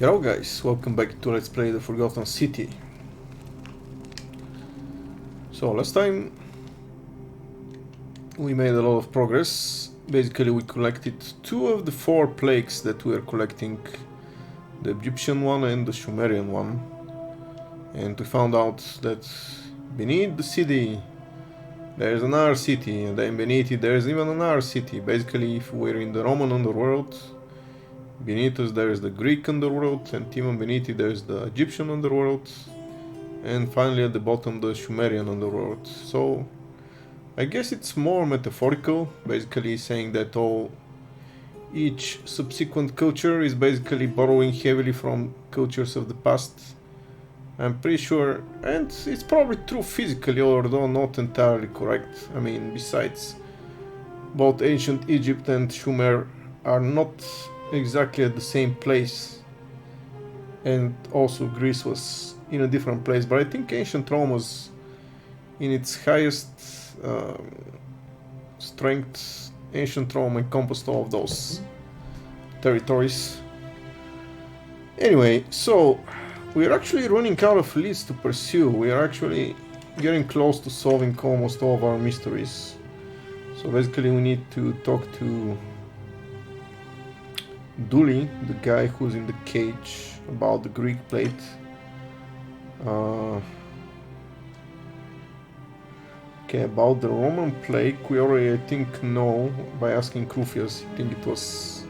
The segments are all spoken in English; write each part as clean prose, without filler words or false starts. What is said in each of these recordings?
Hello guys, welcome back to Let's Play the Forgotten City. So last time we made a lot of progress. Basically we collected 2 of the 4 plagues that we are collecting, the Egyptian one and the Sumerian one. And we found out that beneath the city there is another city, and then beneath it there is even another city. Basically if we're in the Roman underworld, beneath us there is the Greek underworld, and even beneath it there is the Egyptian underworld, and finally at the bottom the Sumerian underworld. So I guess it's more metaphorical, basically saying that each subsequent culture is basically borrowing heavily from cultures of the past. I'm pretty sure, and it's probably true physically, although not entirely correct. I mean, besides, both ancient Egypt and Sumer are not exactly at the same place, and also Greece was in a different place, but I think ancient Rome was in its highest strength. Ancient Rome encompassed all of those territories. Anyway, so we're actually running out of leads to pursue. We are actually getting close to solving almost all of our mysteries. So basically we need to talk to Duli, the guy who's in the cage, about the Greek plate. Okay, about the Roman plague, we already, I think, know by asking Krufias. I think it was...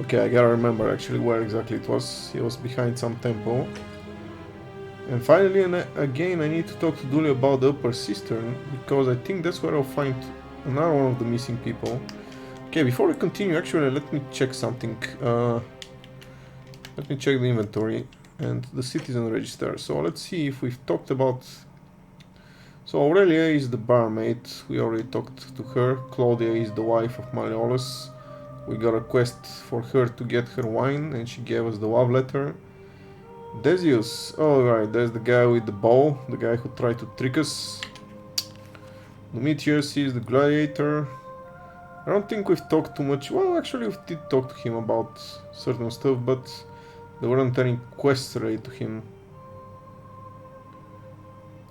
Okay, I gotta remember actually where exactly it was. He was behind some temple. And finally, and again, I need to talk to Duli about the upper cistern, because I think that's where I'll find another one of the missing people. Okay, before we continue, actually, let me check something. Let me check the inventory and the citizen register. So let's see if we've talked about... So Aurelia is the barmaid, we already talked to her. Claudia is the wife of Malleolus. We got a quest for her to get her wine, and she gave us the love letter. Decius, oh right, there's the guy with the bow, the guy who tried to trick us. Demetrius is the gladiator. I don't think we've talked too much. Well, actually we did talk to him about certain stuff, but there weren't any quests related to him.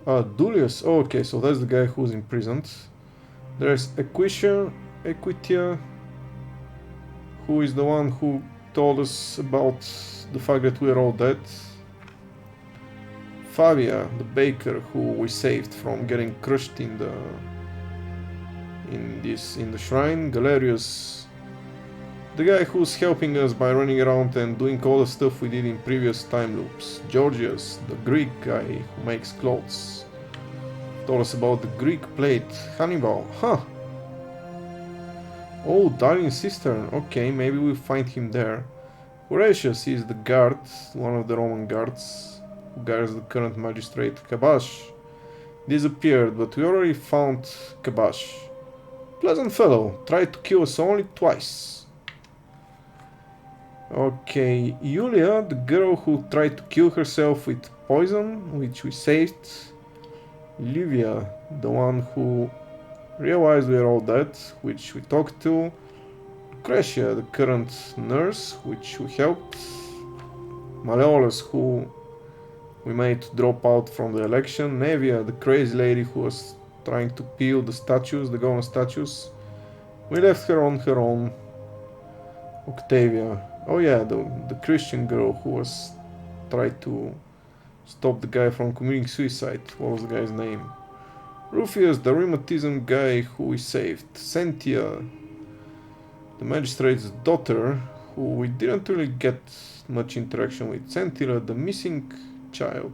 Dulius, oh, okay, so that's the guy who's imprisoned. There's Equitia, who is the one who told us about the fact that we're all dead. Fabia, the baker who we saved from getting crushed in the shrine. Galerius, the guy who's helping us by running around and doing all the stuff we did in previous time loops. Georgius, the Greek guy who makes clothes, told us about the Greek plate. Hannibal, huh? Oh, Darwin's cistern. Okay, maybe we'll find him there. Horatius is the guard, one of the Roman guards, who guards the current magistrate. Kabash disappeared, but we already found Kabash. Pleasant fellow, tried to kill us only twice. Okay, Yulia, the girl who tried to kill herself with poison, which we saved. Livia, the one who realized we are all dead, which we talked to. Lucretia, the current nurse, which we helped. Malleolus, who we made to drop out from the election. Nevia, the crazy lady who was trying to peel the statues, the golden statues. We left her on her own. Octavia, oh yeah, the Christian girl who was tried to stop the guy from committing suicide. What was the guy's name? Rufius, the rheumatism guy who we saved. Sentia, the magistrate's daughter, who we didn't really get much interaction with. Sentila, the missing child.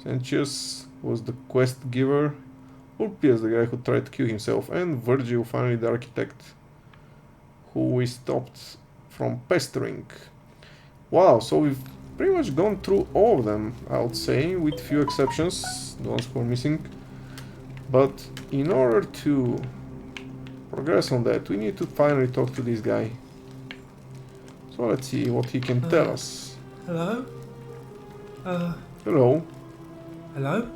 Sentius was the quest giver. Ulpius, the guy who tried to kill himself. And Virgil, finally the architect, who we stopped from pestering. Wow, so we've pretty much gone through all of them, I would say, with few exceptions, the ones who are missing. But in order to progress on that, we need to finally talk to this guy. So let's see what he can tell us. Hello? Hello. Hello?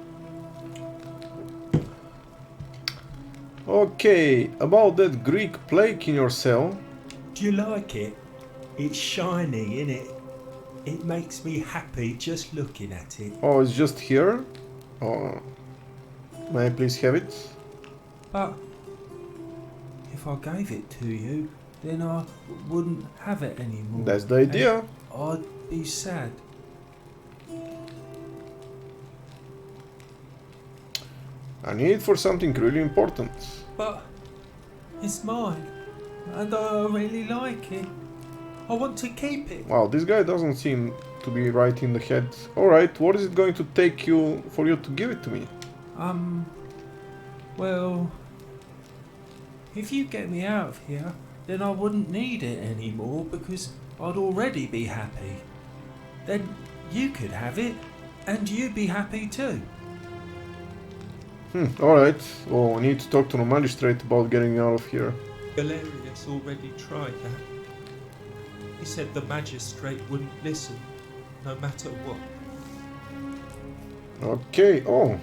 Okay, about that Greek plague in your cell. Do you like it? It's shiny, innit? It makes me happy just looking at it. Oh, it's just here? Oh, may I please have it? But if I gave it to you, then I wouldn't have it anymore. That's the idea. And I'd be sad. I need it for something really important. But it's mine, and I really like it. I want to keep it. Wow, this guy doesn't seem to be right in the head. Alright, what is it going to take you for you to give it to me? Well, if you get me out of here, then I wouldn't need it anymore because I'd already be happy. Then you could have it, and you'd be happy too. Alright. Oh, I need to talk to the magistrate about getting out of here. Galerius already tried that. He said the magistrate wouldn't listen, no matter what. Okay, oh.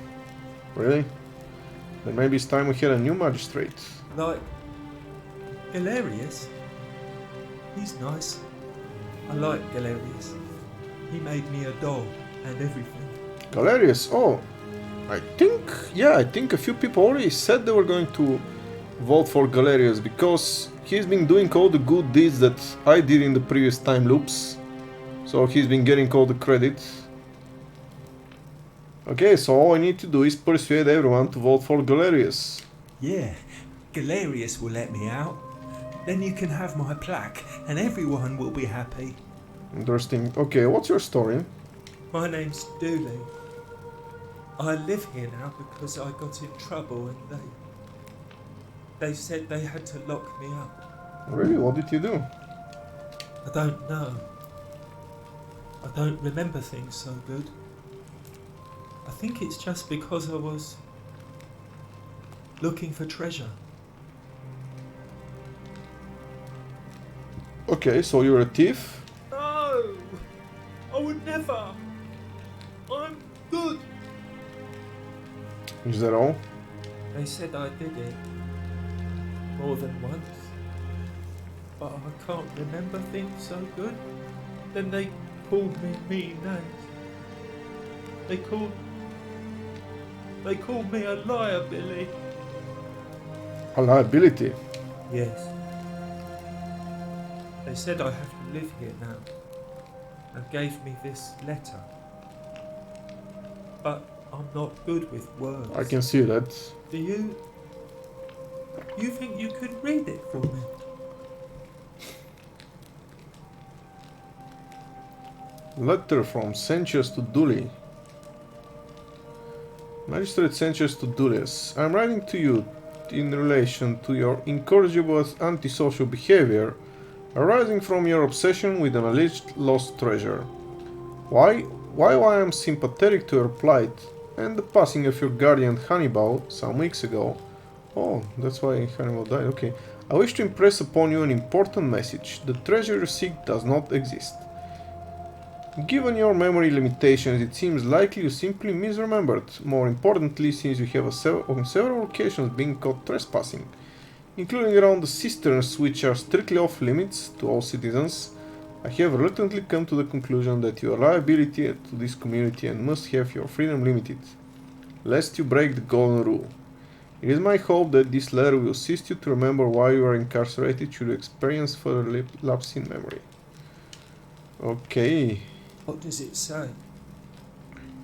Really? Then maybe it's time we had a new magistrate. Like, Galerius? He's nice. I like Galerius. He made me a doll and everything. Galerius, oh. I think a few people already said they were going to vote for Galerius because he's been doing all the good deeds that I did in the previous time loops. So he's been getting all the credit. Okay, so all I need to do is persuade everyone to vote for Galerius. Yeah, Galerius will let me out. Then you can have my plaque and everyone will be happy. Interesting. Okay, what's your story? My name's Dooley. I live here now because I got in trouble and they said they had to lock me up. Really? What did you do? I don't know. I don't remember things so good. I think it's just because I was looking for treasure. Okay, so you're a thief? No! I would never! I'm good! Is that all? They said I did it more than once, but I can't remember things so good. Then they called me mean names. They called me a liar, Billy. A liability? Yes. They said I have to live here now, and gave me this letter. But I'm not good with words. I can see that. Do you think you could read it for me? Letter from Sanchez to Dooley. Magistrate Sanchez to Dulles. I'm writing to you in relation to your incorrigible antisocial behavior arising from your obsession with an alleged lost treasure. While I am sympathetic to your plight and the passing of your guardian Hannibal some weeks ago, oh, that's why Hannibal died, okay, I wish to impress upon you an important message. The treasure you seek does not exist. Given your memory limitations, it seems likely you simply misremembered. More importantly, since you have on several occasions been caught trespassing, including around the cisterns which are strictly off limits to all citizens, I have reluctantly come to the conclusion that you are a liability to this community and must have your freedom limited, lest you break the golden rule. It is my hope that this letter will assist you to remember why you are incarcerated should you experience further lapse in memory. Okay. What does it say?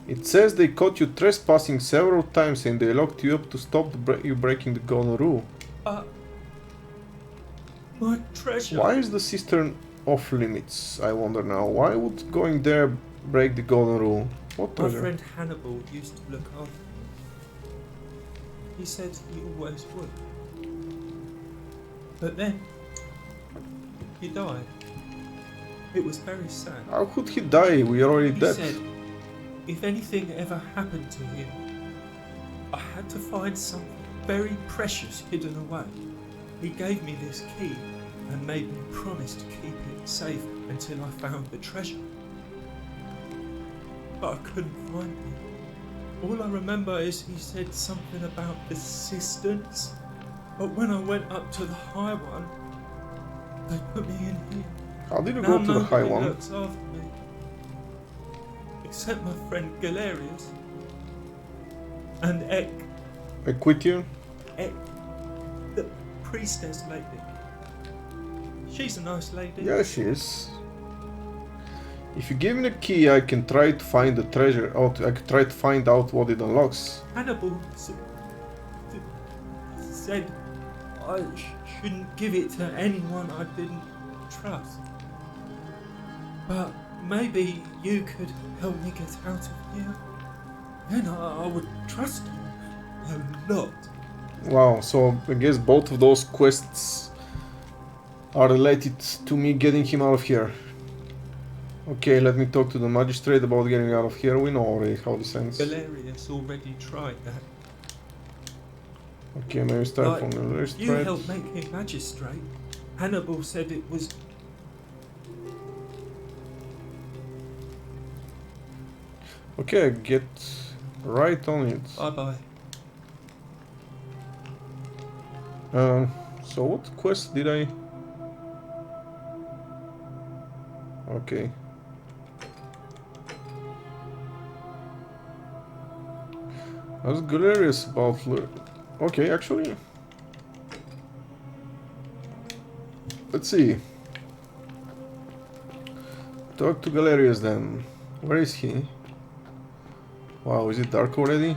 It says they caught you trespassing several times and they locked you up to stop you breaking the golden rule. My treasure. Why is the cistern off limits, I wonder now? Why would going there break the golden rule? What treasure? My friend Hannibal used to look after me. He said he always would. But then, he died. It was very sad. How could he die? We are already dead. He said, if anything ever happened to him, I had to find something very precious hidden away. He gave me this key and made me promise to keep it safe until I found the treasure. But I couldn't find it. All I remember is he said something about the cisterns, but when I went up to the high one, they put me in here. How did you Now go to the high nobody one? looks after me. Except my friend Galerius. And Ek. I quit you? Ek. The priestess lady. She's a nice lady. Yeah, she is. If you give me the key, I can try to find the treasure out. I can try to find out what it unlocks. Hannibal said I shouldn't give it to anyone I didn't trust. But maybe you could help me get out of here. Then I would trust you a lot. Wow, so I guess both of those quests are related to me getting him out of here. Okay, let me talk to the magistrate about getting out of here. We know already how this ends. Galerius already tried that. Okay, maybe start from the You magistrate. helped make him magistrate. Hannibal said it was... Okay, get right on it. Bye-bye. So what quest did I... Okay. I was curious about... Okay, actually... Let's see. Talk to Galerius then. Where is he? Wow, is it dark already?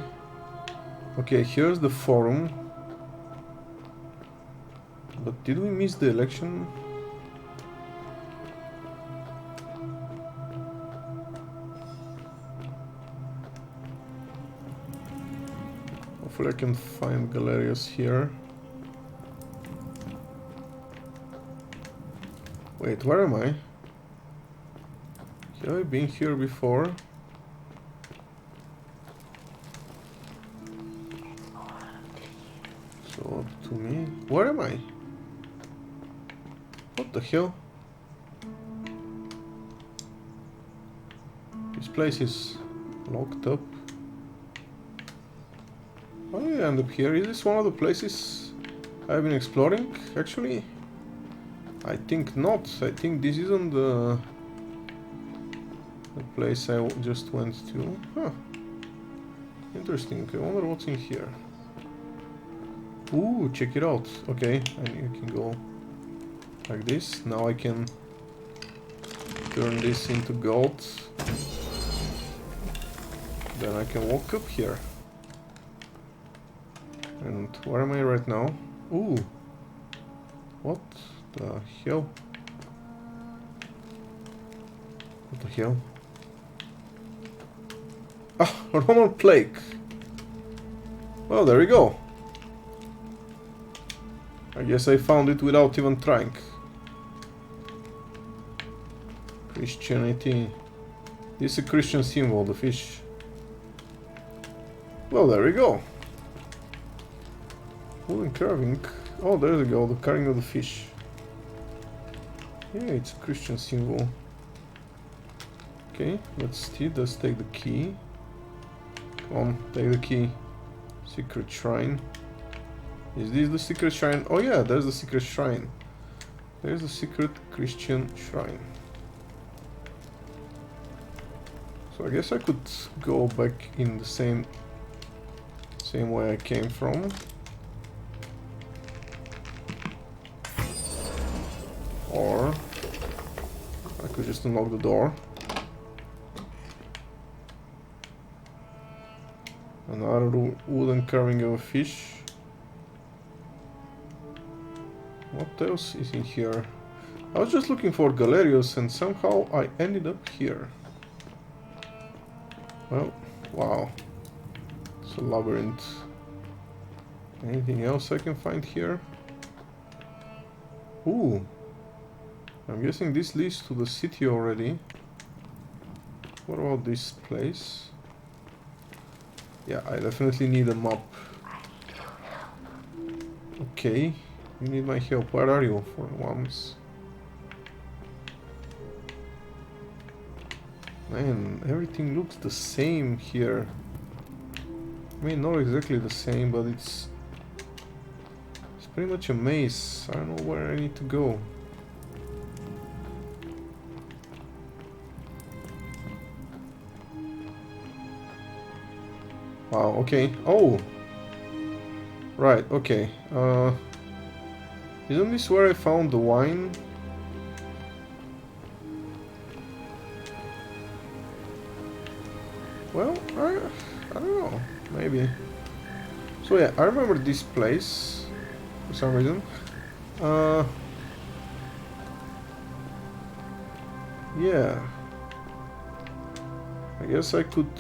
Okay, here's the forum. But did we miss the election? Hopefully I can find Galerius here. Wait, where am I? Have I been here before? So, to me... Where am I? What the hell? This place is locked up. How did I end up here? Is this one of the places I've been exploring, actually? I think not. I think this isn't the place I just went to. Huh. Interesting. I wonder what's in here. Ooh, check it out. Okay, and you can go like this. Now I can turn this into gold. Then I can walk up here. And where am I right now? Ooh. What the hell? What the hell? Ah, a Roman plague. Well, there we go. I guess I found it without even trying. Christianity. This is a Christian symbol, the fish. Well, there we go. Wooden carving. Oh, there we go, the carving of the fish. Yeah, it's a Christian symbol. Okay, let's see, let's take the key. Come on, take the key. Secret shrine. Is this the secret shrine? Oh yeah, there's the secret shrine. There's the secret Christian shrine. So I guess I could go back in the same way I came from. Or I could just unlock the door. Another wooden carving of a fish. What else is in here? I was just looking for Galerius and somehow I ended up here. Well, wow. It's a labyrinth. Anything else I can find here? Ooh. I'm guessing this leads to the city already. What about this place? Yeah, I definitely need a map. Okay, you need my help. Where are you for once? Man, everything looks the same here. I mean, not exactly the same, but it's pretty much a maze. I don't know where I need to go. Wow, okay. Oh! Right, okay. Isn't this where I found the wine? Well, I don't know. Maybe. So yeah, I remember this place for some reason. Yeah. I guess I could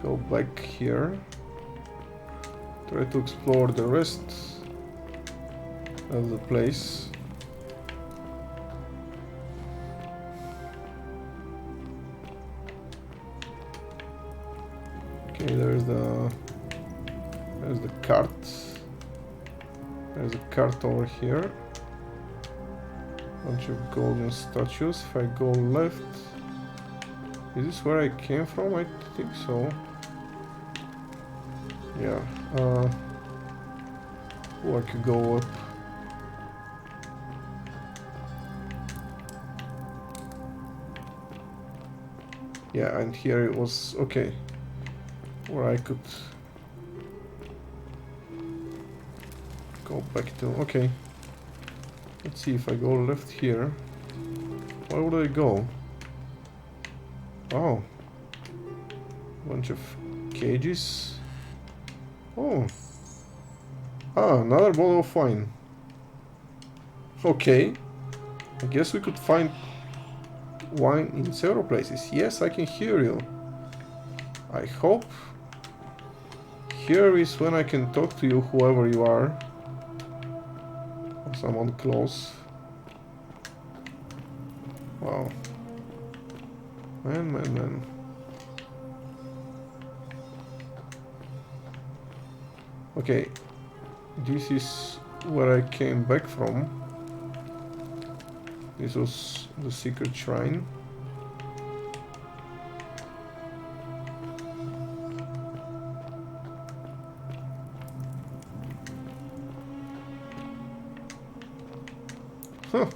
go back here. Try to explore the rest of the place. Okay, there's the cart. There's a cart over here. Bunch of golden statues. If I go left, is this where I came from? I think so. Yeah. Oh, I could go up. Yeah, and here it was okay. Where I could go back to. Okay. Let's see if I go left here. Where would I go? Oh. Bunch of cages. Oh. Ah, another bottle of wine. Okay. I guess we could find wine in several places. Yes, I can hear you. I hope here is when I can talk to you, whoever you are. Or someone close. Wow. Man. Okay. This is where I came back from. This was the secret shrine. Huh.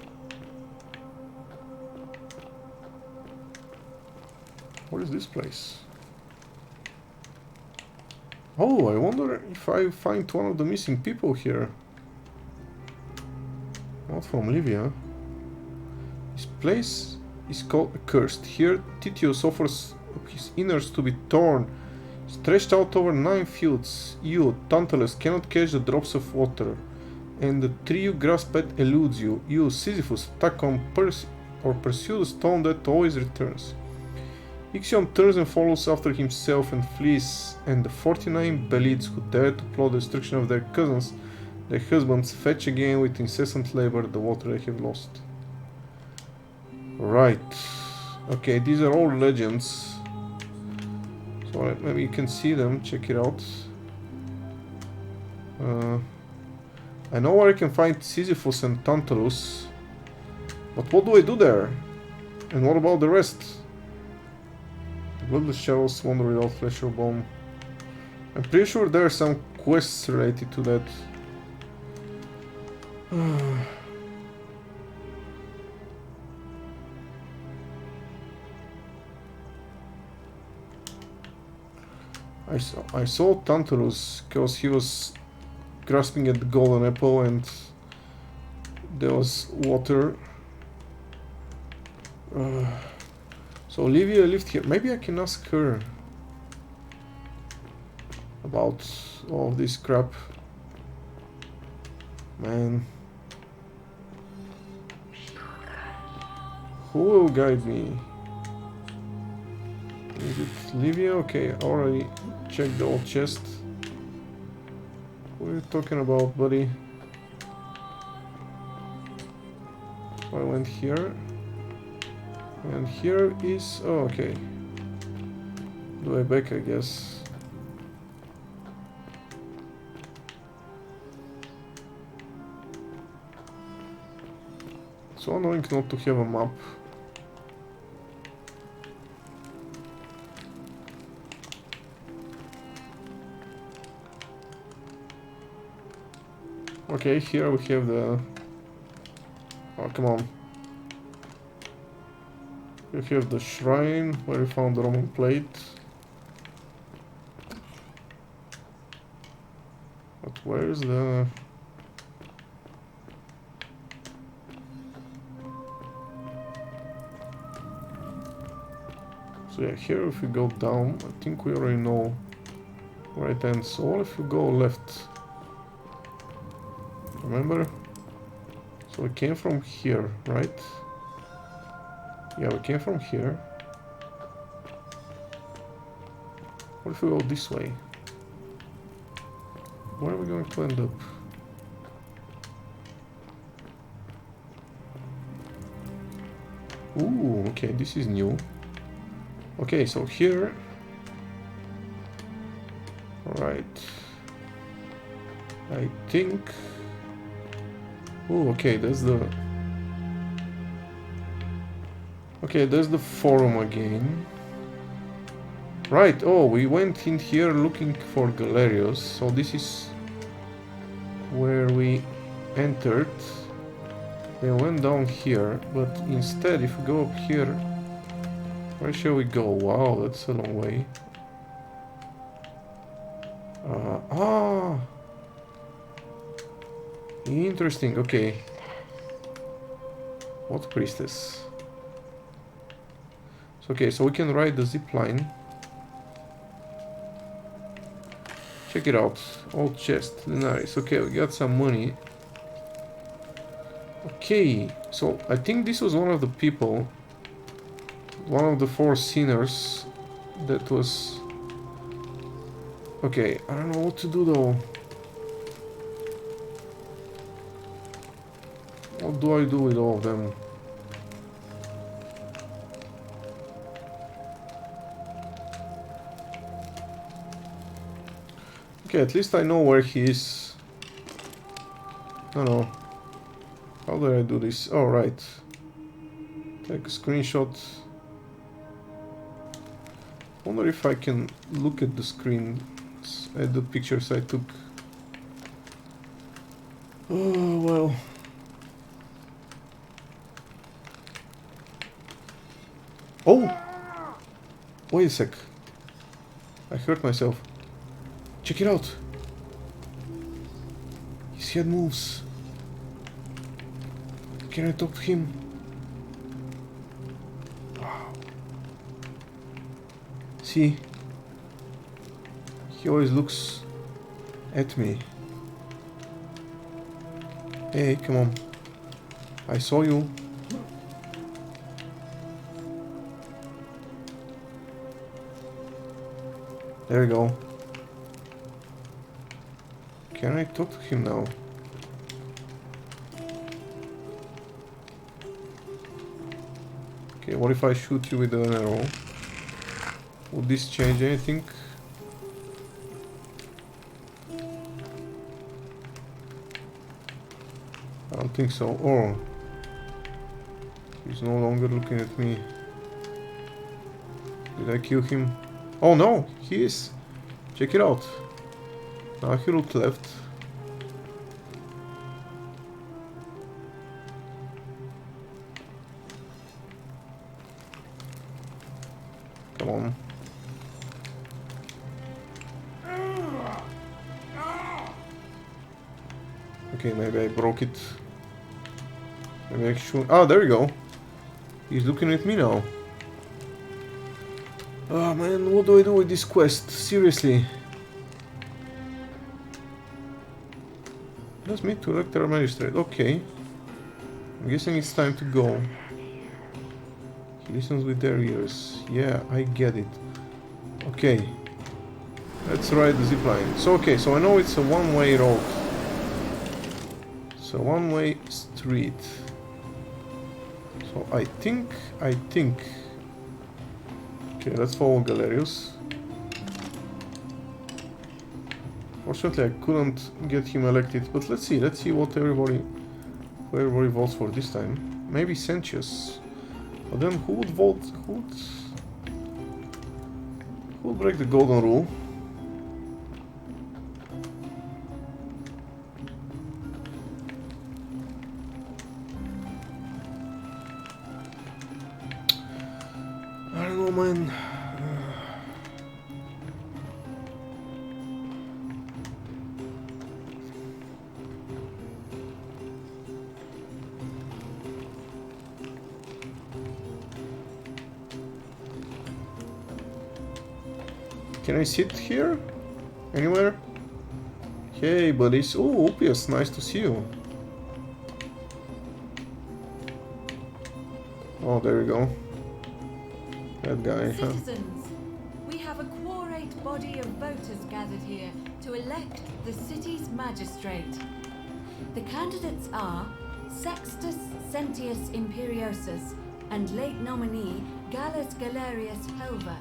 What is this place? Oh, I wonder if I find one of the missing people here. Not from Livia. This place is called Accursed. Here, Titius offers his innards to be torn, stretched out over 9 fields. You, Tantalus, cannot catch the drops of water, and the tree you grasp at eludes you. You, Sisyphus, attack on or pursue the stone that always returns. Ixion turns and follows after himself and flees, and the 49 Belids who dare to plot the destruction of their cousins, their husbands, fetch again with incessant labor the water they have lost. Right. Okay, these are all legends. So maybe you can see them, check it out. I know where I can find Sisyphus and Tantalus, but what do I do there? And what about the rest? The bloodless shadows wander without flesh or bone. I'm pretty sure there are some quests related to that. I saw Tantalus because he was grasping at the golden apple and there was water. So Olivia lived here. Maybe I can ask her about all of this crap. Man. Who will guide me? Is it Livia? Okay, I already checked the old chest. What are you talking about, buddy? So I went here. And here is... oh, okay. Do I back, I guess. So annoying not to have a map. Okay, here we have the... oh, come on. We have the shrine where we found the Roman plate. where's the... So yeah, here if we go down, I think we already know right hand. So what if we go left? Remember? So we came from here, right? Yeah, we came from here. What if we go this way? Where are we going to end up? Ooh, okay, this is new. Okay, so here... Right. I think... Ooh, okay, that's the... Okay, there's the forum again. Right, oh, we went in here looking for Galerios, so this is where we entered. Then went down here, but instead, if we go up here, where shall we go? Wow, that's a long way. Interesting, okay. What priestess? So, okay, so we can ride the zip line. Check it out. Old chest, Linares. Okay, we got some money. Okay, so I think this was one of the people, one of the 4 sinners that was... Okay, I don't know what to do though. What do I do with all of them? Okay, at least I know where he is. No. How do I do this? Oh, right. Take a screenshot. Wonder if I can look at the screen, at the pictures I took. Oh, well. Oh! Wait a sec. I hurt myself. Check it out. His head moves. Can I talk to him? Wow. See? He always looks at me. Hey, come on. I saw you. There we go. Can I talk to him now? Okay, what if I shoot you with an arrow? Would this change anything? I don't think so. Oh. He's no longer looking at me. Did I kill him? Oh no! He is! Check it out! Now he looked left. Come on. Okay, maybe I broke it. Maybe I should... Ah, there we go. He's looking at me now. Oh man, what do I do with this quest? Seriously. Let's meet to elect our magistrate. Okay. I'm guessing it's time to go. He listens with their ears. Yeah, I get it. Okay. Let's ride the zipline. So, okay, so I know it's a one-way road. It's a one-way street. So I think... Okay, let's follow Galerius. Fortunately, I couldn't get him elected, but let's see what everybody votes for this time. Maybe Sentius. But then who would vote? Who would break the golden rule? I don't know, man. Can I sit here? Anywhere? Hey, buddies. Oh, Opius, nice to see you. Oh, there we go. That guy, huh? Citizens, we have a quorate body of voters gathered here to elect the city's magistrate. The candidates are Sextus Sentius Imperiosus and late nominee Gallus Galerius Helva.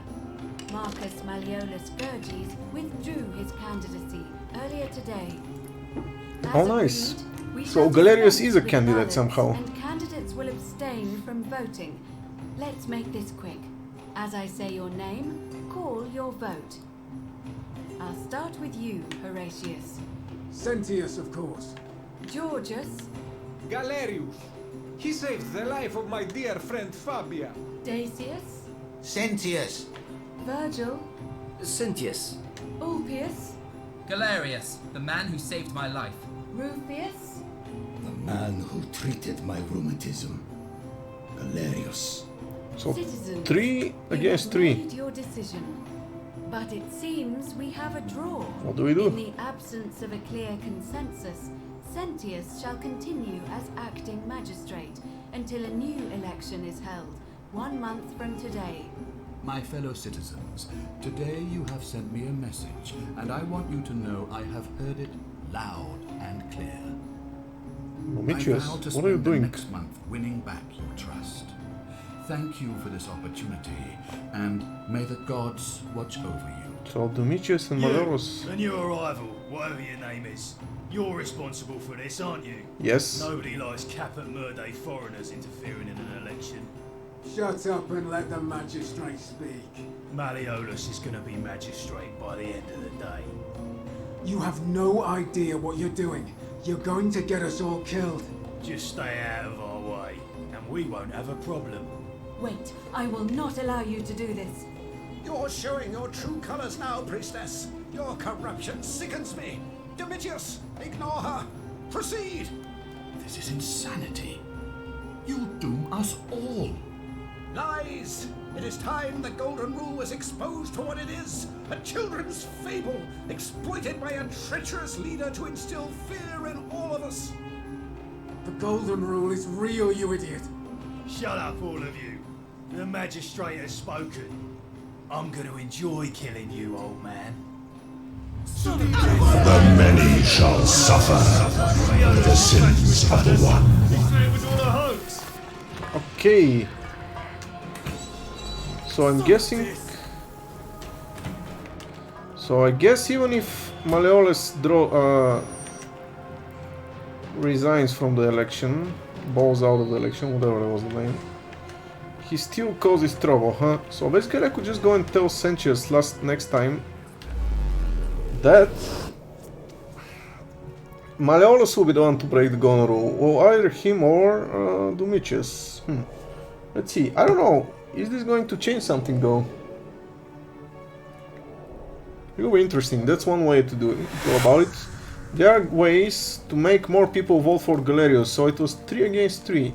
Marcus Malleolus Gurges withdrew his candidacy earlier today. As Oh, nice. agreed, we So have Galerius dispensed is a with candidate ballots, somehow. and candidates will abstain from voting. Let's make this quick. As I say your name, call your vote. I'll start with you, Horatius. Sentius, of course. Georgius, Galerius. He saved the life of my dear friend Fabia. Dacius, Sentius. Virgil, Sentius. Ulpius, Galerius, the man who saved my life. Rufius, The man who treated my rheumatism. Galerius. So Citizens, 3 against 3. You have made your decision. But it seems we have a draw. What do we do? In the absence of a clear consensus, Sentius shall continue as acting magistrate until a new election is held, 1 month from today. My fellow citizens, today you have sent me a message, and I want you to know I have heard it loud and clear. I Domitius, vow to what are you spend the doing? next month winning back your trust. Thank you for this opportunity, and may the gods watch over you. So Domitius and Malleolus. And your rival, whatever your name is, you're responsible for this, aren't you? Yes. Nobody likes Caput Murday foreigners interfering in an election. Shut up and let the magistrate speak. Malleolus is going to be magistrate by the end of the day. You have no idea what you're doing. You're going to get us all killed. Just stay out of our way, and we won't have a problem. Wait, I will not allow you to do this. You're showing your true colors now, priestess. Your corruption sickens me. Domitius, ignore her. Proceed. This is insanity. You'll doom us all. Lies. It is time the Golden Rule was exposed for what it is. A children's fable, exploited by a treacherous leader to instill fear in all of us. The Golden Rule is real, you idiot. Shut up, all of you. The magistrate has spoken. I'm going to enjoy killing you, old man. The many shall suffer the sins of the one. It was all a hoax. Okay. So I'm guessing. So I guess even if Malleolus resigns from the election, bows out of the election, whatever that was the name, he still causes trouble, huh? So basically I could just go and tell Sentius next time that Malleolus will be the one to break the Golden Rule. Well, either him or Domitius. Let's see. I don't know. Is this going to change something though? It will be interesting. That's one way to go about it. There are ways to make more people vote for Galerius, so it was 3 against 3.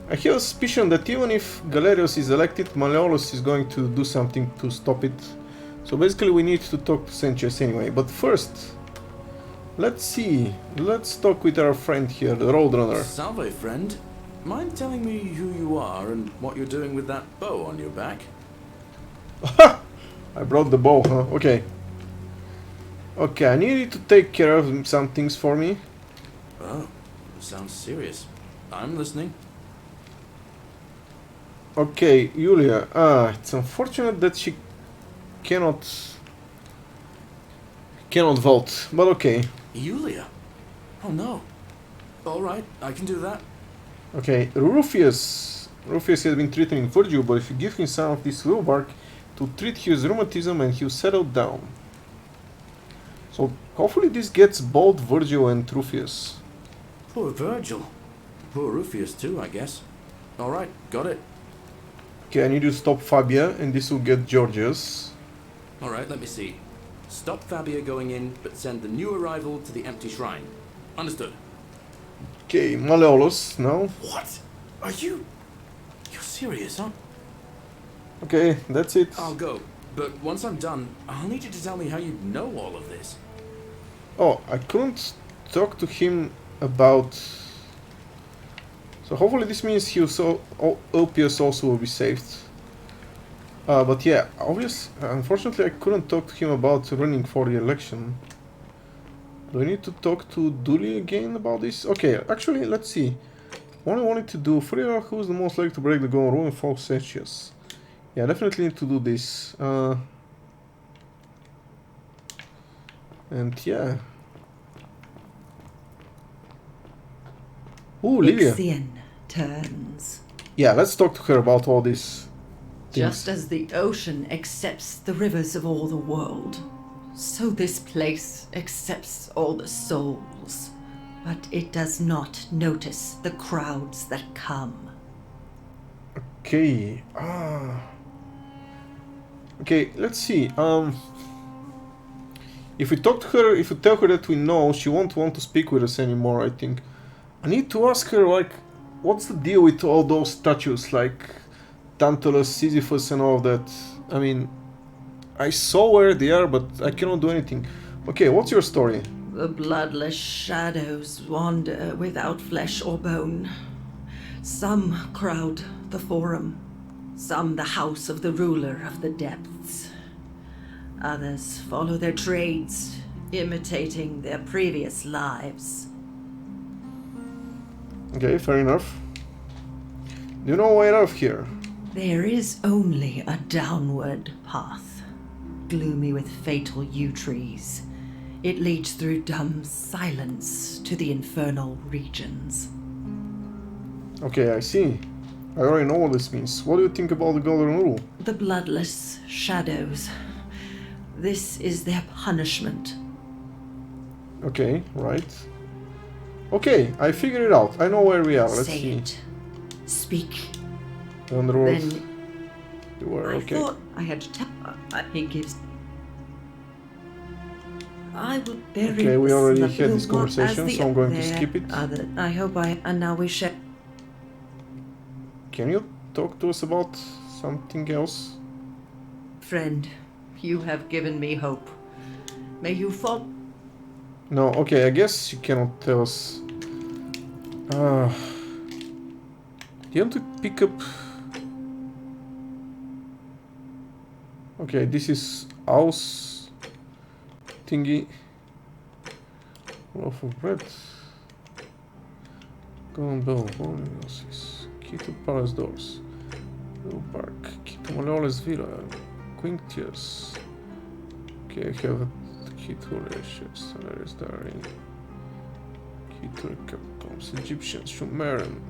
I have a suspicion that even if Galerius is elected, Malleolus is going to do something to stop it. So basically we need to talk to Sentius anyway. But first, let's see. Let's talk with our friend here, the Roadrunner. Salve, friend. Mind telling me who you are and what you're doing with that bow on your back? I brought the bow, huh? Okay. Okay, I need you to take care of some things for me. Oh, sounds serious. I'm listening. Okay, Julia. It's unfortunate that she cannot vote, but okay. Julia? Oh no. Alright, I can do that. Okay, Rufius. Rufius has been threatening Virgil, but if you give him some of this will bark to treat his rheumatism and he'll settle down. So hopefully this gets both Virgil and Rufius. Poor Virgil. Poor Rufius too, I guess. Alright, got it. Okay, I need you to stop Fabia, and this will get Georgius. Alright, let me see. Stop Fabia going in, but send the new arrival to the empty shrine. Understood. Okay, Malleolus now. What? Are you... You're serious, huh? Okay, that's it. I'll go. But once I'm done, I'll need you to tell me how you know all of this. Oh, I couldn't talk to him about... So hopefully this means he also, Ulpius also will be saved. But yeah, unfortunately I couldn't talk to him about running for the election. Do I need to talk to Dooley again about this? Okay, actually, let's see. What I wanted to do, Freya, who's the most likely to break the golden rule and fall Sentius? Yeah, definitely need to do this. And yeah. Ooh, Livia. Ixion turns. Yeah, let's talk to her about all this. Just as the ocean accepts the rivers of all the world, so this place accepts all the souls. But it does not notice the crowds that come. Okay. Okay, let's see. If we talk to her, if we tell her that we know, she won't want to speak with us anymore, I think. I need to ask her, like, what's the deal with all those statues, like Tantalus, Sisyphus and all of that? I mean, I saw where they are, but I cannot do anything. Okay, what's your story? The bloodless shadows wander without flesh or bone. Some crowd the forum, some the house of the ruler of the depths. Others follow their trades, imitating their previous lives. Okay, fair enough. Do you know a way out of here? There is only a downward path, gloomy with fatal yew trees. It leads through dumb silence to the infernal regions. Okay, I see. I already know what this means. What do you think about the Golden Rule? The bloodless shadows. This is their punishment. Okay, right. Okay, I figured it out. I know where we are. Let's Say see. it. Speak. The Underworld. Then You were I okay. thought I had to tell. He gives. I will bury. Okay, we already the had this blue one conversation, as the so I'm going to there skip it. Other. I hope I. And now we share. Can you talk to us about something else? Friend, you have given me hope. May you fall. No, okay, I guess you cannot tell us. Do you want to pick up... Okay, this is house thingy. Loaf of bread. Golden bell, golden houses. Key to palace doors. Little park. Key to Maleola's villa. Quinctius. Okay, I have the key to Horatius. There is Dari. Key to the catacombs. Egyptians, Sumerian.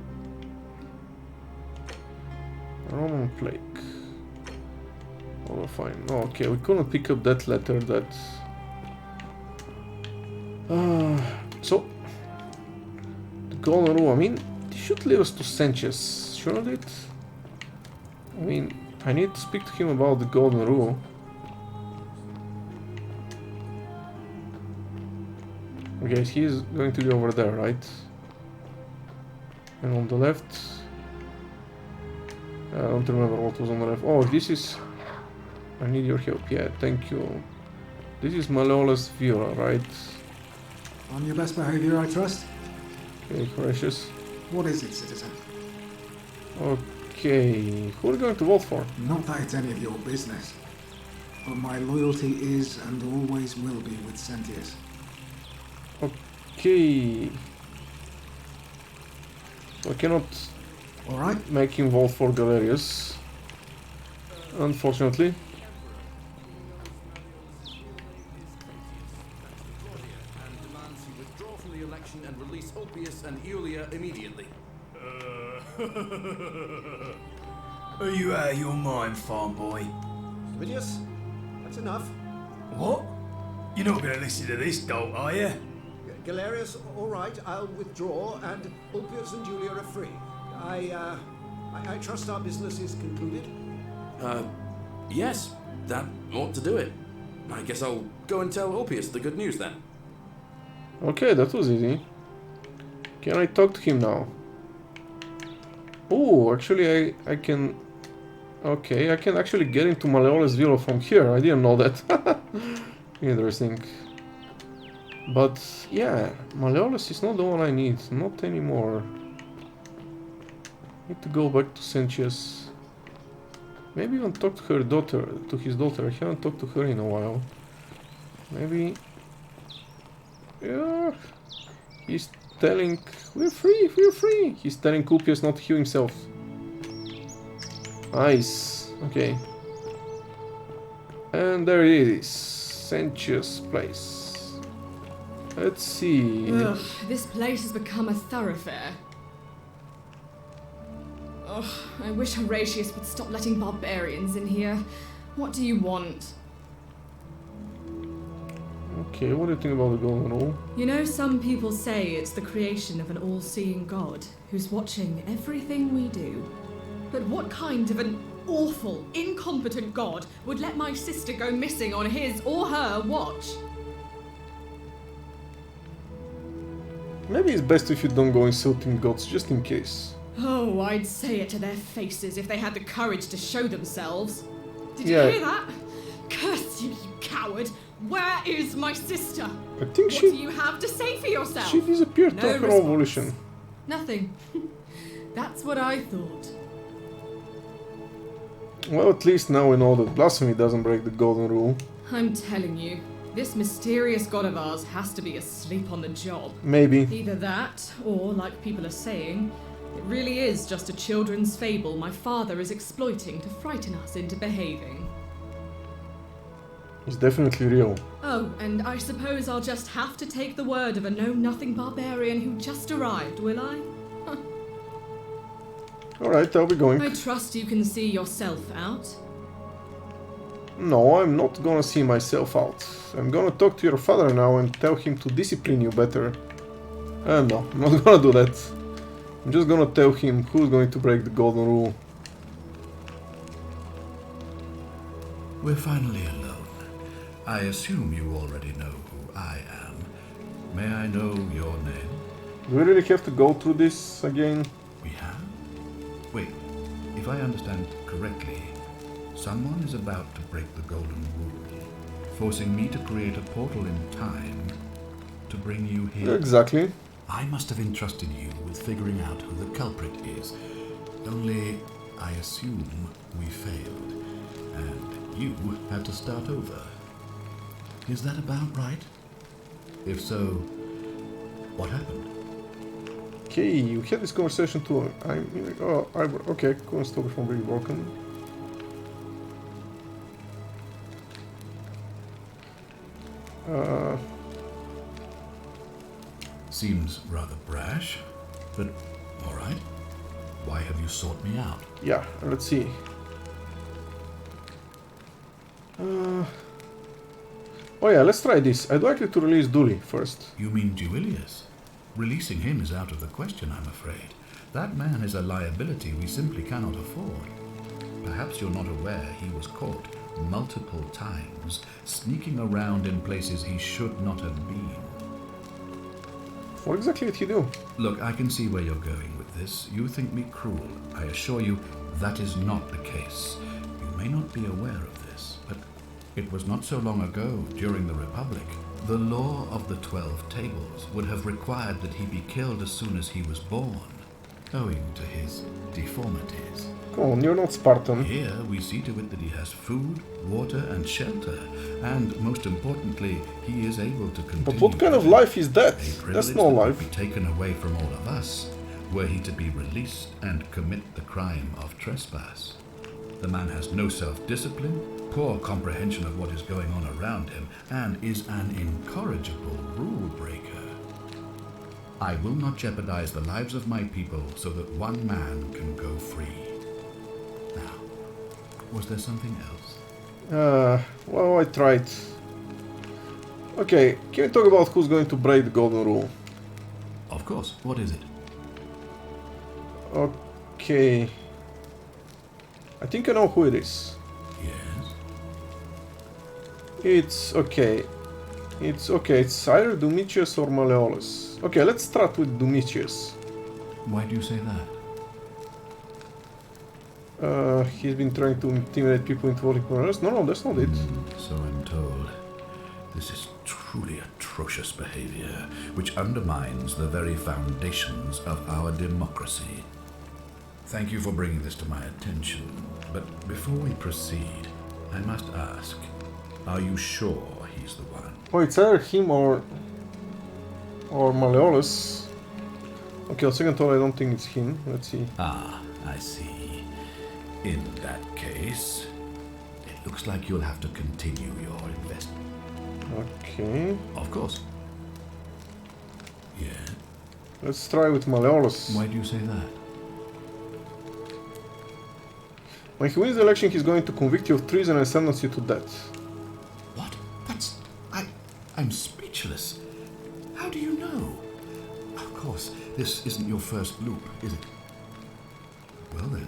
Roman plague. Oh, fine. Oh, okay, we couldn't pick up that letter that... So... The Golden Rule, I mean, this should lead us to Sanchez, shouldn't it? I mean, I need to speak to him about the Golden Rule. Okay, he's going to be over there, right? And on the left... I don't remember what was on the left. Oh, this is... I need your help. Yeah, thank you. This is Maleola's villa, right? On your best behavior, I trust. Okay, gracious. What is it, citizen? Okay, who are you going to vote for? Not that it's any of your business. But my loyalty is and always will be with Sentius. Okay. So I cannot make him vote for Galerius. Unfortunately. And release Ulpius and Iulia immediately. Are you out of your mind, farm boy? Vidius, that's enough. What? You're not going to listen to this dolt, are you? Galerius, all right, I'll withdraw, and Ulpius and Julia are free. I trust our business is concluded. Yes, that ought to do it. I guess I'll go and tell Ulpius the good news then. Okay, that was easy. Can I talk to him now? Oh, actually I can... Okay, I can actually get into Malleolus Villa from here. I didn't know that. Interesting. But yeah, Malleolus is not the one I need. Not anymore. Need to go back to Sentius. Maybe even talk to her daughter, to his daughter. I haven't talked to her in a while. Maybe. Yeah. He's telling, we're free, we're free. He's telling Culpius not to heal himself. Nice. Okay. And there it is. Sentius place. Let's see. Ugh, this place has become a thoroughfare. Ugh, I wish Horatius would stop letting barbarians in here. What do you want? Okay, what do you think about the Golden Rule? You know, some people say it's the creation of an all-seeing god who's watching everything we do. But what kind of an awful, incompetent god would let my sister go missing on his or her watch? Maybe it's best if you don't go insulting gods, just in case. Oh, I'd say it to their faces if they had the courage to show themselves. Did you Yeah. hear that? Curse you, you coward! Where is my sister? I think What do you have to say for yourself? she disappeared No on her response. own volition. Nothing. That's what I thought. Well, at least now we know that blasphemy doesn't break the Golden Rule. I'm telling you, this mysterious god of ours has to be asleep on the job. Maybe. Either that, or, like people are saying, it really is just a children's fable my father is exploiting to frighten us into behaving. It's definitely real. Oh, and I suppose I'll just have to take the word of a know-nothing barbarian who just arrived, will I? Alright, I'll be going. I trust you can see yourself out. No, I'm not gonna see myself out. I'm gonna talk to your father now and tell him to discipline you better. No, I'm not gonna do that. I'm just gonna tell him who's going to break the Golden Rule. We're finally alone. I assume you already know who I am. May I know your name? Do we really have to go through this again? We have? Wait, if I understand correctly, someone is about to break the Golden Rule, forcing me to create a portal in time to bring you here. Exactly. I must have entrusted you with figuring out who the culprit is. Only, I assume we failed, and you had to start over. Is that about right? If so, what happened? Okay, you had this conversation too. Okay, couldn't stop it from being broken. Seems rather brash, but alright. Why have you sought me out? Yeah, let's see. Oh yeah, let's try this. I'd like you to release Dooley first. You mean Duilius? Releasing him is out of the question, I'm afraid. That man is a liability we simply cannot afford. Perhaps you're not aware he was caught multiple times, sneaking around in places he should not have been. What exactly did he do? Look, I can see where you're going with this. You think me cruel. I assure you that is not the case. You may not be aware of this, but it was not so long ago, during the Republic, the law of the 12 Tables would have required that he be killed as soon as he was born, owing to his deformities. Come on, you're not Spartan. Here we see to it that he has food, water and shelter, and most importantly, he is able to continue. But what kind of life is that? That's no life. Be taken away from all of us, were he to be released and commit the crime of trespass. The man has no self-discipline, poor comprehension of what is going on around him, and is an incorrigible rule breaker. I will not jeopardize the lives of my people so that one man can go free. Now, was there something else? Well, I tried. Okay, can we talk about who's going to break the Golden Rule? Of course, what is it? Okay. I think I know who it is. Yes? It's okay. It's either Domitius or Malleolus. Okay, let's start with Domitius. Why do you say that? He's been trying to intimidate people into voting for us. No, that's not it. So I'm told. This is truly atrocious behavior, which undermines the very foundations of our democracy. Thank you for bringing this to my attention, but before we proceed, I must ask, are you sure he's the one? Oh, it's either him or Malleolus. Okay, on second thought, I don't think it's him. Let's see. Ah, I see. In that case, it looks like you'll have to continue your investment. Okay. Of course. Yeah. Let's try with Malleolus. Why do you say that? When he wins the election, he's going to convict you of treason and sentence you to death. What? I'm speechless. How do you know? Of course, this isn't your first loop, is it? Well then,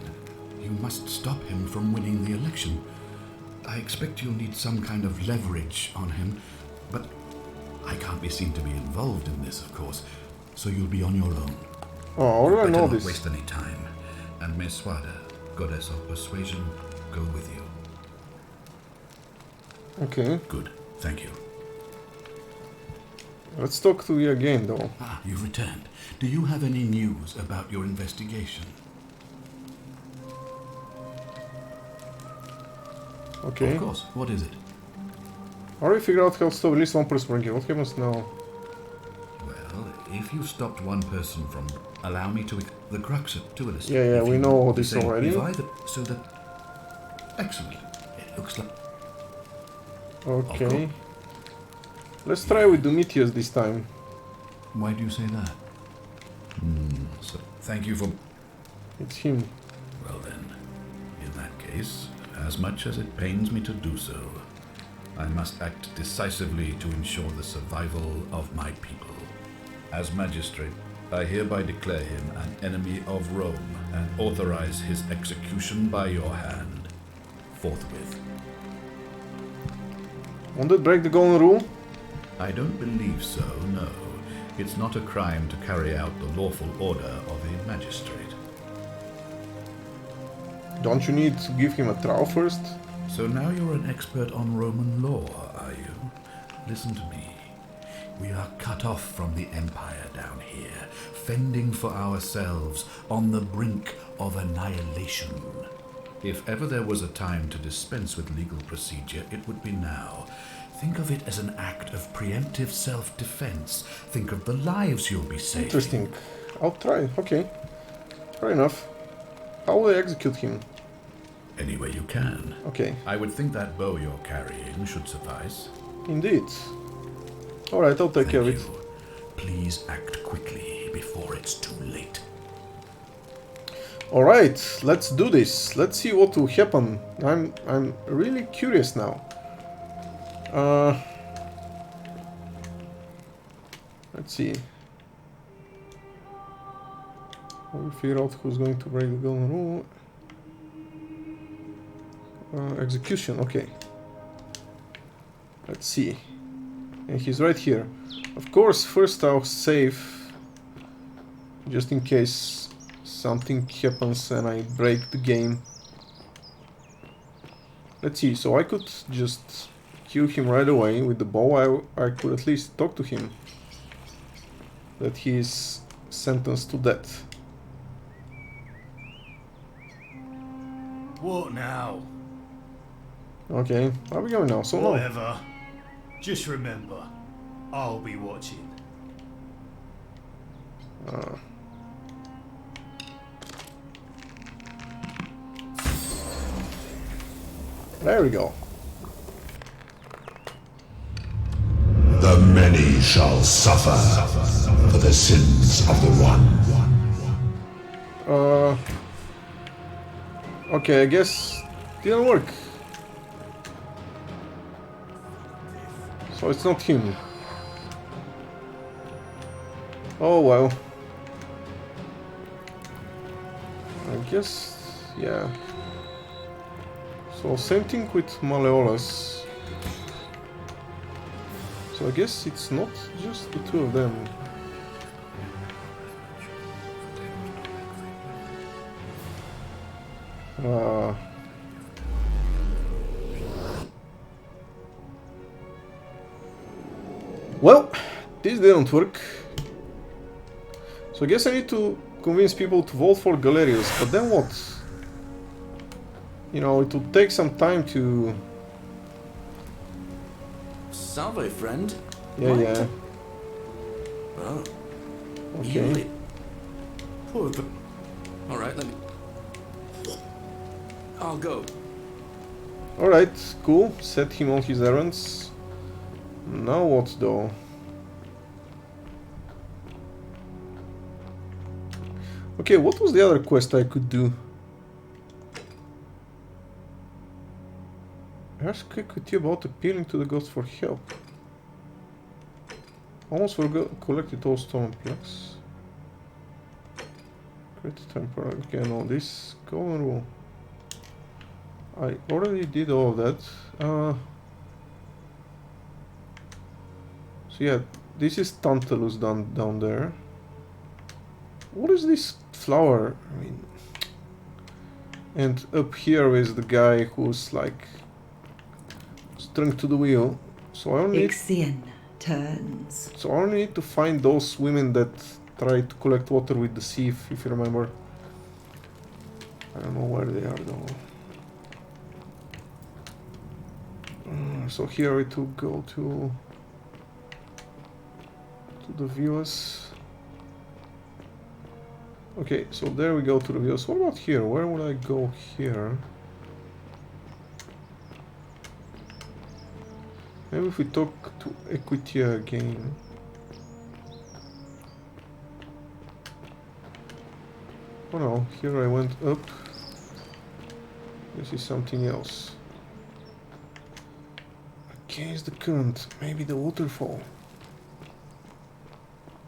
you must stop him from winning the election. I expect you'll need some kind of leverage on him, but I can't be seen to be involved in this, of course, so you'll be on your own. Oh, how do I know not this? Waste any time, and Meswada, goddess of persuasion, go with you. Okay. Good, thank you. Let's talk to you again, though. Ah, you've returned. Do you have any news about your investigation? Okay. Of course. What is it? Already figured out how to stop at least one person from What happens now? Well, if you stopped one person from... Allow me to... The crux of duelist. Yeah, we know all this already. So that... Excellent. It looks like... Okay. Let's try with Domitius this time. Why do you say that? So thank you for... It's him. Well then, in that case, as much as it pains me to do so, I must act decisively to ensure the survival of my people. As Magistrate, I hereby declare him an enemy of Rome and authorize his execution by your hand, forthwith. Won't it break the golden rule? I don't believe so, no. It's not a crime to carry out the lawful order of a magistrate. Don't you need to give him a trial first? So now you're an expert on Roman law, are you? Listen to me. We are cut off from the Empire down here, fending for ourselves on the brink of annihilation. If ever there was a time to dispense with legal procedure, it would be now. Think of it as an act of preemptive self-defense. Think of the lives you'll be saving. Interesting. I'll try. Okay. Fair enough. How will I execute him? Any way you can. Okay. I would think that bow you're carrying should suffice. Indeed. Alright, I'll take care of it. Please act quickly before it's too late. Alright, let's do this. Let's see what will happen. I'm really curious now. Let's see. We'll figure out who's going to break the golden rule. Execution, okay. Let's see. And he's right here. Of course, first I'll save, just in case something happens and I break the game. Let's see, so I could just kill him right away with the bow. I could at least talk to him that he is sentenced to death. What now? Okay, how are we going now? So no. Whatever. Just remember, I'll be watching. There we go. The many shall suffer for the sins of the one. Okay, I guess didn't work. So it's not him. Oh well. I guess, yeah. So same thing with Malleolus. So I guess it's not just the two of them. Well, this didn't work. So I guess I need to convince people to vote for Galerius, but then what? You know, it will take some time to... Salve, friend. Yeah, What? yeah. Oh. Okay. Alright, let me... I'll go. Alright, cool. Set him on his errands. Now what though? Okay, what was the other quest I could do? Ask equity about appealing to the gods for help. Almost forgot collected all stolen plaques. Create temporary. Okay, no, this golden rule. I already did all of that. So yeah, this is Tantalus down there. What is this flower? I mean, and up here is the guy who's like strung to the wheel. So I only Ixion turns. So I only need to find those women that try to collect water with the sieve, if you remember. I don't know where they are though. So here we to go to the viewers. Okay, so there we go to the viewers. What about here? Where would I go here? Maybe if we talk to Equitia again. Oh no, here I went up. This is something else. Against the current, maybe the waterfall.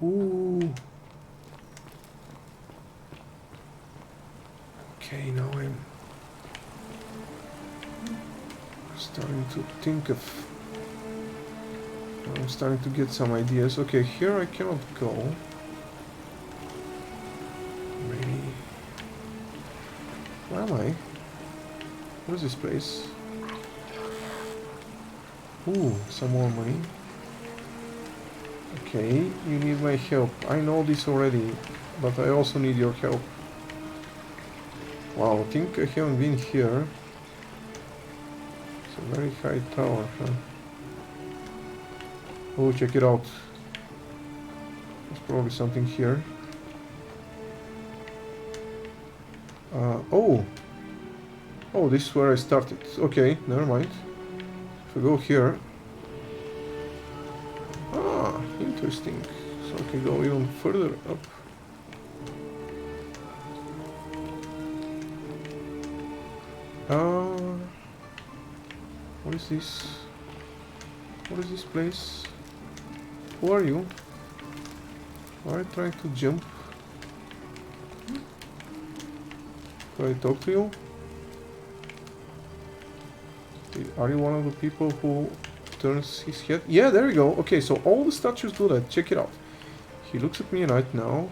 Ooh. Okay, now I'm starting to think of... I'm starting to get some ideas. Okay, here I cannot go. Maybe... Where am I? What is this place? Ooh, some more money. Okay, you need my help. I know this already, but I also need your help. Wow, I think I haven't been here. It's a very high tower, huh? Oh, check it out. There's probably something here. Oh! Oh, this is where I started. Okay, never mind. If I go here... Ah, interesting. So I can go even further up. What is this? What is this place? Who are you? Why are you trying to jump? Do I talk to you? Are you one of the people who turns his head? Yeah, there we go. Okay, so all the statues do that. Check it out. He looks at me right now.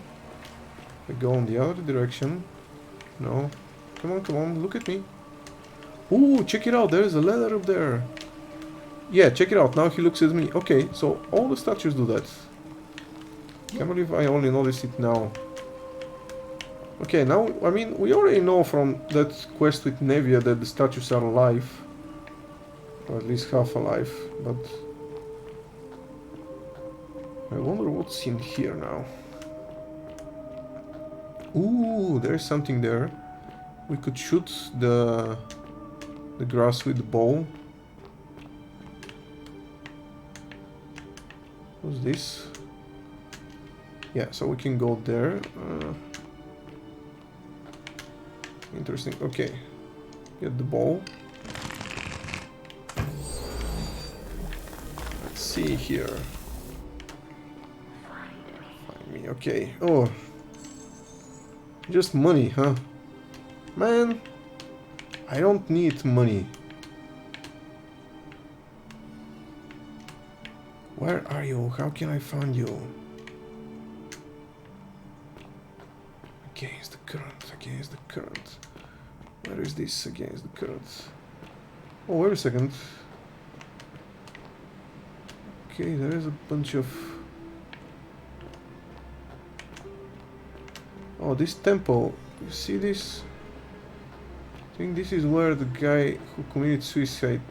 I go in the other direction. No. Come on, look at me. Ooh, check it out. There's a ladder up there. Yeah, check it out. Now he looks at me. Okay, so all the statues do that. Can't believe I only noticed it now. Okay, now, I mean, we already know from that quest with Nevia that the statues are alive. Or at least half alive, but... I wonder what's in here now. Ooh, there's something there. We could shoot the grass with the bow. What's this? Yeah, so we can go there. Interesting. Okay, get the bow. Let's see here. Find me. Okay. Oh, just money, huh? Man, I don't need money. Where are you? How can I find you? Against the current, against the current. Where is this against the current? Oh, wait a second. Okay, there is a bunch of... Oh, this temple. You see this? I think this is where the guy who committed suicide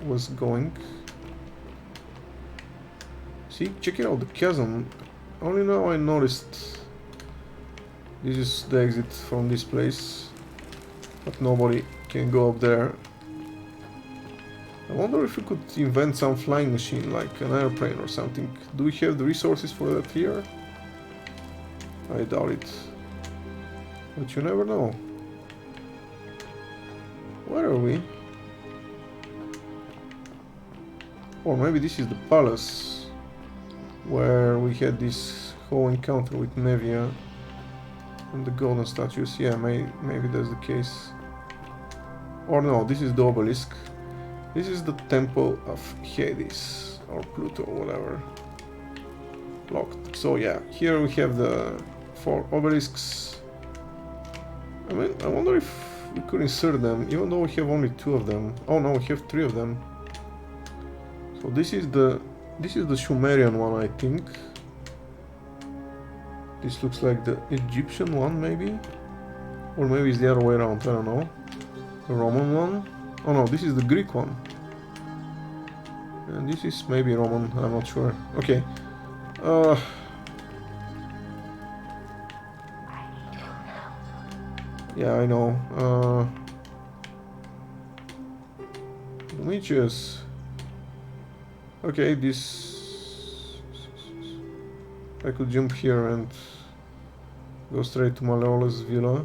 was going. See, check it out, the chasm. Only now I noticed. This is the exit from this place. But nobody can go up there. I wonder if we could invent some flying machine, like an airplane or something. Do we have the resources for that here? I doubt it. But you never know. Where are we? Or maybe this is the palace where we had this whole encounter with Nevia and the golden statues. Yeah, maybe that's the case. Or no, this is the obelisk. This is the temple of Hades or Pluto, whatever. Locked. So yeah, here we have the 4 obelisks. I mean, I wonder if we could insert them, even though we have only 2 of them. Oh no, we have 3 of them. So this is the Sumerian one, I think. This looks like the Egyptian one, maybe? Or maybe it's the other way around, I don't know. The Roman one? Oh no, this is the Greek one. And this is maybe Roman, I'm not sure. Okay. Yeah, I know. Let me just... Okay, this... I could jump here and go straight to Maleola's villa.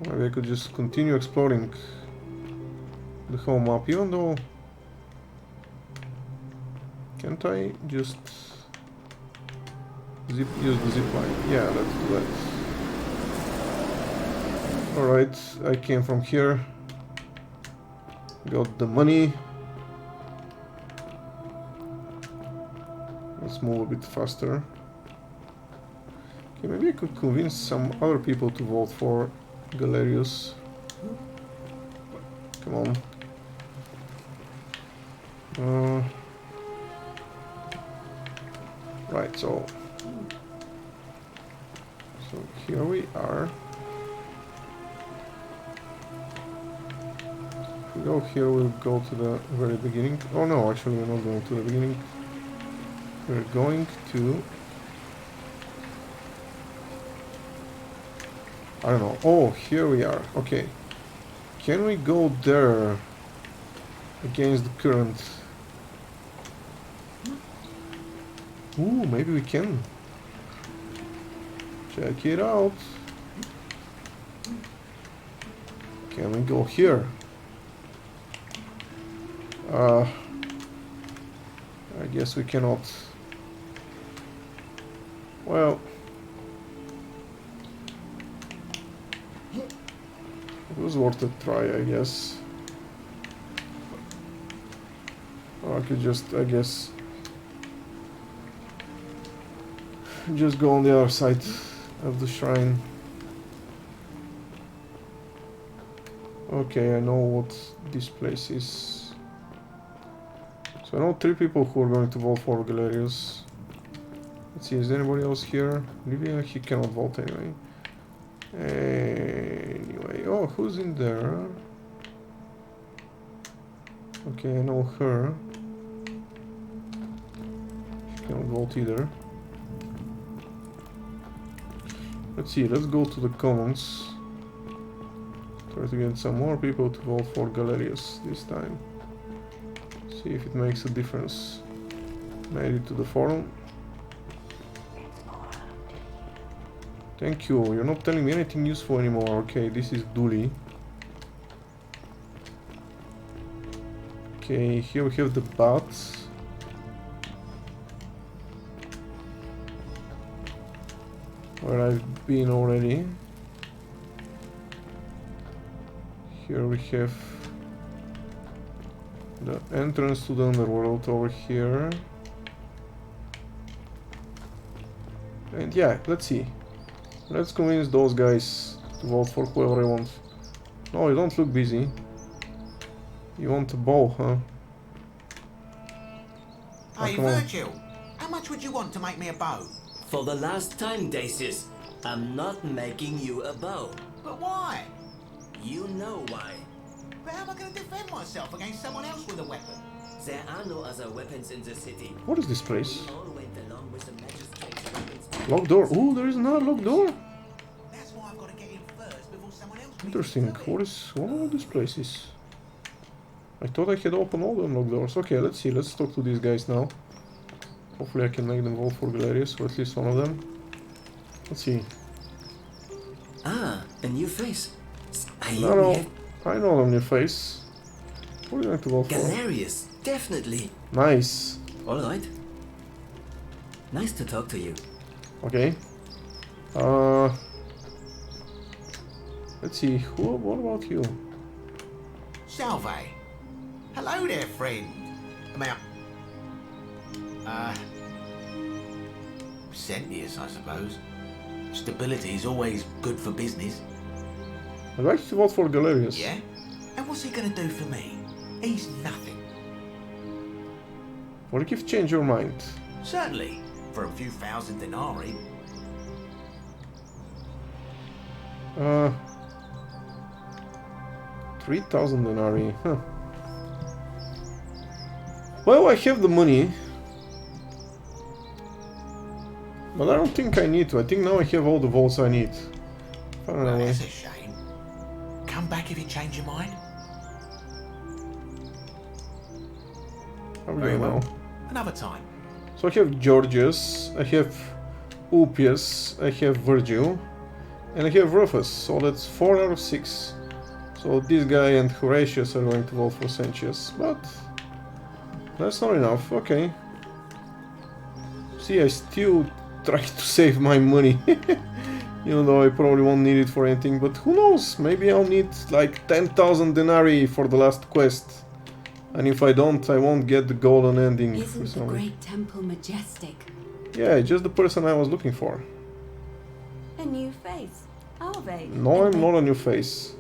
Maybe I could just continue exploring the whole map, even though... Can't I just use the zip line? Yeah, let's do that. Alright, I came from here. Got the money. Let's move a bit faster. Okay, maybe I could convince some other people to vote for Galerius. Come on. Right, so here we are. If we go here, we'll go to the very beginning. Oh no, actually we're not going to the beginning. We're going to... I don't know. Oh, here we are. Okay. Can we go there against the current? Ooh, maybe we can. Check it out. Can we go here? I guess we cannot. Well, it was worth a try, I guess. Or I could just, I guess, just go on the other side of the shrine. Okay, I know what this place is. So I know 3 people who are going to vote for Galerius. Let's see, is there anybody else here? Livia, he cannot vote anyway. Anyway, oh, who's in there? Okay, I know her. She cannot vote either. Let's see, let's go to the commons. Try to get some more people to vote for Galerius this time. See if it makes a difference. Made it to the forum. Thank you, you're not telling me anything useful anymore. Okay, this is Dooley. Okay, here we have the bats. Where I've been already. Here we have the entrance to the Underworld over here. And yeah, let's see. Let's convince those guys to vote for whoever I want. No, you don't look busy. You want a bow, huh? Hey, come on. Virgil, how much would you want to make me a bow? For the last time, Dacius, I'm not making you a bow. But why? You know why. But how am I going to defend myself against someone else with a weapon? There are no other weapons in the city. What is this place? We all went along with the magistrate's weapons. Locked door. Ooh, there is another locked door. That's why I've got to get in first before someone else. Interesting. What are all these places? I thought I had opened all the unlocked doors. Okay, let's see. Let's talk to these guys now. Hopefully I can make them vote for Galerius, or at least one of them. Let's see. Ah, a new face. I know them, your face. What are you going to vote for? Galerius, definitely. Nice. Alright. Nice to talk to you. Okay. Let's see. What about you? Salve. Hello there, friend. Sentius, I suppose. Stability is always good for business. I'd like to vote for Galerius. Yeah? And what's he gonna do for me? He's nothing. What if you change your mind? Certainly, for a few thousand denarii. 3,000 denarii, huh. Well, I have the money. But I don't think I need to. I think now I have all the votes I need. Well, that's a shame. Come back if you change your mind. How are we going now? Another time. So I have Georgius, I have Ulpius, I have Virgil, and I have Rufus. So that's 4 out of 6. So this guy and Horatius are going to vote for Sentius, but that's not enough. Okay. See, I still try to save my money, even though I probably won't need it for anything, but who knows, maybe I'll need like 10,000 denarii for the last quest. And if I don't, I won't get the golden ending. Isn't the great temple majestic? Yeah, just the person I was looking for. A new face, are they? No, I'm not a new face.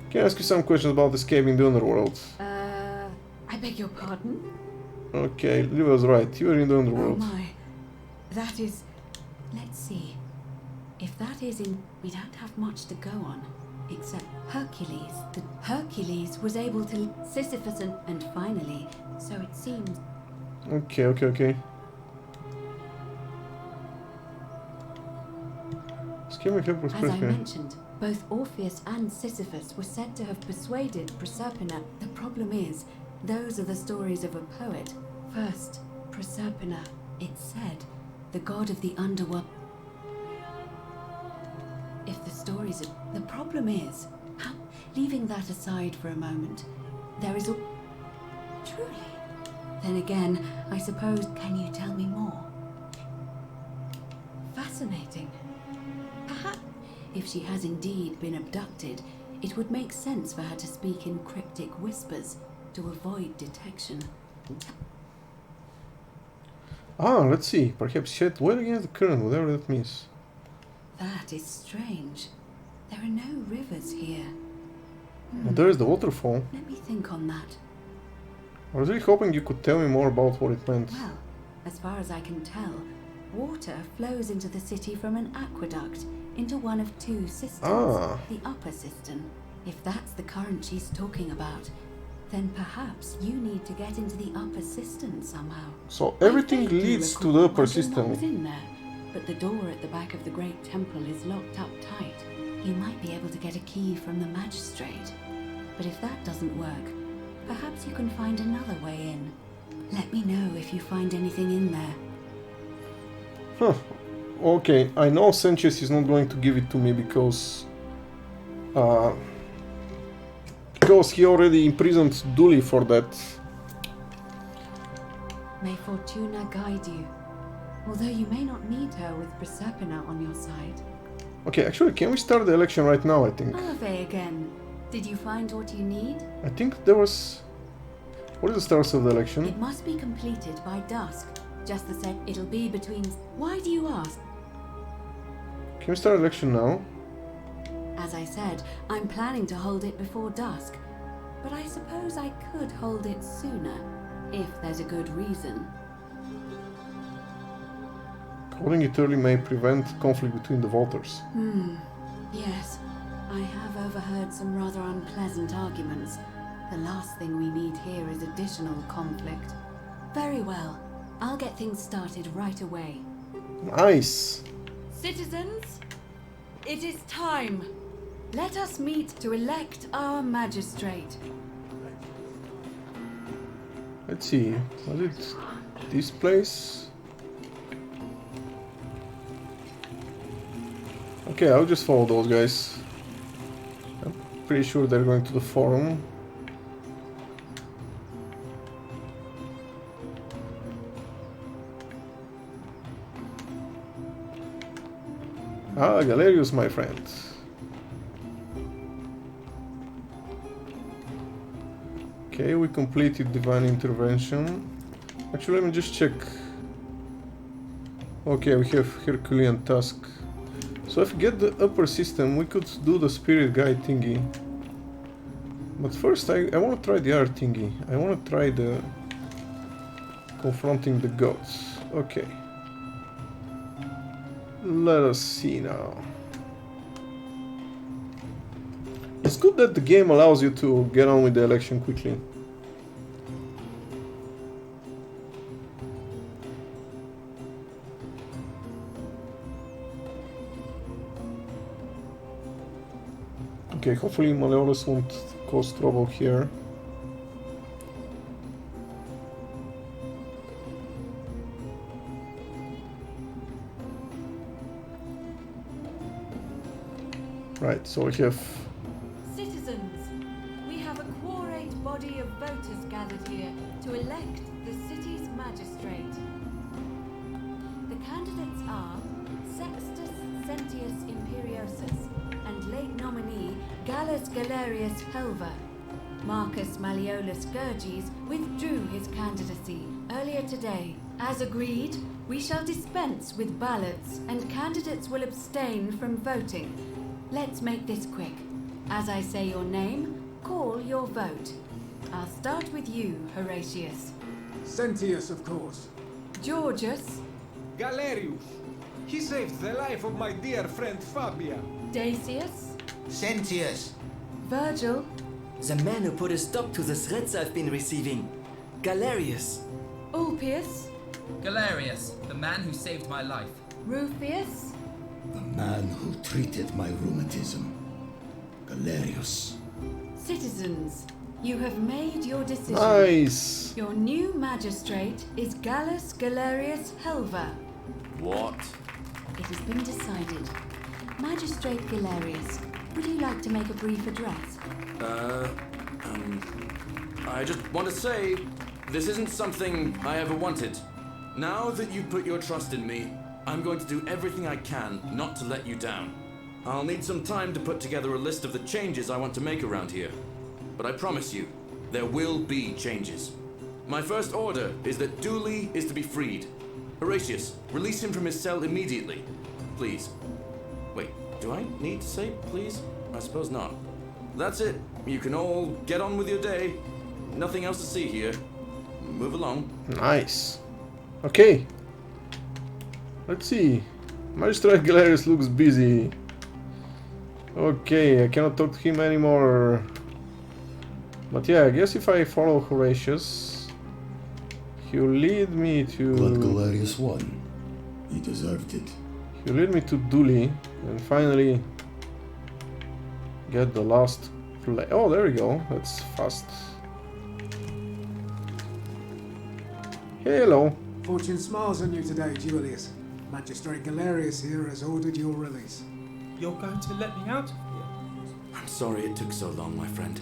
Can I ask you some questions about escaping the Underworld? I beg your pardon? Okay, Liv was right. You are in the Underworld. Oh my. That is... Let's see. If that is in... We don't have much to go on. Except Hercules. The Hercules was able to... Sisyphus and finally. So it seems... Okay. As I mentioned, both Orpheus and Sisyphus were said to have persuaded Proserpina. The problem is, those are the stories of a poet. First, Proserpina, it's said, the god of the underworld. If the stories are... The problem is, how... Leaving that aside for a moment, there is a... Truly? Then again, I suppose, can you tell me more? Fascinating. Perhaps, if she has indeed been abducted, it would make sense for her to speak in cryptic whispers to avoid detection. Let's see. Perhaps she had well against the current, whatever that means. That is strange. There are no rivers here. Well, there is the waterfall. Let me think on that. I was really hoping you could tell me more about what it meant. Well, as far as I can tell, water flows into the city from an aqueduct into one of two cisterns, the upper cistern. If that's the current she's talking about, then perhaps you need to get into the upper cistern somehow. So everything leads to the upper cistern. Was in there, but the door at the back of the great temple is locked up tight. You might be able to get a key from the Magistrate. But if that doesn't work, perhaps you can find another way in. Let me know if you find anything in there. Huh. Okay, I know Sanchez is not going to give it to me because he already imprisoned Duli for that. May Fortuna guide you. Although you may not need her with Proserpina on your side. Okay, actually, can we start the election right now, I think? Ave again. Did you find what you need? I think there was... What is the start of the election? It must be completed by dusk. Just the same, it'll be between... Why do you ask? Can we start election now? As I said, I'm planning to hold it before dusk, but I suppose I could hold it sooner, if there's a good reason. Holding it early may prevent conflict between the voters. Yes, I have overheard some rather unpleasant arguments. The last thing we need here is additional conflict. Very well. I'll get things started right away. Nice! Citizens, it is time. Let us meet to elect our magistrate. Let's see, was it this place? Okay, I'll just follow those guys. I'm pretty sure they're going to the forum. Ah, Galerius, my friend. Okay, we completed Divine Intervention. Actually, let me just check. Okay, we have Herculean Task. So if we get the upper system, we could do the Spirit Guide thingy. But first, I want to try the other thingy. I want to try the confronting the gods. Okay. Let us see now. It's good that the game allows you to get on with the election quickly. Okay, hopefully Maleolus won't cause trouble here. Right, so we have... Citizens, we have a quorate body of voters gathered here to elect the city's magistrate. The candidates are Sextus Sentius Imperiosus and late nominee Gallus Galerius Helva. Marcus Malleolus Gurges withdrew his candidacy earlier today. As agreed, we shall dispense with ballots and candidates will abstain from voting. Let's make this quick. As I say your name, call your vote. I'll start with you, Horatius. Sentius, of course. Georgius. Galerius. He saved the life of my dear friend Fabia. Dacius. Sentius. Virgil. The man who put a stop to the threats I've been receiving. Galerius. Ulpius. Galerius, the man who saved my life. Rufius. The man who treated my rheumatism. Galerius. Citizens, you have made your decision. Nice! Your new magistrate is Gallus Galerius Helva. What? It has been decided. Magistrate Galerius, would you like to make a brief address? I just want to say, this isn't something I ever wanted. Now that you've put your trust in me, I'm going to do everything I can not to let you down. I'll need some time to put together a list of the changes I want to make around here. But I promise you, there will be changes. My first order is that Dooley is to be freed. Horatius, release him from his cell immediately. Please. Wait, do I need to say please? I suppose not. That's it. You can all get on with your day. Nothing else to see here. Move along. Nice. Okay. Let's see. Magistrate Galerius looks busy. Okay, I cannot talk to him anymore. But yeah, I guess if I follow Horatius, he'll lead me to... But Galerius won. He deserved it. He'll lead me to Dooley and finally get the last play. Oh, there we go. That's fast. Hello. Fortune smiles on you today, Julius. Magistrate Galerius here has ordered your release. You're going to let me out of here? I'm sorry it took so long, my friend.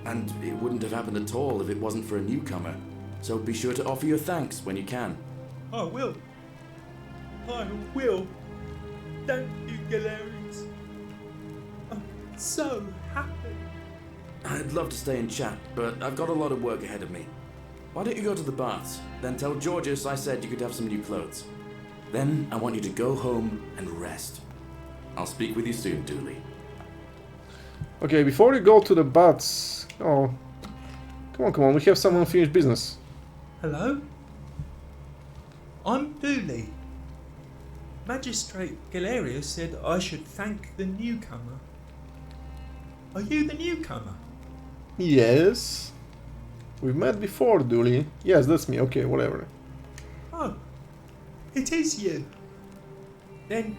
And it wouldn't have happened at all if it wasn't for a newcomer. So be sure to offer your thanks when you can. I will. I will. Thank you, Galerius. I'm so happy. I'd love to stay and chat, but I've got a lot of work ahead of me. Why don't you go to the baths? Then tell Georgius I said you could have some new clothes. Then I want you to go home and rest. I'll speak with you soon, Dooley. Okay, before you go to the bats... Oh, come on, we have some unfinished business. Hello? I'm Dooley. Magistrate Galerius said I should thank the newcomer. Are you the newcomer? Yes. We've met before, Dooley. Yes, that's me. Okay, whatever. Oh, it is you. Then,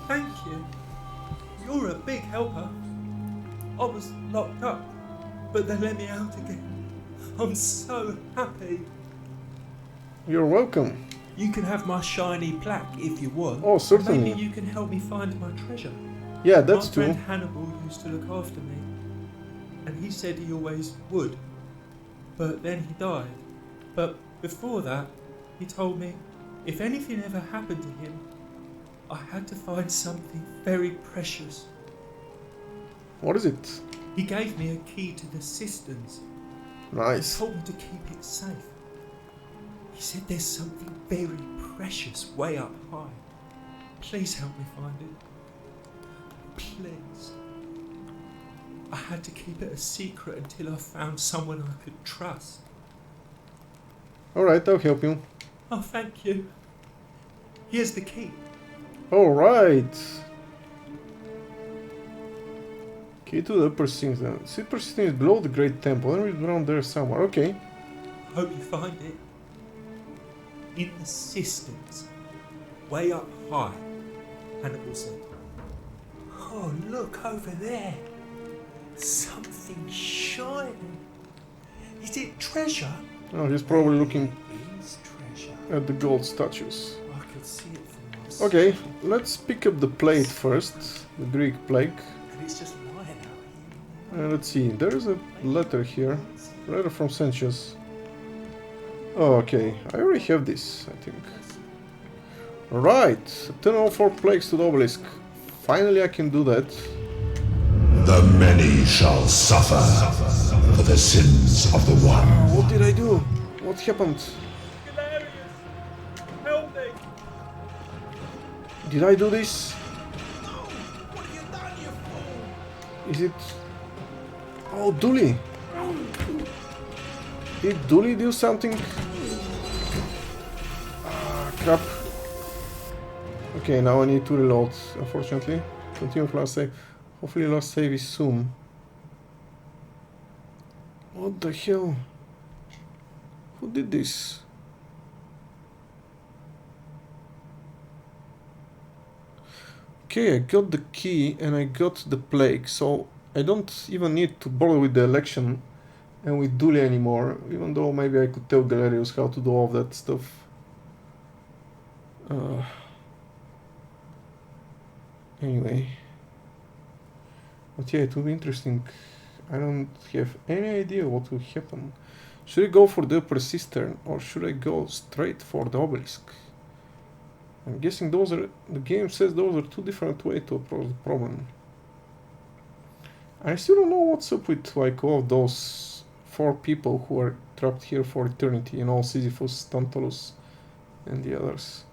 thank you. You're a big helper. I was locked up, but they let me out again. I'm so happy. You're welcome. You can have my shiny plaque if you want. Oh, certainly. Maybe you can help me find my treasure. Yeah, that's true. My true. friend Hannibal used to look after me, and he said he always would. But then he died. But before that, he told me if anything ever happened to him, I had to find something very precious. What is it? He gave me a key to the cisterns. Nice. He told me to keep it safe. He said there's something very precious way up high. Please help me find it. Please. I had to keep it a secret until I found someone I could trust. Alright, I'll help you. Oh, thank you. Here's the key. Alright. Key to the Perceptina. See, Perceptina is below the Great Temple. And it's around there somewhere. Okay. Hope you find it. In the cisterns. Way up high. Hannibal said. Oh, look over there. Something shining. Is it treasure? Oh, he's probably looking It is treasure. at the gold statues. I could see it from myself. Okay, let's pick up the plate first. The Greek plague. And it's just lying out here. Let's see, there's a letter here. Letter from Sentius. Oh, okay, I already have this, I think. Right, 1004 plagues to the obelisk. Finally I can do that. The many shall suffer for the sins of the one. What did I do? What happened? Galerius, help me! Did I do this? No! What have you done, you fool? Is it... Oh, Dooley! Did Dooley do something? Ah, crap. Okay, now I need to reload, unfortunately. Continue with last save. Hopefully last save is soon. What the hell? Who did this? Okay, I got the key and I got the plague, so I don't even need to bother with the election and with Dooley anymore, even though maybe I could tell Galerius how to do all of that stuff. Anyway. But yeah, it will be interesting. I don't have any idea what will happen. Should I go for the upper cistern or should I go straight for the obelisk? I'm guessing those are... the game says those are two different ways to approach the problem. I still don't know what's up with like all of those 4 people who are trapped here for eternity. You know, Sisyphus, Tantalus and the others.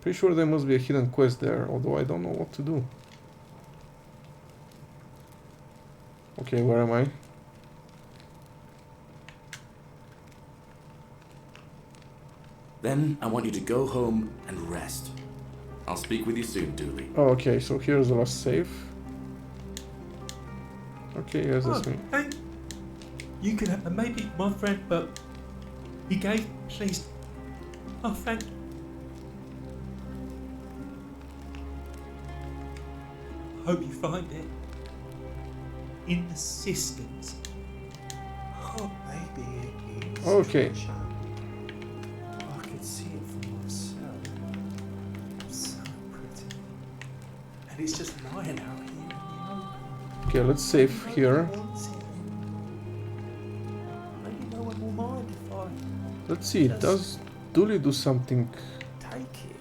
Pretty sure there must be a hidden quest there, although I don't know what to do. Okay, where am I? Then I want you to go home and rest. I'll speak with you soon, Dooley. Oh, okay, so here's the last save. Okay, yes, that's me. Thank you. Can have maybe my friend, but he gave. Please. Oh, thank you. Hope you find it. In the cisterns. Oh, maybe it is. Okay. I could see it for myself. So pretty. And it's just lying out here in the open. Okay, let's save here. Maybe no one will mind if I Let's see, does Dooley do something? take it.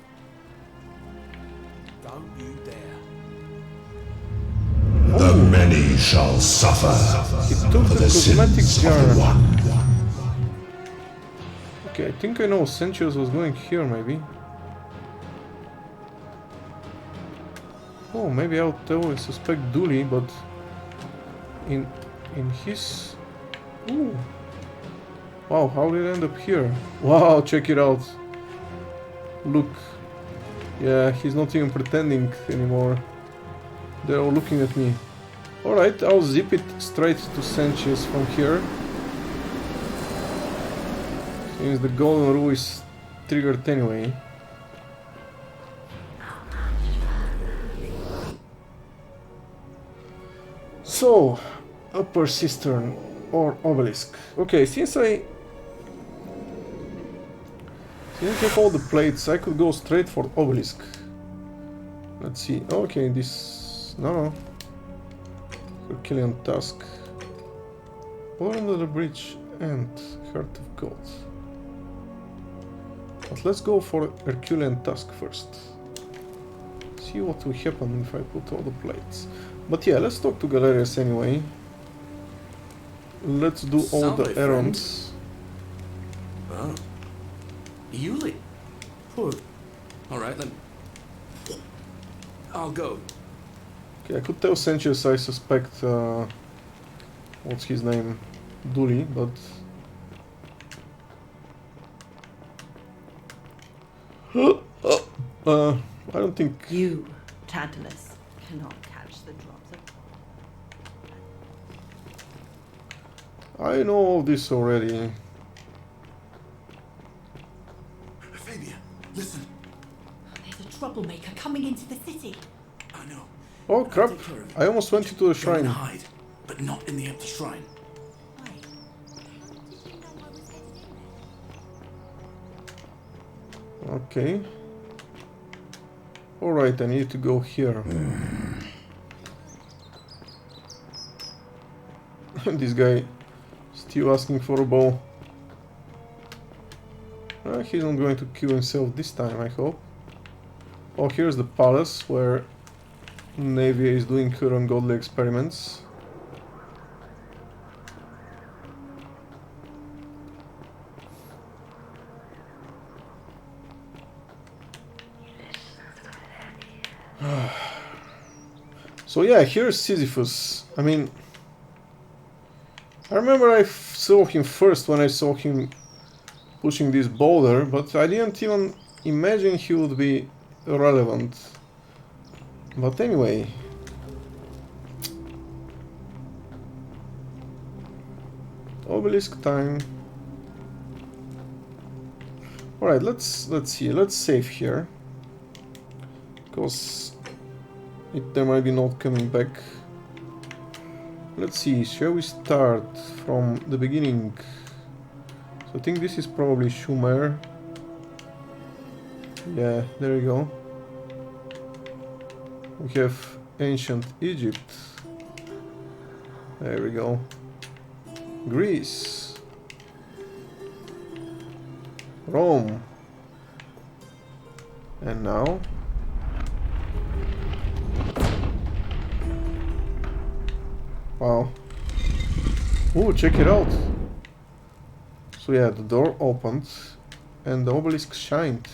Don't you dare. The many shall suffer He took for the the cosmetic sins jar. of the one. Okay, I think I know Sentius was going here, maybe. Oh, maybe I'll totally suspect Dooley, but in his... Ooh. Wow, how did it end up here? Wow, check it out. Look. Yeah, he's not even pretending anymore. They're all looking at me. Alright, I'll zip it straight to Sanchez from here. Since the golden rule is triggered anyway. So, upper cistern or obelisk. Okay, since I have all the plates, I could go straight for obelisk. Let's see. Okay, this... No. Herculean Tusk. Or under the bridge and Heart of Gold. But let's go for Herculean Tusk first. See what will happen if I put all the plates. But yeah, let's talk to Galerius anyway. Let's do all the errands. Oh. Yuli. Alright then. I'll go. Okay, I could tell Sanchez I suspect what's his name? Dooley, but I don't think you, Tantalus, cannot catch the drops of... I know all this already. Fabian, listen. There's a troublemaker coming into the city. I know. Oh crap! I almost went into the shrine. Hide, but not in the empty shrine. Okay. Alright, I need to go here. This guy still asking for a bow. He's not going to kill himself this time, I hope. Oh, here's the palace where Navia is doing her ungodly experiments. So yeah, here's Sisyphus. I mean, I remember I saw him first when I saw him pushing this boulder, but I didn't even imagine he would be relevant. But anyway. Obelisk time. Alright, let's see. Let's save here. Because there might be not coming back. Let's see, shall we start from the beginning? So I think this is probably Sumer. Yeah, there you go. We have ancient Egypt. There we go. Greece. Rome. And now... Wow. Ooh, check it out. So yeah, the door opened and the obelisk shined.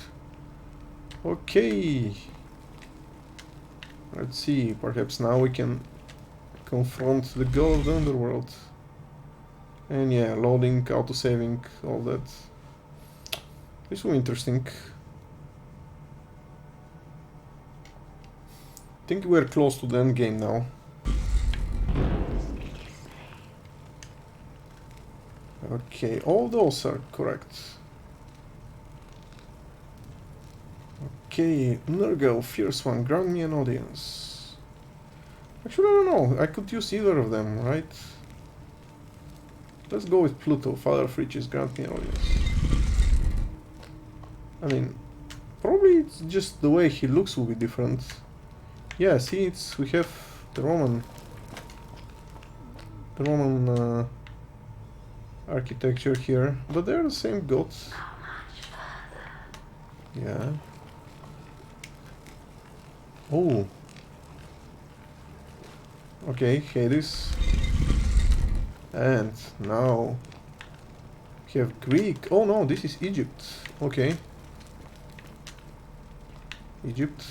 Okay. Let's see, perhaps now we can confront the god of the Underworld. And yeah, loading, auto-saving, all that. This will be interesting. I think we're close to the end game now. Okay, all those are correct. Okay, Nurgle, Fierce One, grant me an audience. Actually, I don't know, I could use either of them, right? Let's go with Pluto, Father of Riches, grant me an audience. I mean, probably it's just the way he looks will be different. Yeah, see, we have the Roman architecture here, but they're the same gods. Yeah. Oh. Okay, Hades. And now we have Greek. Oh no, this is Egypt. Okay. Egypt.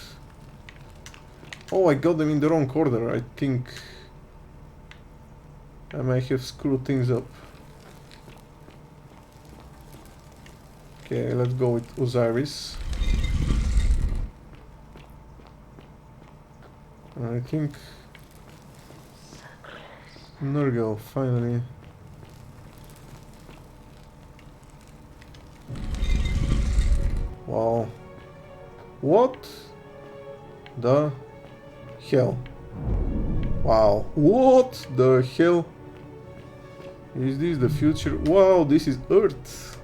Oh, I got them in the wrong order. I think I might have screwed things up. Okay, let's go with Osiris. I think Nurgle, finally. Wow. What the hell? Wow. What the hell? Is this the future? Wow, this is Earth.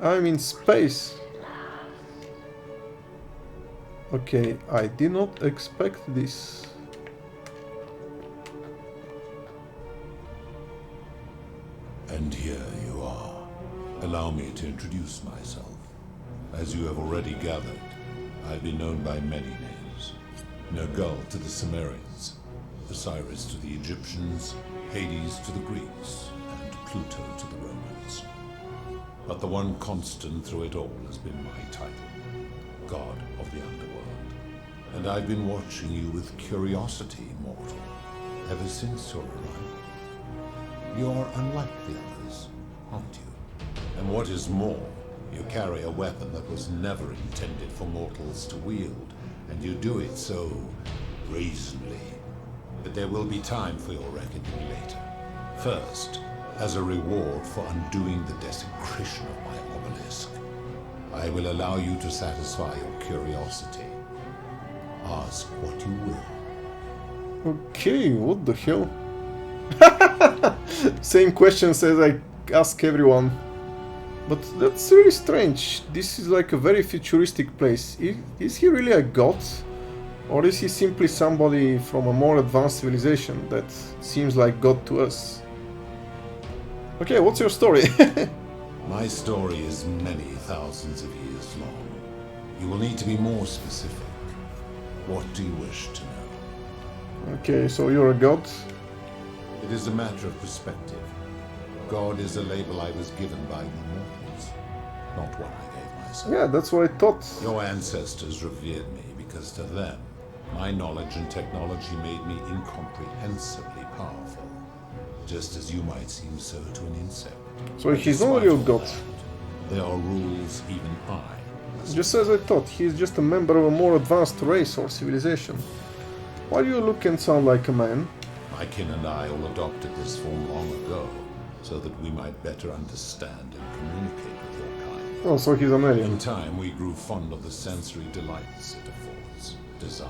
I'm in space. Okay, I did not expect this. And here you are. Allow me to introduce myself. As you have already gathered, I've been known by many names. Nergal to the Sumerians, Osiris to the Egyptians, Hades to the Greeks, and Pluto to the Romans. But the one constant through it all has been my title, God of the Underworld. And I've been watching you with curiosity, mortal, ever since your arrival. You're unlike the others, aren't you? And what is more, you carry a weapon that was never intended for mortals to wield, and you do it so brazenly. But there will be time for your reckoning later. First, as a reward for undoing the desecration of my obelisk, I will allow you to satisfy your curiosity. Ask what you will. Okay, what the hell? Same questions as I ask everyone. But that's really strange. This is like a very futuristic place. Is he really a god? Or is he simply somebody from a more advanced civilization that seems like God to us? Okay, what's your story? My story is many thousands of years long. You will need to be more specific. What do you wish to know? Okay, so you're a god? It is a matter of perspective. God is a label I was given by you mortals, not one I gave myself. Yeah, that's what I thought. Your ancestors revered me because to them, my knowledge and technology made me incomprehensibly powerful, just as you might seem so to an insect. So he's not a real god. There are rules even I. Just as I thought, he's just a member of a more advanced race or civilization. Why do you look and sound like a man? My kin and I all adopted this form long ago, so that we might better understand and communicate with your kind. Oh, so he's an alien. In time, we grew fond of the sensory delights it affords. Desire,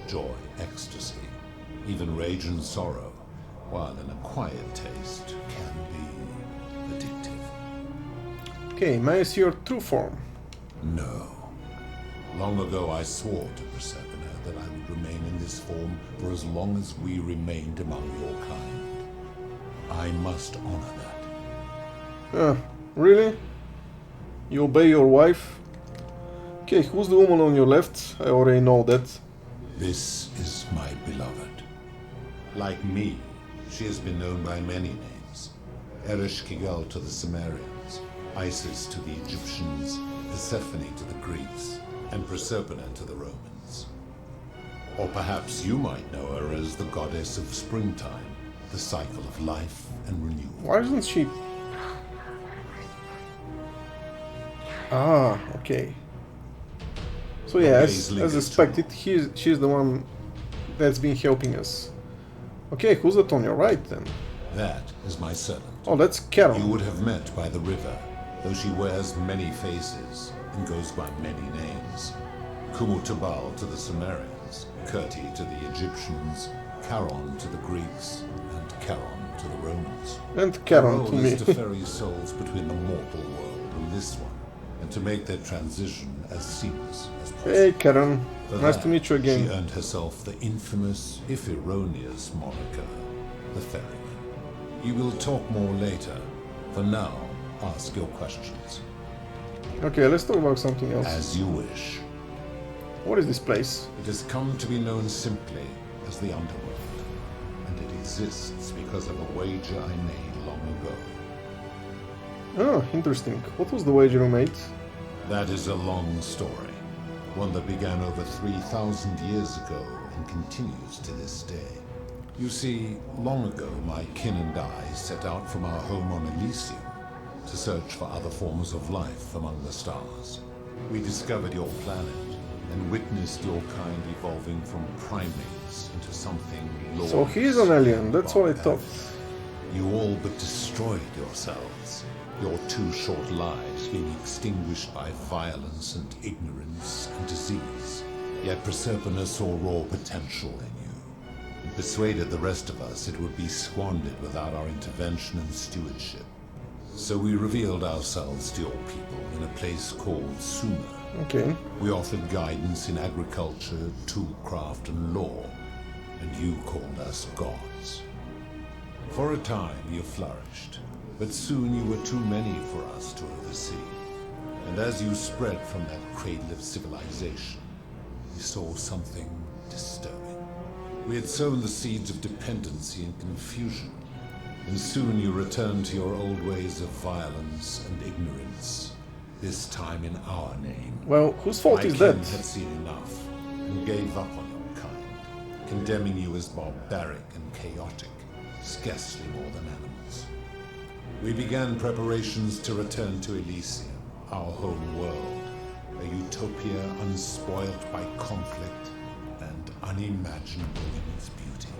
joy, ecstasy, even rage and sorrow, while an acquired taste can be addictive. Okay, may I see your true form? No. Long ago I swore to Prasadana that I would remain in this form for as long as we remained among your kind. I must honor that. Really? You obey your wife? Okay, who's the woman on your left? I already know that. This is my beloved. Like me, she has been known by many names. Ereshkigal to the Sumerians, Isis to the Egyptians, Persephone to the Greeks, and Proserpina to the Romans. Or perhaps you might know her as the goddess of springtime, the cycle of life and renewal. Why isn't she... Ah, okay. So yeah, as expected, she's the one that's been helping us. Okay, who's that on your right then? That is my servant. Oh, that's Charon. You would have met by the river, though she wears many faces and goes by many names. Kumutabal to the Sumerians, Kirti to the Egyptians, Charon to the Greeks, and Charon to the Romans. And Charon to me. Her role is to ferry souls between the mortal world and this one, and to make their transition as seamless as possible. Hey Charon, For nice that, to meet you again. She earned herself the infamous, if erroneous, moniker, the Ferryman. You will talk more later. For now, ask your questions. Okay, let's talk about something else. As you wish. What is this place? It has come to be known simply as the Underworld, and it exists because of a wager I made long ago. Oh, interesting. What was the wager you made? That is a long story. one that began over 3,000 years ago and continues to this day. You see, long ago my kin and I set out from our home on Elysium to search for other forms of life among the stars. We discovered your planet and witnessed your kind evolving from primates into something lower. So he is an alien, that's what I thought. You all but destroyed yourselves, your 2 short lives being extinguished by violence and ignorance and disease. Yet Persephone saw raw potential in you, and persuaded the rest of us it would be squandered without our intervention and stewardship. So we revealed ourselves to your people in a place called Sumer. Okay. We offered guidance in agriculture, toolcraft, and law, and you called us gods. For a time you flourished, but soon you were too many for us to oversee. And as you spread from that cradle of civilization, we saw something disturbing. We had sown the seeds of dependency and confusion, and soon you returned to your old ways of violence and ignorance, this time in our name. Well, whose fault is that? My kin had seen enough, and gave up on your kind, condemning you as barbaric and chaotic, scarcely more than animals. We began preparations to return to Elysium, our home world, a utopia unspoilt by conflict and unimaginable in its beauty.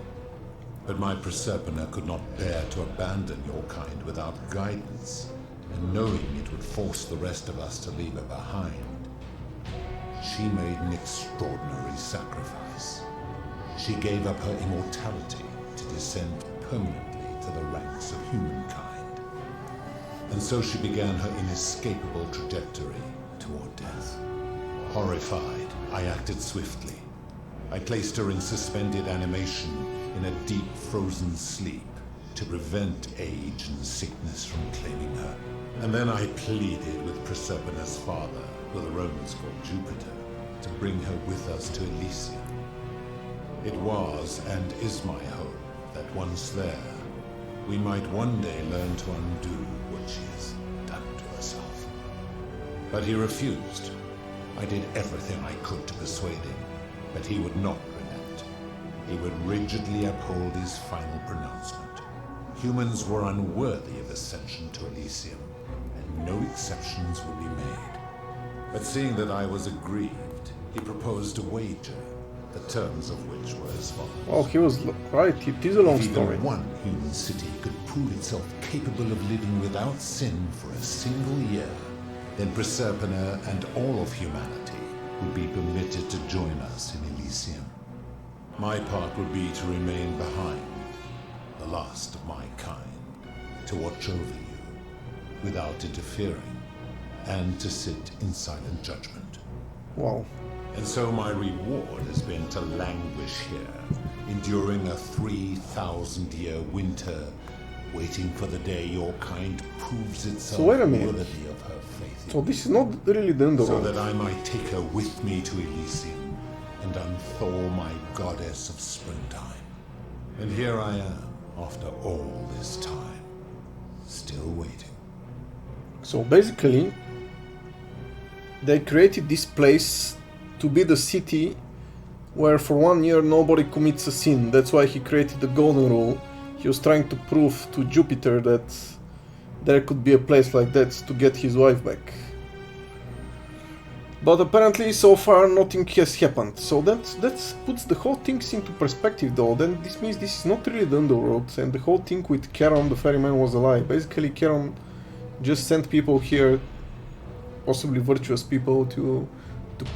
But my Persephone could not bear to abandon your kind without guidance, and knowing it would force the rest of us to leave her behind, she made an extraordinary sacrifice. She gave up her immortality to descend permanently to the ranks of humankind. And so she began her inescapable trajectory toward death. Horrified, I acted swiftly. I placed her in suspended animation in a deep frozen sleep to prevent age and sickness from claiming her. And then I pleaded with Persephone's father, who the Romans called Jupiter, to bring her with us to Elysium. It was and is my hope that once there, we might one day learn to undo what she has done to herself. But he refused. I did everything I could to persuade him, but he would not relent. He would rigidly uphold his final pronouncement. Humans were unworthy of ascension to Elysium, and no exceptions would be made. But seeing that I was aggrieved, he proposed a wager, the terms of which were as follows. Well, he was right, it is a long story. If even one human city could prove itself capable of living without sin for a single year, then Prasadana and all of humanity would be permitted to join us in Elysium. My part would be to remain behind, the last of my kind, to watch over you, without interfering, and to sit in silent judgment. Wow. And so my reward has been to languish here, enduring a 3,000-year winter, waiting for the day your kind proves itself So wait a minute. worthy of her faith. So this is not really the Underworld. So that I might take her with me to Elysium and unthaw my goddess of springtime. And here I am, after all this time, still waiting. So basically, they created this place to be the city where for 1 year nobody commits a sin. That's why he created the golden rule. He was trying to prove to Jupiter that there could be a place like that to get his wife back. But apparently so far nothing has happened. So that puts the whole thing into perspective though. Then this means this is not really the Underworld, and the whole thing with Charon the ferryman was a lie. Basically Charon just sent people here, possibly virtuous people, to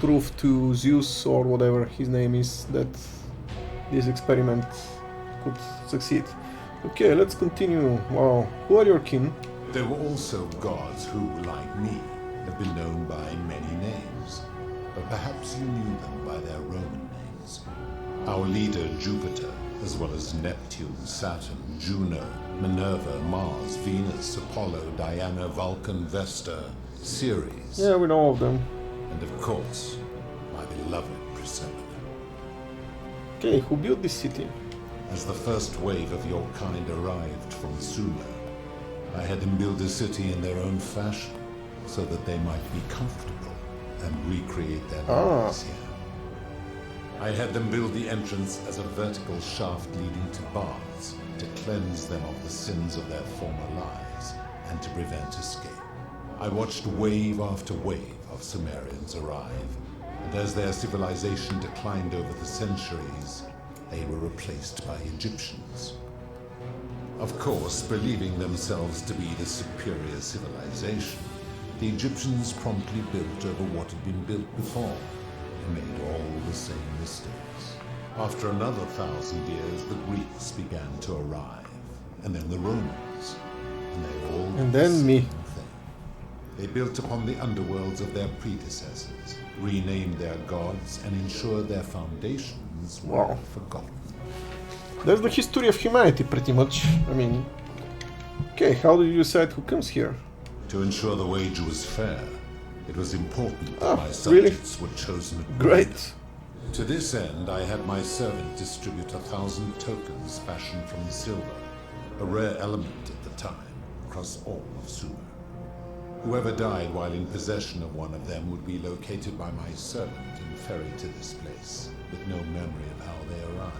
prove to Zeus or whatever his name is that this experiment could succeed. Okay, let's continue. Wow, who are your kin? There were also gods who, like me, have been known by many names, but perhaps you knew them by their Roman names. Our leader Jupiter, as well as Neptune, Saturn, Juno, Minerva, Mars, Venus, Apollo, Diana, Vulcan, Vesta, Ceres. Yeah, we know all of them. And of course, my beloved Prasadana. Okay, who built this city? As the first wave of your kind arrived from Sumer, I had them build a city in their own fashion, so that they might be comfortable and recreate their memories here. I had them build the entrance as a vertical shaft leading to baths to cleanse them of the sins of their former lives and to prevent escape. I watched wave after wave of Sumerians arrive, and as their civilization declined over the centuries, they were replaced by Egyptians. Of course, believing themselves to be the superior civilization, the Egyptians promptly built over what had been built before and made all the same mistakes. After another 1,000 years, the Greeks began to arrive, and then the Romans, and they all and then me. They built upon the underworlds of their predecessors, renamed their gods, and ensured their foundations were forgotten. That's the history of humanity, pretty much. I mean, okay, how do you decide who comes here? To ensure the wage was fair, it was important that my subjects were chosen at Great. To this end, I had my servant distribute 1,000 tokens fashioned from silver, a rare element at the time, across all of Sumer. Whoever died while in possession of one of them would be located by my servant and ferried to this place, with no memory of how they arrived.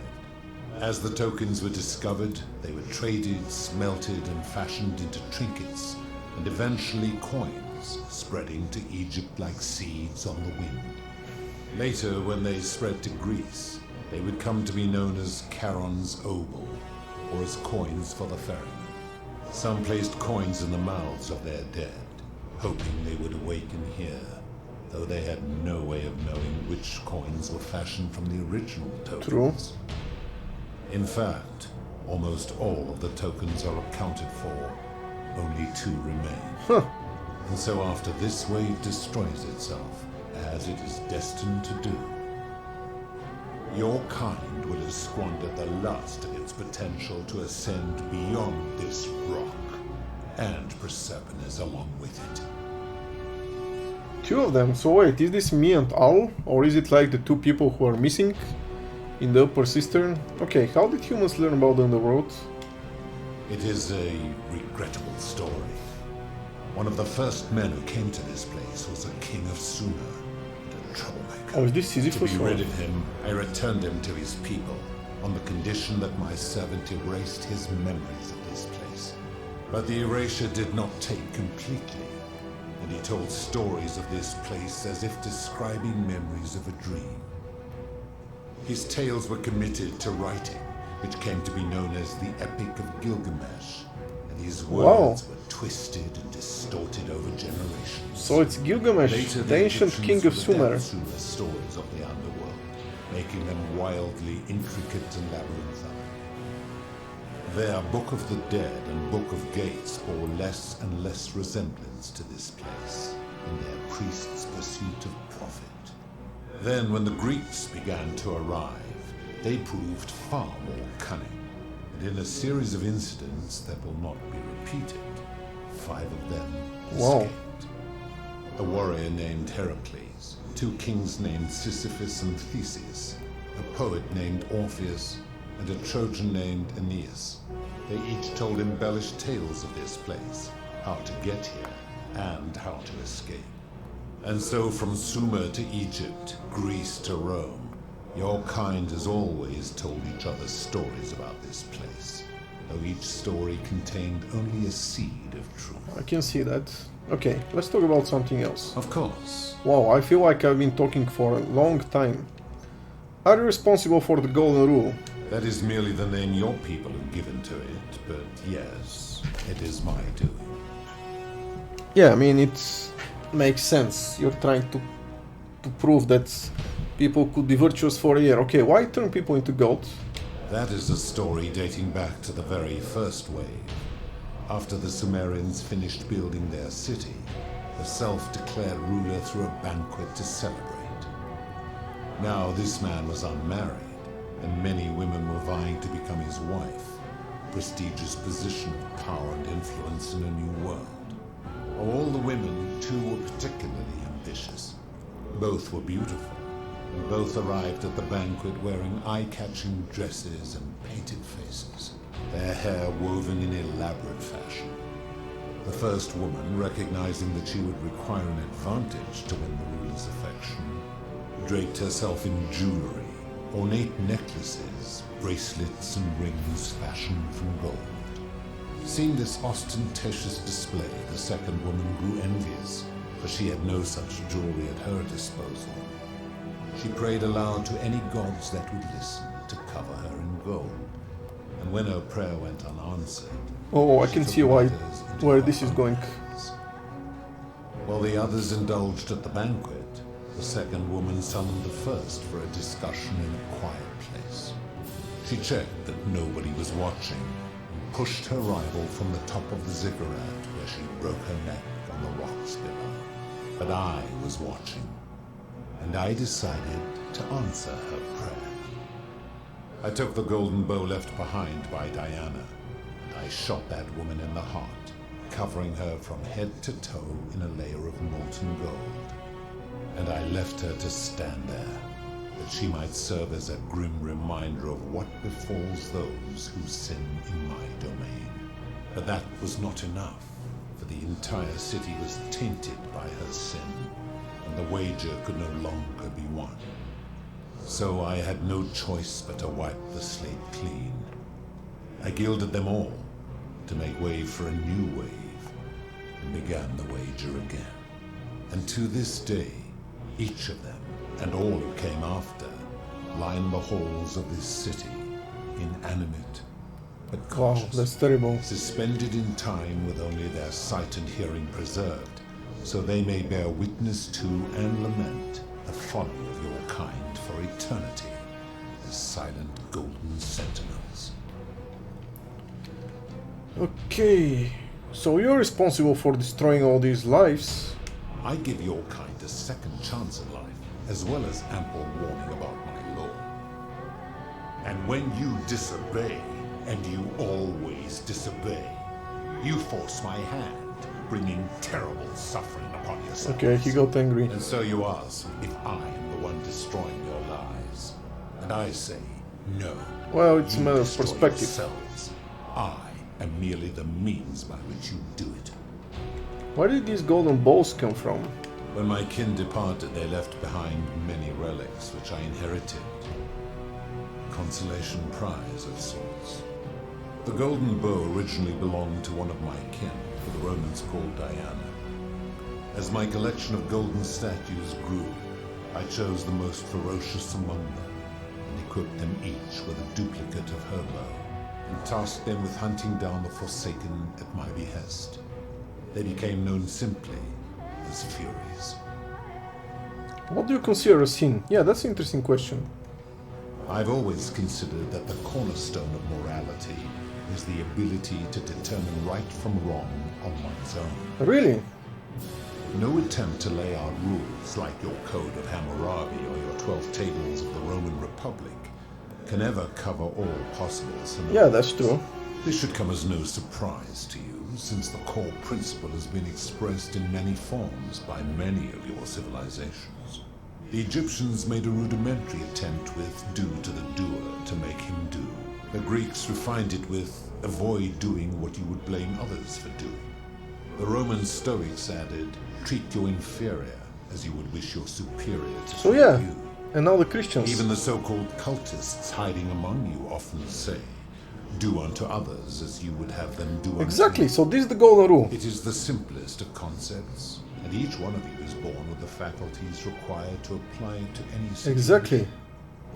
As the tokens were discovered, they were traded, smelted, and fashioned into trinkets, and eventually coins, spreading to Egypt like seeds on the wind. Later, when they spread to Greece, they would come to be known as Charon's obol, or as coins for the ferry. Some placed coins in the mouths of their dead, hoping they would awaken here, though they had no way of knowing which coins were fashioned from the original tokens. True. In fact, almost all of the tokens are accounted for. Only 2 remain. And so after this wave destroys itself, as it is destined to do, your kind will have squandered the last of its potential to ascend beyond this rock, and Persepolis along with it. 2 of them. So wait, is this me and Al? Or is it like the 2 people who are missing in the upper cistern? Okay, how did humans learn about the Underworld? It is a regrettable story. One of the first men who came to this place was a king of Sumer, and a troublemaker. Oh, is this Sisyphus? To be rid of him, I returned him to his people, on the condition that my servant erased his memories of this place. But the erasure did not take completely, and he told stories of this place as if describing memories of a dream. His tales were committed to writing, which came to be known as the Epic of Gilgamesh, and his words were twisted and distorted over generations. So it's Gilgamesh, Later, the ancient king of Sumer. Sumer stories of the Underworld, making them wildly intricate and labyrinthine. Their Book of the Dead and Book of Gates bore less and less resemblance to this place in their priests' pursuit of profit. Then, when the Greeks began to arrive, they proved far more cunning, and in a series of incidents that will not be repeated, 5 of them escaped. A warrior named Heracles, 2 kings named Sisyphus and Theseus, a poet named Orpheus, and a Trojan named Aeneas. They each told embellished tales of this place, how to get here, and how to escape. And so from Sumer to Egypt, Greece to Rome, your kind has always told each other stories about this place, though each story contained only a seed of truth. I can see that. Okay, let's talk about something else. Of course. Wow, I feel like I've been talking for a long time. Are you responsible for the Golden Rule? That is merely the name your people have given to it, but yes, it is my doing. Yeah, I mean, it makes sense. You're trying to prove that people could be virtuous for a year. Okay, why turn people into gods? That is a story dating back to the very first wave. After the Sumerians finished building their city, the self-declared ruler threw a banquet to celebrate. Now this man was unmarried, and many women were vying to become his wife, a prestigious position of power and influence in a new world. Of all the women, 2 were particularly ambitious. Both were beautiful, and both arrived at the banquet wearing eye-catching dresses and painted faces, their hair woven in elaborate fashion. The first woman, recognizing that she would require an advantage to win the ruler's affection, draped herself in jewelry, ornate necklaces, bracelets, and rings fashioned from gold. Seeing this ostentatious display, the second woman grew envious, for she had no such jewelry at her disposal. She prayed aloud to any gods that would listen to cover her in gold, and when her prayer went unanswered, oh, I can see where this is going. While the others indulged at the banquet, the second woman summoned the first for a discussion in a quiet place. She checked that nobody was watching, and pushed her rival from the top of the ziggurat where she broke her neck on the rocks below. But I was watching, and I decided to answer her prayer. I took the golden bow left behind by Diana, and I shot that woman in the heart, covering her from head to toe in a layer of molten gold. And I left her to stand there, that she might serve as a grim reminder of what befalls those who sin in my domain. But that was not enough, for the entire city was tainted by her sin, and the wager could no longer be won. So I had no choice but to wipe the slate clean. I gilded them all, to make way for a new wave, and began the wager again. And to this day, each of them, and all who came after, line the halls of this city, inanimate but conscious. Wow, that's terrible. Suspended in time with only their sight and hearing preserved, so they may bear witness to and lament the folly of your kind for eternity, as silent golden sentinels. Okay, so you're responsible for destroying all these lives. I give your kind a second chance in life, as well as ample warning about my law. And when you disobey, and you always disobey, you force my hand, bringing terrible suffering upon yourself. Okay, he got angry. And so you ask if I am the one destroying your lives. And I say, no. Well, it's a matter of destroy perspective. yourselves. I am merely the means by which you do it. Where did these golden balls come from? When my kin departed, they left behind many relics which I inherited. Consolation prize of sorts. The golden bow originally belonged to one of my kin, who the Romans called Diana. As my collection of golden statues grew, I chose the most ferocious among them, and equipped them each with a duplicate of her bow, and tasked them with hunting down the Forsaken at my behest. They became known simply as Furies. What do you consider a sin? Yeah, that's an interesting question. I've always considered that the cornerstone of morality is the ability to determine right from wrong on one's own. Really? No attempt to lay out rules like your Code of Hammurabi or your 12 Tables of the Roman Republic can ever cover all possible scenarios. Yeah, that's true. This should come as no surprise to you, since the core principle has been expressed in many forms by many of your civilizations. The Egyptians made a rudimentary attempt with do to the doer to make him do. The Greeks refined it with avoid doing what you would blame others for doing. The Roman Stoics added treat your inferior as you would wish your superior to So treat yeah, you. and now the Christians. Even the so-called cultists hiding among you often say, do unto others as you would have them do unto Exactly, you. so this is the golden rule. It is the simplest of concepts, and each one of you is born with the faculties required to apply it to any situation. Exactly.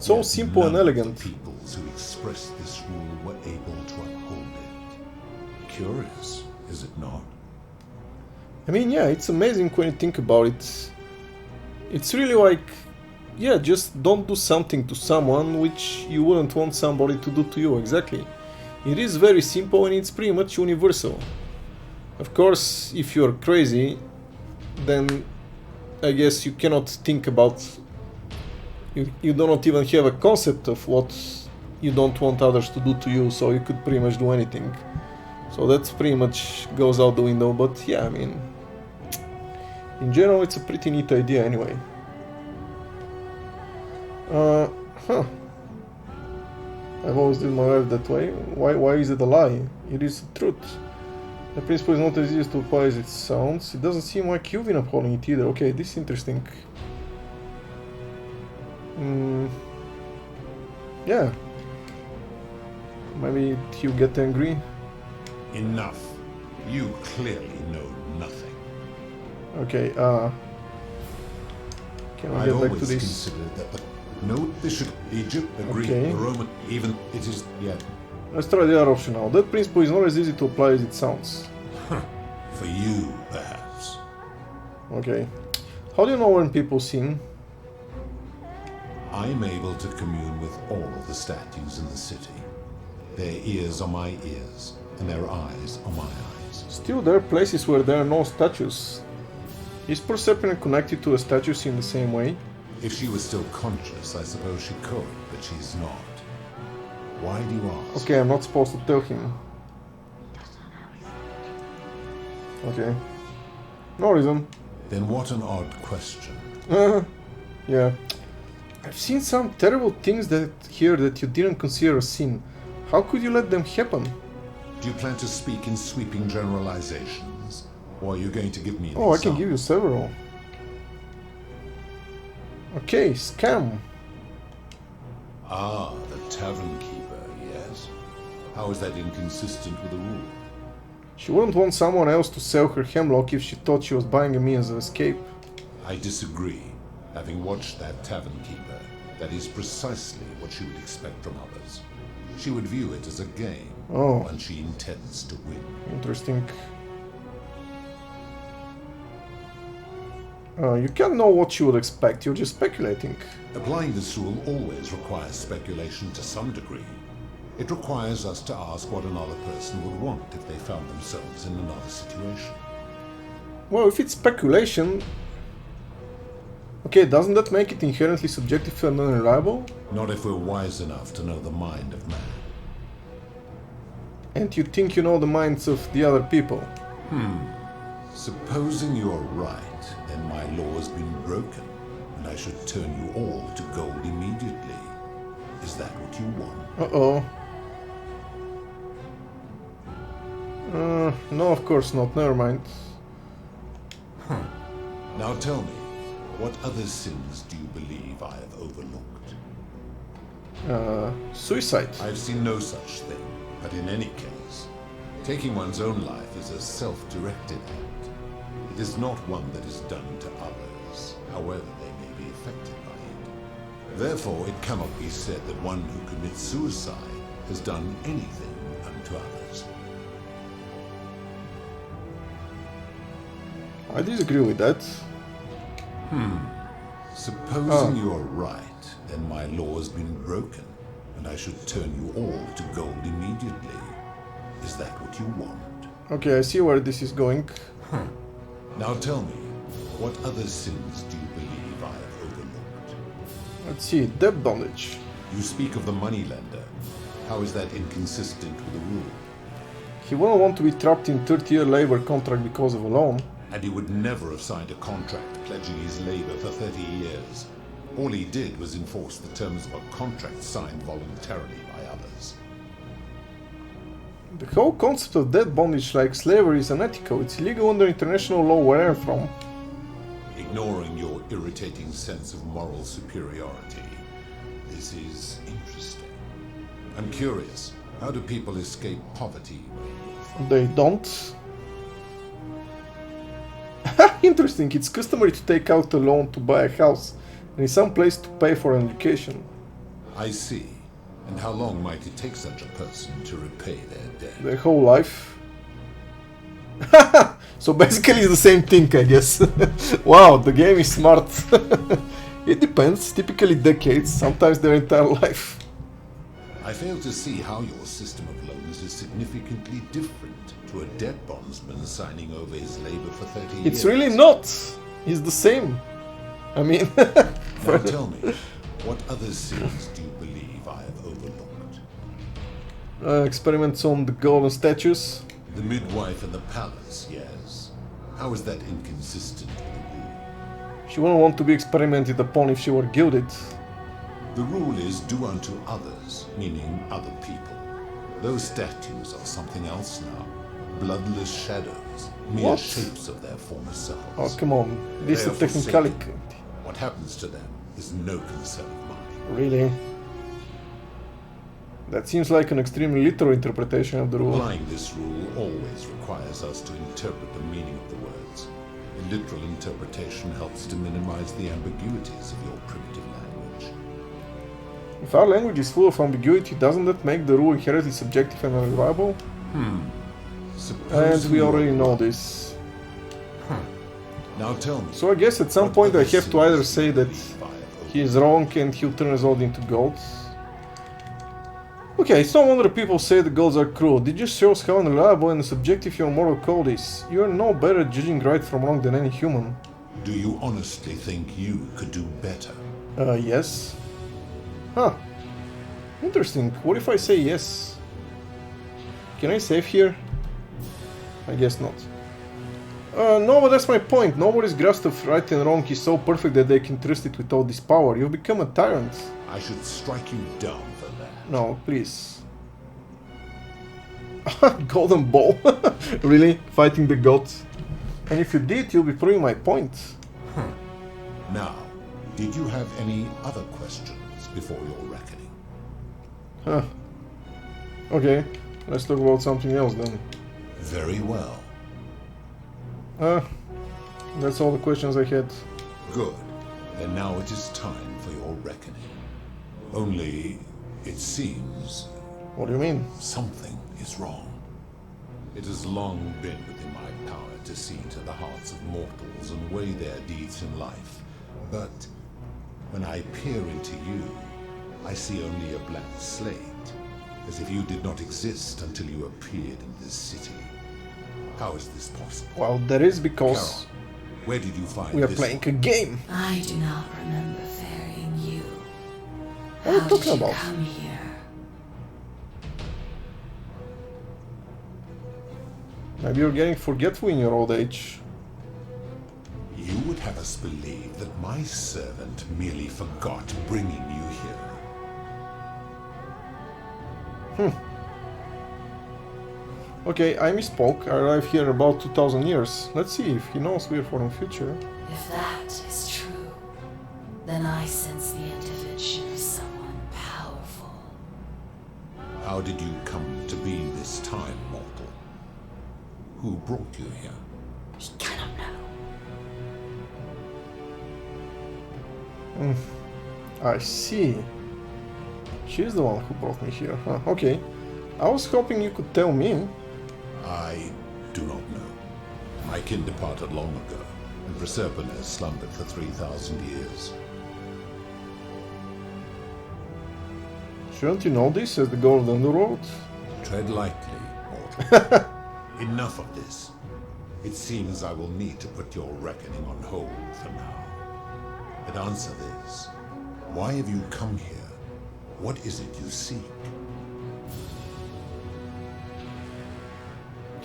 So Yet simple and none of elegant. the peoples who expressed this rule were able to uphold it. Curious, is it not? I mean, yeah, it's amazing when you think about it. It's really like, yeah, just don't do something to someone which you wouldn't want somebody to do to you, exactly. It is very simple and it's pretty much universal. Of course, if you're crazy, then I guess you cannot think about... You do not even have a concept of what you don't want others to do to you, so you could pretty much do anything. So that pretty much goes out the window, but yeah, I mean... In general, it's a pretty neat idea anyway. I've always did my life that way. Why is it a lie? It is the truth. The principle is not as easy to apply as it sounds. It doesn't seem like you've been upholding it either. Okay, this is interesting. Yeah. Maybe you get angry. Enough. You clearly know nothing. Okay, can we get back to this? Considered that the bishop, Egypt, the Greek, Okay. the Roman, even it is yet. Let's try the other option now. That principle is not as easy to apply as it sounds. For you, perhaps. Okay. How do you know when people sin? I'm able to commune with all of the statues in the city. Their ears are my ears, and their eyes are my eyes. Still, there are places where there are no statues. Is Persephone connected to the statues in the same way? If she was still conscious, I suppose she could, but she's not. Why do you ask? Okay, I'm not supposed to tell him. Okay. No reason. Then what an odd question. Yeah. I've seen some terrible things here that you didn't consider a sin. How could you let them happen? Do you plan to speak in sweeping generalizations? Or are you going to give me an Oh, I example? can give you several. Okay, scam. Ah, the tavern keeper, yes. How is that inconsistent with the rule? She wouldn't want someone else to sell her hemlock if she thought she was buying a means of escape. I disagree. Having watched that tavern keeper, that is precisely what she would expect from others. She would view it as a game, one she intends to win. Interesting. You can't know what you would expect, you're just speculating. Applying this rule always requires speculation to some degree. It requires us to ask what another person would want if they found themselves in another situation. Well, if it's speculation... Okay, doesn't that make it inherently subjective and unreliable? Not if we're wise enough to know the mind of man. And you think you know the minds of the other people? Supposing you're right, then my law has been broken, and I should turn you all to gold immediately. Is that what you want? Uh-oh. No, of course not. Never mind. Now tell me, what other sins do you believe I have overlooked? Suicide. I've seen no such thing, but in any case, taking one's own life is a self-directed act. It is not one that is done to others, however they may be affected by it. Therefore, it cannot be said that one who commits suicide has done anything unto others. I disagree with that. Supposing you are right, then my law has been broken, and I should turn you all to gold immediately. Is that what you want? Okay, I see where this is going. Now tell me, what other sins do you believe I have overlooked? Let's see, debt bondage. You speak of the moneylender. How is that inconsistent with the rule? He wouldn't want to be trapped in 30-year labor contract because of a loan. And he would never have signed a contract pledging his labor for 30 years. All he did was enforce the terms of a contract signed voluntarily by others. The whole concept of debt bondage, like slavery, is unethical. It's illegal under international law where I'm from. Ignoring your irritating sense of moral superiority, this is interesting. I'm curious, how do people escape poverty? They don't. Interesting, it's customary to take out a loan to buy a house, and in some place to pay for an education. I see. And how long might it take such a person to repay their debt? Their whole life. So basically it's the same thing, I guess. Wow, the game is smart. It depends, typically decades, sometimes their entire life. I fail to see how your system of loans is significantly different to a debt bondsman signing over his labor for 30 years. It's really not. It's the same. I mean... Now tell me, what other sins do you believe I have overlooked? Experiments on the golden statues. The midwife in the palace, yes. How is that inconsistent with the rule? She wouldn't want to be experimented upon if she were gilded. The rule is do unto others, meaning other people. Those statues are something else now. bloodless shadows, mere What? shapes of their former selves. Oh, come on. This They is are a technicality. forsaken. What happens to them is no concern of mine. Really? That seems like an extremely literal interpretation of the rule. Applying this rule always requires us to interpret the meaning of the words. A literal interpretation helps to minimize the ambiguities of your primitive language. If our language is full of ambiguity, doesn't that make the rule inherently subjective and unreliable? And we already know this. Now tell me. So I guess at some point I have to either say that he is wrong and he'll turn us all into gods. Okay, it's no wonder people say the gods are cruel. It just shows how unreliable and subjective your moral code is. You are no better at judging right from wrong than any human. Do you honestly think you could do better? Yes. Huh. Interesting. What if I say yes? Can I save here? I guess not. No, but that's my point. Nobody's grasp of right and wrong is so perfect that they can trust it with all this power. You've become a tyrant. I should strike you down for that. No, please. Golden ball? Really? Fighting the gods? And if you did, you'll be proving my point. Now, did you have any other questions before your reckoning? Huh. Okay, let's talk about something else then. Very well. That's all the questions I had. Good. Then now it is time for your reckoning. Only, it seems... What do you mean? Something is wrong. It has long been within my power to see to the hearts of mortals and weigh their deeds in life. But when I peer into you, I see only a blank slate, as if you did not exist until you appeared in this city. How is this possible? Well, that is because... Carol, where did you find we are this playing a game. I do not remember ferrying you. What are you How talking did you about? come here? Maybe you're getting forgetful in your old age. You would have us believe that my servant merely forgot bringing you here. Okay, I misspoke. I arrived here in about 2000 years. Let's see if he knows we're from the future. If that is true, then I sense the intervention of someone powerful. How did you come to be this time, mortal? Who brought you here? He cannot know. I see. She's the one who brought me here. Huh, okay. I was hoping you could tell me. I do not know. My kin departed long ago, and Prasadana has slumbered for 3,000 years. Shouldn't you know this as the god of the Underworld? Tread lightly, mortal. Enough of this. It seems I will need to put your reckoning on hold for now. But answer this. Why have you come here? What is it you seek?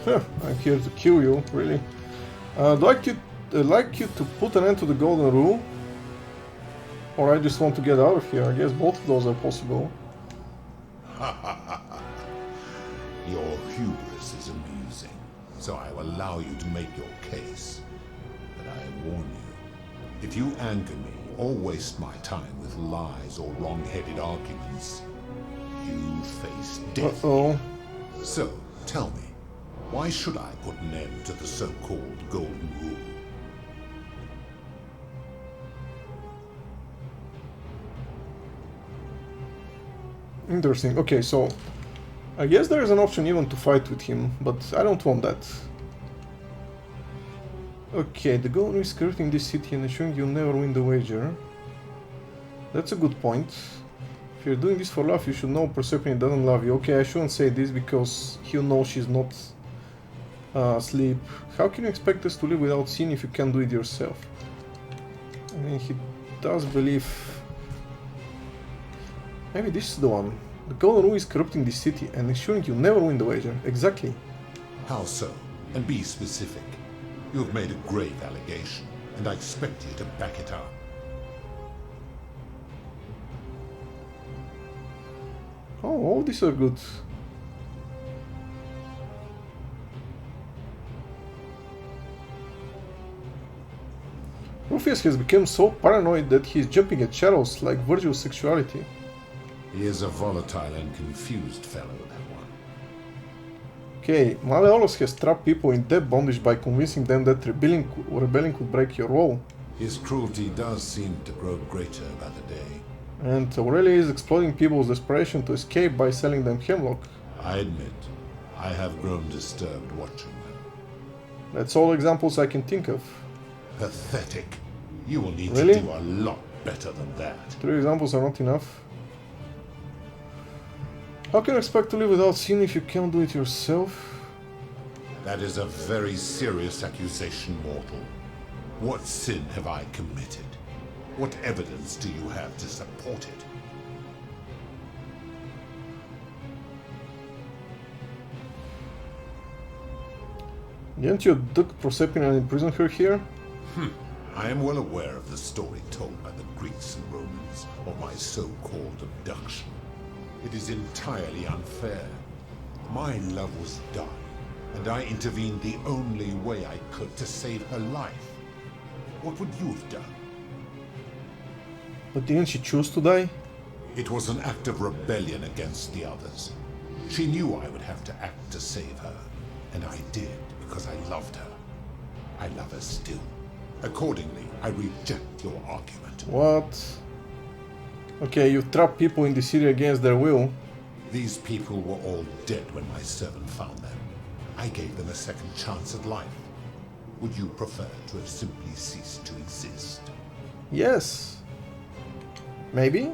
I'm here to kill you, really. I'd like you to put an end to the golden rule. Or I just want to get out of here. I guess both of those are possible. Your hubris is amusing, so I will allow you to make your case. But I warn you, if you anger me or waste my time with lies or wrong-headed arguments, you face death. Uh-oh. So, tell me, why should I put an end to the so-called Golden Rule? Interesting. Okay, so I guess there is an option even to fight with him, but I don't want that. Okay, the goal is skirting this city and ensuring you'll never win the wager. That's a good point. If you're doing this for love, you should know Persephone doesn't love you. Okay, I shouldn't say this because he'll know she's not asleep. How can you expect us to live without sin if you can't do it yourself? I mean, he does believe... Maybe this is the one. The Golden Rule is corrupting this city and ensuring you never win the wager. Exactly. How so? And be specific. You have made a grave allegation, and I expect you to back it up. Oh, all these are good. Orpheus has become so paranoid that he is jumping at shadows like Virgil's sexuality. He is a volatile and confused fellow, that one. Okay, Malleolus has trapped people in deep bondage by convincing them that rebelling could break your role. His cruelty does seem to grow greater by the day. And Aurelia is exploiting people's desperation to escape by selling them hemlock. I admit, I have grown disturbed watching them. That's all examples I can think of. Pathetic. You will need Really? to do a lot better than that. 3 examples are not enough. How can you expect to live without sin if you can't do it yourself? That is a very serious accusation, mortal. What sin have I committed? What evidence do you have to support it? Didn't you abduct Perceptina and imprison her here? I am well aware of the story told by the Greeks and Romans of my so-called abduction. It is entirely unfair. My love was dying, and I intervened the only way I could to save her life. What would you have done? But didn't she choose to die? It was an act of rebellion against the others. She knew I would have to act to save her, and I did because I loved her. I love her still. Accordingly, I reject your argument. What? Okay, you trap people in the city against their will. These people were all dead when my servant found them. I gave them a second chance at life. Would you prefer to have simply ceased to exist? Yes. Maybe?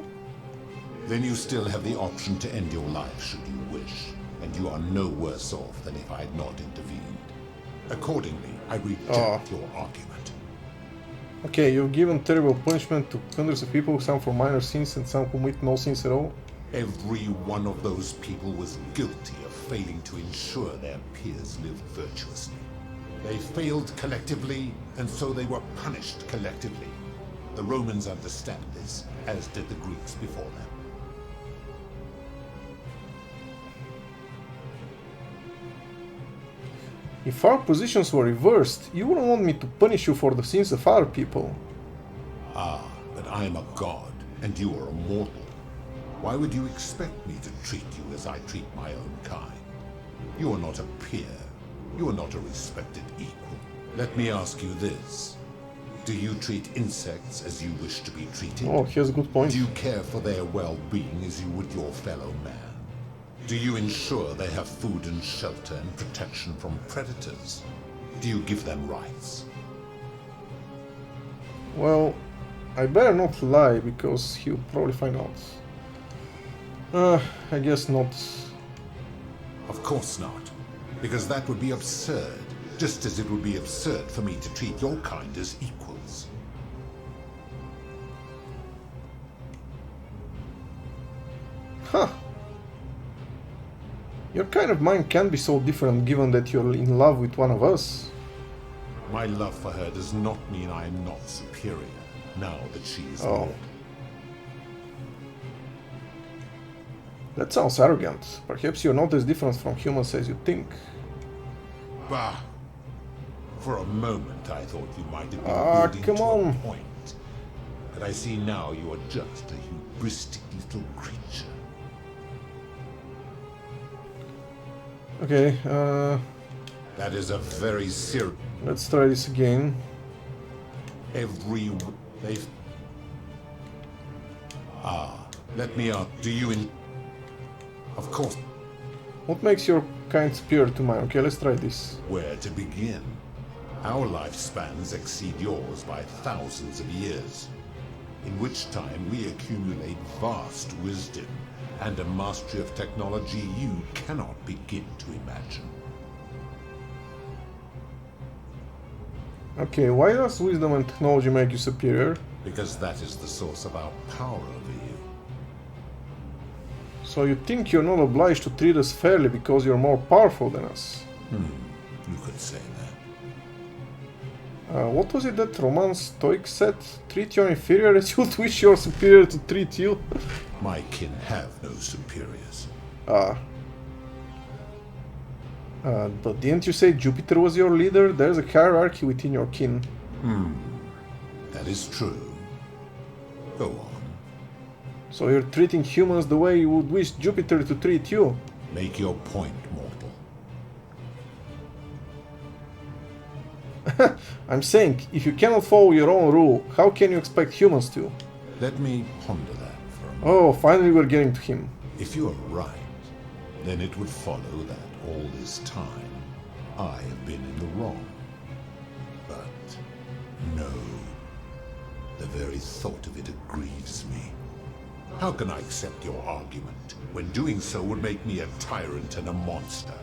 Then you still have the option to end your life should you wish, and you are no worse off than if I had not intervened. Accordingly, I reject your argument. Okay, you've given terrible punishment to hundreds of people, some for minor sins and some commit no sins at all. Every one of those people was guilty of failing to ensure their peers lived virtuously. They failed collectively, and so they were punished collectively. The Romans understand this, as did the Greeks before them. If our positions were reversed, you wouldn't want me to punish you for the sins of other people. Ah, but I am a god, and you are a mortal. Why would you expect me to treat you as I treat my own kind? You are not a peer. You are not a respected equal. Let me ask you this. Do you treat insects as you wish to be treated? Oh, here's a good point. Do you care for their well-being as you would your fellow man? Do you ensure they have food and shelter and protection from predators? Do you give them rights? Well, I better not lie, because he'll probably find out. I guess not. Of course not. Because that would be absurd. Just as it would be absurd for me to treat your kind as equals. Huh. Your kind of mind can't be so different given that you're in love with one of us. My love for her does not mean I am not superior, now that she is mortal. That sounds arrogant. Perhaps you're not as different from humans as you think. Bah! For a moment I thought you might have been building come to on. a point. But I see now you are just a hubristic little creature. Okay, That is a very serious... let's try this again. They've... Ah, let me out. Do you Of course. What makes your kind superior to mine? Okay, let's try this. Where to begin? Our lifespans exceed yours by thousands of years, in which time we accumulate vast wisdom and a mastery of technology you cannot begin to imagine. Okay, why does wisdom and technology make you superior? Because that is the source of our power over you. So you think you're not obliged to treat us fairly because you're more powerful than us? You could say that. What was it that Roman Stoic said? Treat your inferior as you would wish your superior to treat you? My kin have no superiors. But didn't you say Jupiter was your leader? There's a hierarchy within your kin. That is true. Go on. So you're treating humans the way you would wish Jupiter to treat you? Make your point, mortal. I'm saying, if you cannot follow your own rule, how can you expect humans to? Let me ponder that for a moment. Oh, finally we're getting to him. If you are right, then it would follow that all this time I have been in the wrong. But no. The very thought of it grieves me. How can I accept your argument when doing so would make me a tyrant and a monster?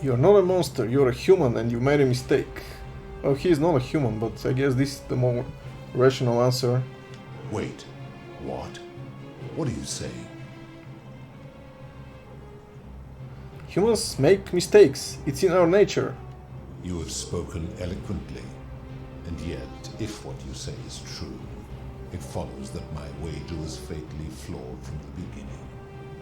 You're not a monster, you're a human and you made a mistake. Well, he is not a human, but I guess this is the more rational answer. Wait, what? What are you saying? Humans make mistakes, it's in our nature. You have spoken eloquently, and yet, if what you say is true, it follows that my wager was fatally flawed from the beginning.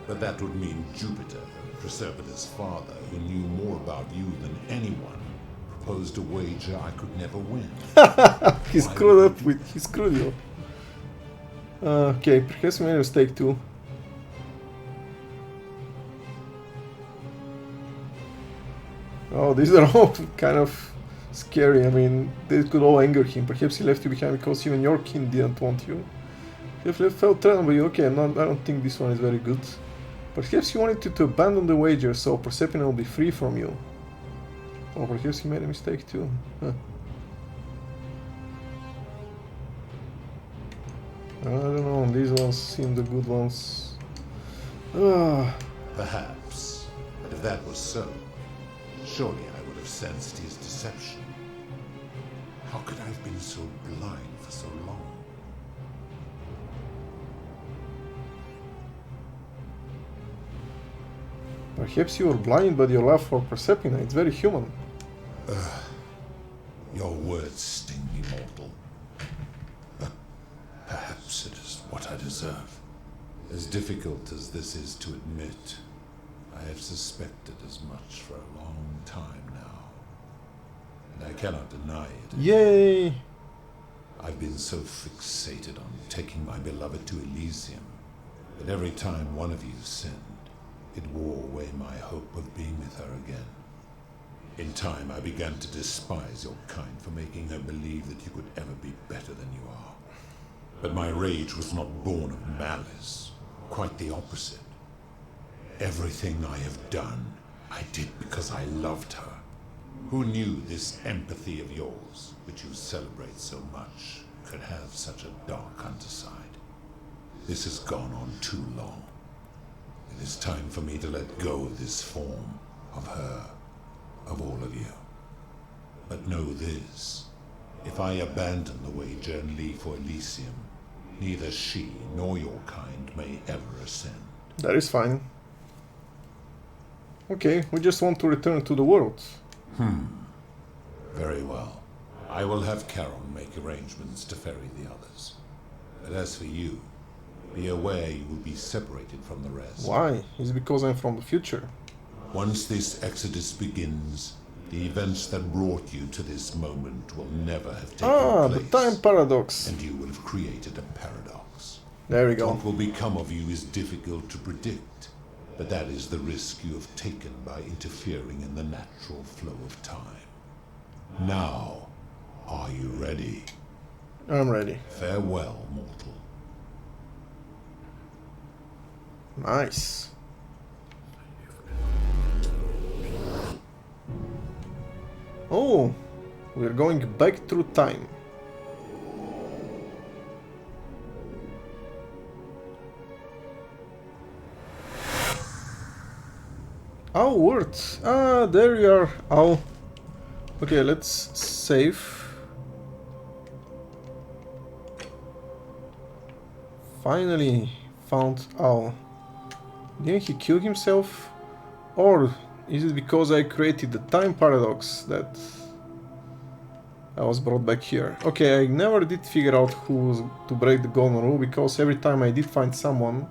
But that would mean Jupiter, Prasadana's father, who knew more about you than anyone, proposed a wager I could never win. He screwed you. Okay, perhaps he made a mistake too. Oh, these are all kind of scary. I mean, they could all anger him. Perhaps he left you behind because even your kin didn't want you. Perhaps he felt threatened by you. Okay, I don't think this one is very good. Perhaps he wanted you to abandon the wager so Persephone will be free from you. Or perhaps he made a mistake too. Huh. I don't know, these ones seem the good ones. Perhaps. But if that was so, surely I would have sensed his deception. How could I have been so blind for so long? Perhaps you were blind by your love for Persephone. It's very human. Your words sting me, mortal. Perhaps it is what I deserve. As difficult as this is to admit, I have suspected as much for a long time now. And I cannot deny it. Yay! I've been so fixated on taking my beloved to Elysium that every time one of you sinned, it wore away my hope of being with her again. In time, I began to despise your kind for making her believe that you could ever be better than you are. But my rage was not born of malice, quite the opposite. Everything I have done, I did because I loved her. Who knew this empathy of yours, which you celebrate so much, could have such a dark underside? This has gone on too long. It is time for me to let go of this form, of her, of all of you. But know this, if I abandon the wager and leave for Elysium, neither she nor your kind may ever ascend. That is fine. Okay, we just want to return to the world. Very well. I will have Charon make arrangements to ferry the others. But as for you, be aware you will be separated from the rest. Why? Is it because I'm from the future? Once this exodus begins, the events that brought you to this moment will never have taken place. The time paradox. And you will have created a paradox. There we go. What will become of you is difficult to predict, but that is the risk you have taken by interfering in the natural flow of time. Now, are you ready? I'm ready. Farewell, mortal. Nice. Oh, we're going back through time. Oh, words. There you are. Oh. Okay, let's save. Finally found Al. Didn't he kill himself? Or is it because I created the time paradox that I was brought back here? Okay, I never did figure out who was to break the golden rule, because every time I did find someone,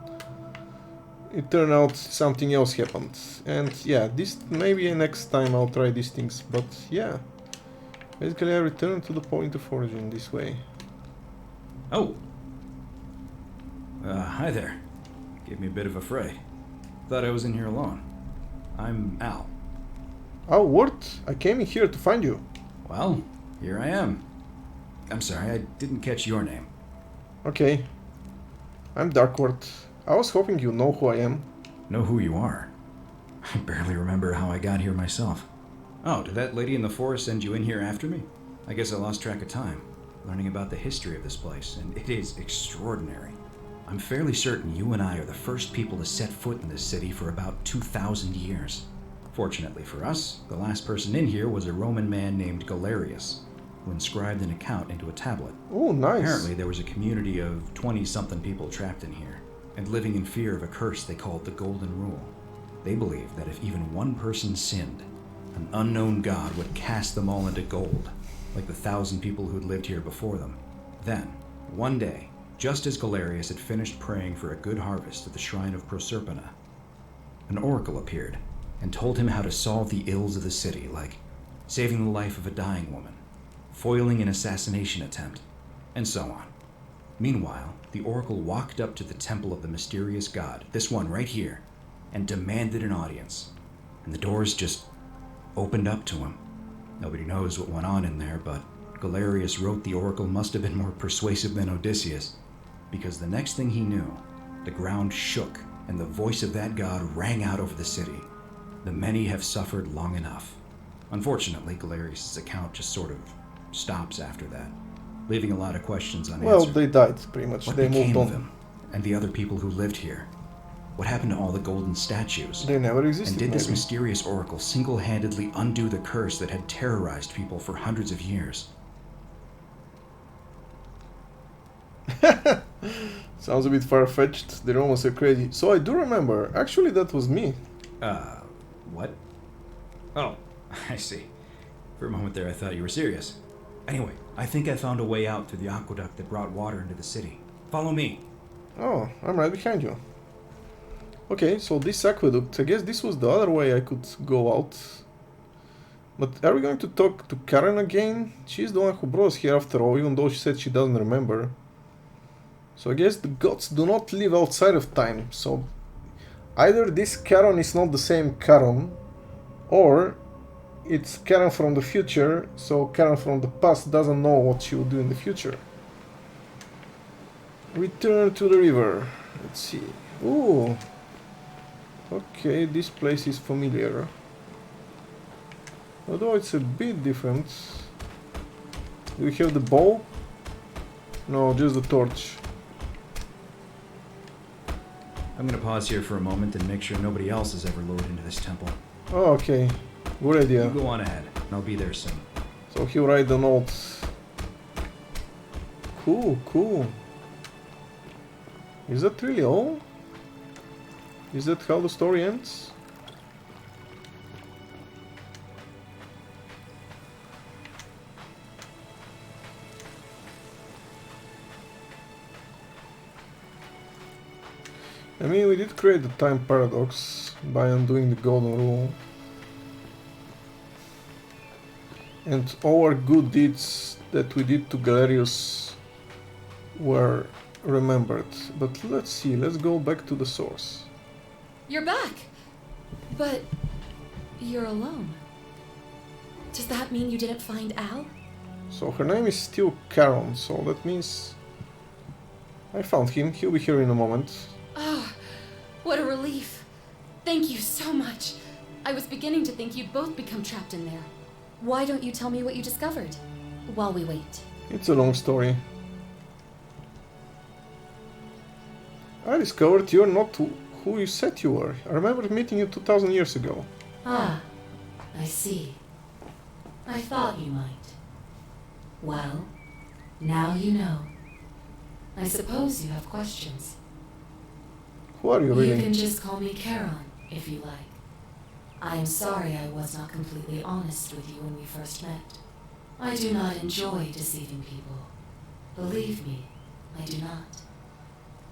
it turned out something else happened. And yeah, this maybe next time I'll try these things, but yeah. Basically, I return to the point of origin this way. Oh! Hi there. Gave me a bit of a fray. Thought I was in here alone. I'm Al. Oh, what? I came in here to find you. Well, here I am. I'm sorry, I didn't catch your name. Okay. I'm Darkward. I was hoping you know who I am. Know who you are? I barely remember how I got here myself. Oh, did that lady in the forest send you in here after me? I guess I lost track of time, learning about the history of this place, and it is extraordinary. I'm fairly certain you and I are the first people to set foot in this city for about 2,000 years. Fortunately for us, the last person in here was a Roman man named Galerius, who inscribed an account into a tablet. Oh, nice. Apparently there was a community of 20-something people trapped in here, and living in fear of a curse they called the Golden Rule. They believed that if even one person sinned, an unknown god would cast them all into gold, like the 1,000 people who'd lived here before them. Then, one day, just as Galerius had finished praying for a good harvest at the Shrine of Perceptina, an oracle appeared and told him how to solve the ills of the city, like saving the life of a dying woman, foiling an assassination attempt, and so on. Meanwhile, the oracle walked up to the temple of the mysterious god, this one right here, and demanded an audience. And the doors just opened up to him. Nobody knows what went on in there, but Galerius wrote the oracle must have been more persuasive than Odysseus, because the next thing he knew, the ground shook and the voice of that god rang out over the city. The many have suffered long enough. Unfortunately, Galerius' account just sort of stops after that, leaving a lot of questions unanswered. Well, they died, pretty much. What They moved became on. of him and the other people who lived here? What happened to all the golden statues? They never existed, And did this maybe. mysterious oracle single-handedly undo the curse that had terrorized people for hundreds of years? Sounds a bit far-fetched. The Romans are crazy. So I do remember. Actually, that was me. What? Oh, I see. For a moment there, I thought you were serious. Anyway, I think I found a way out through the aqueduct that brought water into the city. Follow me. Oh, I'm right behind you. Okay, so this aqueduct, I guess this was the other way I could go out. But are we going to talk to Karen again? She's the one who brought us here after all, even though she said she doesn't remember. So I guess the gods do not live outside of time, so either this Karen is not the same Karen, or it's Karen from the future, so Karen from the past doesn't know what she will do in the future. Return to the river. Let's see. Ooh. Okay, this place is familiar. Although it's a bit different. Do we have the bow? No, just the torch. I'm gonna pause here for a moment and make sure nobody else has ever lured into this temple. Oh, okay. Good idea. You go on ahead, and I'll be there soon. So he'll write the notes. Cool, cool. Is that really all? Is that how the story ends? I mean, we did create the time paradox by undoing the golden rule. And all our good deeds that we did to Galerius were remembered. But let's see, let's go back to the source. You're back! But you're alone. Does that mean you didn't find Al? So her name is still Karen, so that means I found him. He'll be here in a moment. Oh, what a relief. Thank you so much. I was beginning to think you'd both become trapped in there. Why don't you tell me what you discovered while we wait? It's a long story. I discovered you're not who you said you were. I remember meeting you 2,000 years ago. Ah, I see. I thought you might. Well, now you know. I suppose you have questions. Who are you really? You can just call me Charon, if you like. I am sorry I was not completely honest with you when we first met. I do not enjoy deceiving people. Believe me, I do not.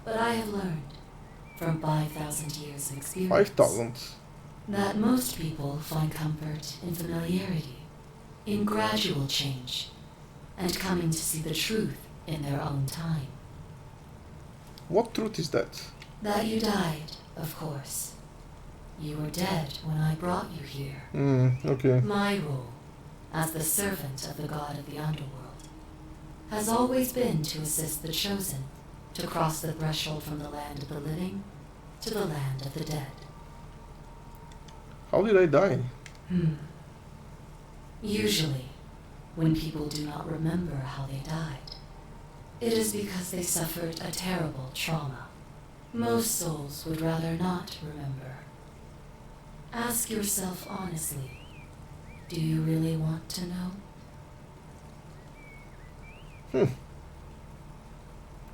But I have learned, from 5,000 years of experience, 5,000. that most people find comfort in familiarity. in gradual change, and coming to see the truth in their own time. What truth is that? That you died, of course. You were dead when I brought you here. Okay. My role, as the servant of the god of the Underworld, has always been to assist the chosen to cross the threshold from the land of the living to the land of the dead. How did I die? Usually, when people do not remember how they died, it is because they suffered a terrible trauma. Most souls would rather not remember. Ask yourself honestly, do you really want to know?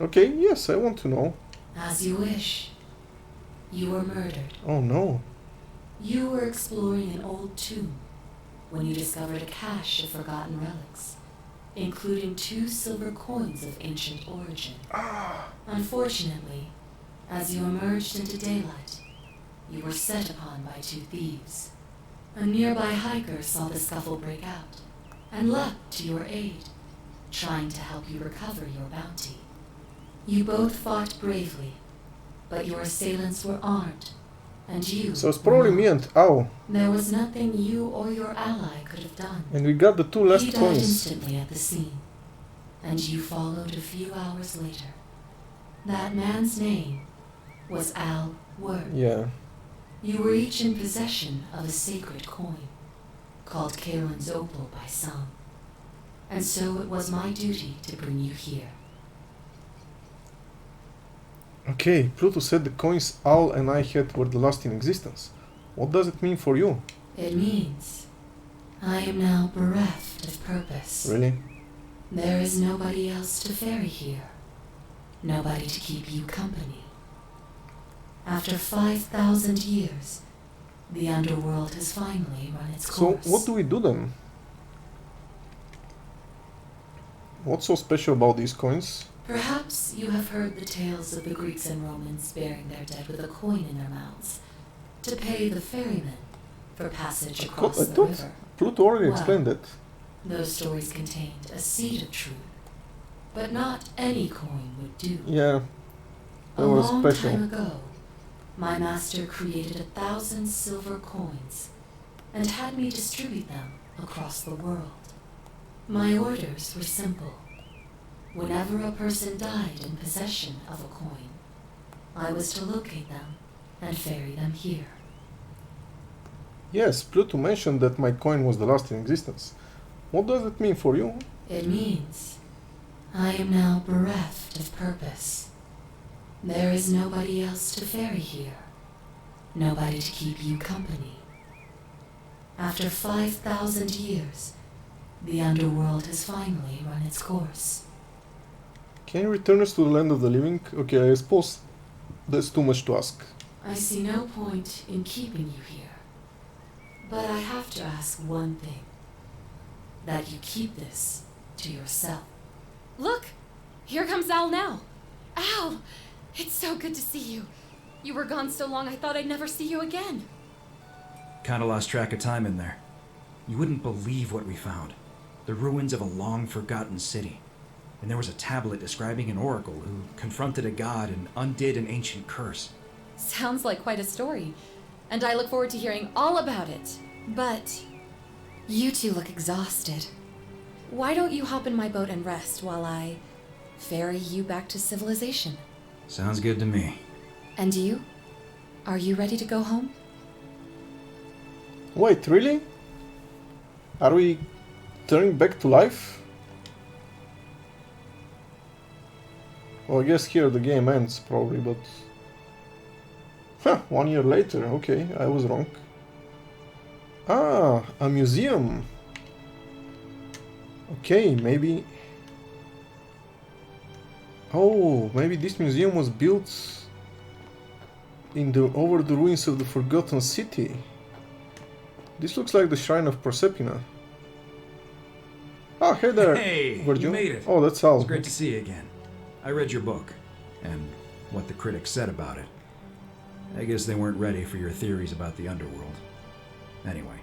Okay, yes, I want to know. As you wish. You were murdered. Oh no. You were exploring an old tomb when you discovered a cache of forgotten relics, including 2 silver coins of ancient origin. Unfortunately, as you emerged into daylight, you were set upon by 2 thieves. A nearby hiker saw the scuffle break out and leapt to your aid, trying to help you recover your bounty. You both fought bravely, but your assailants were armed, and you... So it's probably me and Ao. There was nothing you or your ally could have done. And we got the 2 last He died coins. instantly at the scene, and you followed a few hours later. That man's name was Al Word. Yeah. You were each in possession of a sacred coin, called Kalen's Opal by some, and so it was my duty to bring you here. Okay, Pluto said the coins Al and I had were the last in existence. What does it mean for you? It means I am now bereft of purpose. Really? There is nobody else to ferry here. Nobody to keep you company. After 5,000 years, the Underworld has finally run its course. So, what do we do then? What's so special about these coins? Perhaps you have heard the tales of the Greeks and Romans burying their dead with a coin in their mouths to pay the ferrymen for passage across the river. Pluto already explained that. Those stories contained a seed of truth, but not any coin would do. Yeah, they A were long special. time ago, my master created 1,000 silver coins and had me distribute them across the world. My orders were simple. Whenever a person died in possession of a coin, I was to locate them and ferry them here. Yes, Pluto mentioned that my coin was the last in existence. What does it mean for you? It means I am now bereft of purpose. There is nobody else to ferry here. Nobody to keep you company. After 5,000 years, the Underworld has finally run its course. Can you return us to the land of the living? Okay, I suppose that's too much to ask. I see no point in keeping you here. But I have to ask one thing. That you keep this to yourself. Look! Here comes Al now. Al! It's so good to see you. You were gone so long I thought I'd never see you again. Kinda lost track of time in there. You wouldn't believe what we found. The ruins of a long-forgotten city. And there was a tablet describing an oracle who confronted a god and undid an ancient curse. Sounds like quite a story, and I look forward to hearing all about it. But you 2 look exhausted. Why don't you hop in my boat and rest while I ferry you back to civilization? Sounds good to me. And you? Are you ready to go home? Wait, really? Are we turning back to life? Well, I guess here the game ends, probably, but... Huh, 1 year later, okay, I was wrong. Ah, a museum! Okay, maybe... Oh, maybe this museum was built over the ruins of the Forgotten City. This looks like the Shrine of Perceptina. Ah, hey there, Hey, Virgil. you made it. Oh, that's Al. It's great to see you again. I read your book, and what the critics said about it. I guess they weren't ready for your theories about the Underworld. Anyway,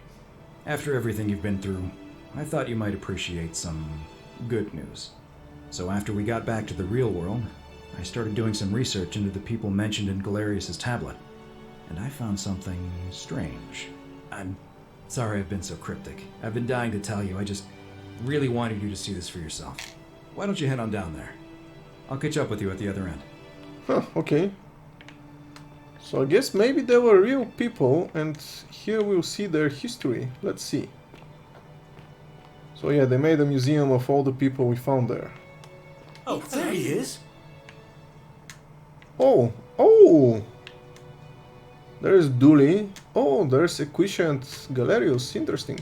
after everything you've been through, I thought you might appreciate some good news. So after we got back to the real world, I started doing some research into the people mentioned in Galerius' tablet, and I found something strange. I'm sorry I've been so cryptic. I've been dying to tell you, I just really wanted you to see this for yourself. Why don't you head on down there? I'll catch up with you at the other end. Huh, okay. So I guess maybe they were real people, and here we'll see their history. Let's see. So yeah, they made a museum of all the people we found there. Oh, there he is! Oh! Oh! There's Dooley. Oh, there's Equisha and Galerius. Interesting.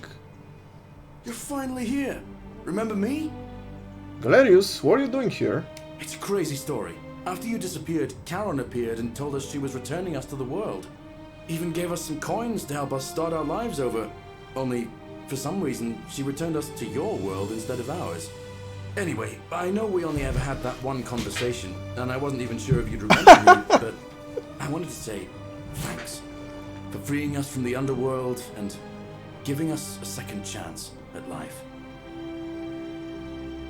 You're finally here. Remember me? Galerius, what are you doing here? It's a crazy story. After you disappeared, Charon appeared and told us she was returning us to the world. Even gave us some coins to help us start our lives over. Only, for some reason, she returned us to your world instead of ours. Anyway, I know we only ever had that one conversation, and I wasn't even sure if you'd remember me, but I wanted to say thanks for freeing us from the Underworld and giving us a second chance at life.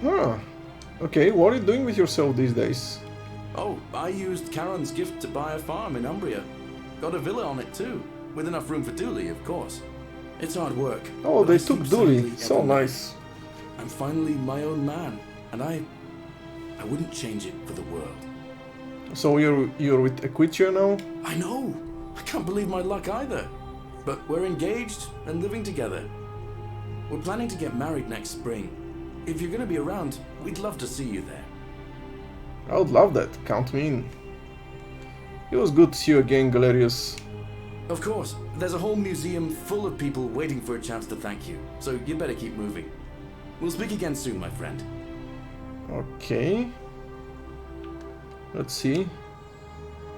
Ah, okay, what are you doing with yourself these days? Oh, I used Charon's gift to buy a farm in Umbria. Got a villa on it too, with enough room for Dooley, of course. It's hard work. Oh, they took Dooley. So nice. I'm finally my own man, and I wouldn't change it for the world. So you're with Equitia now? I know. I can't believe my luck either. But we're engaged and living together. We're planning to get married next spring. If you're going to be around, we'd love to see you there. I would love that. Count me in. It was good to see you again, Galerius. Of course. There's a whole museum full of people waiting for a chance to thank you. So you better keep moving. We'll speak again soon, my friend. Okay. Let's see.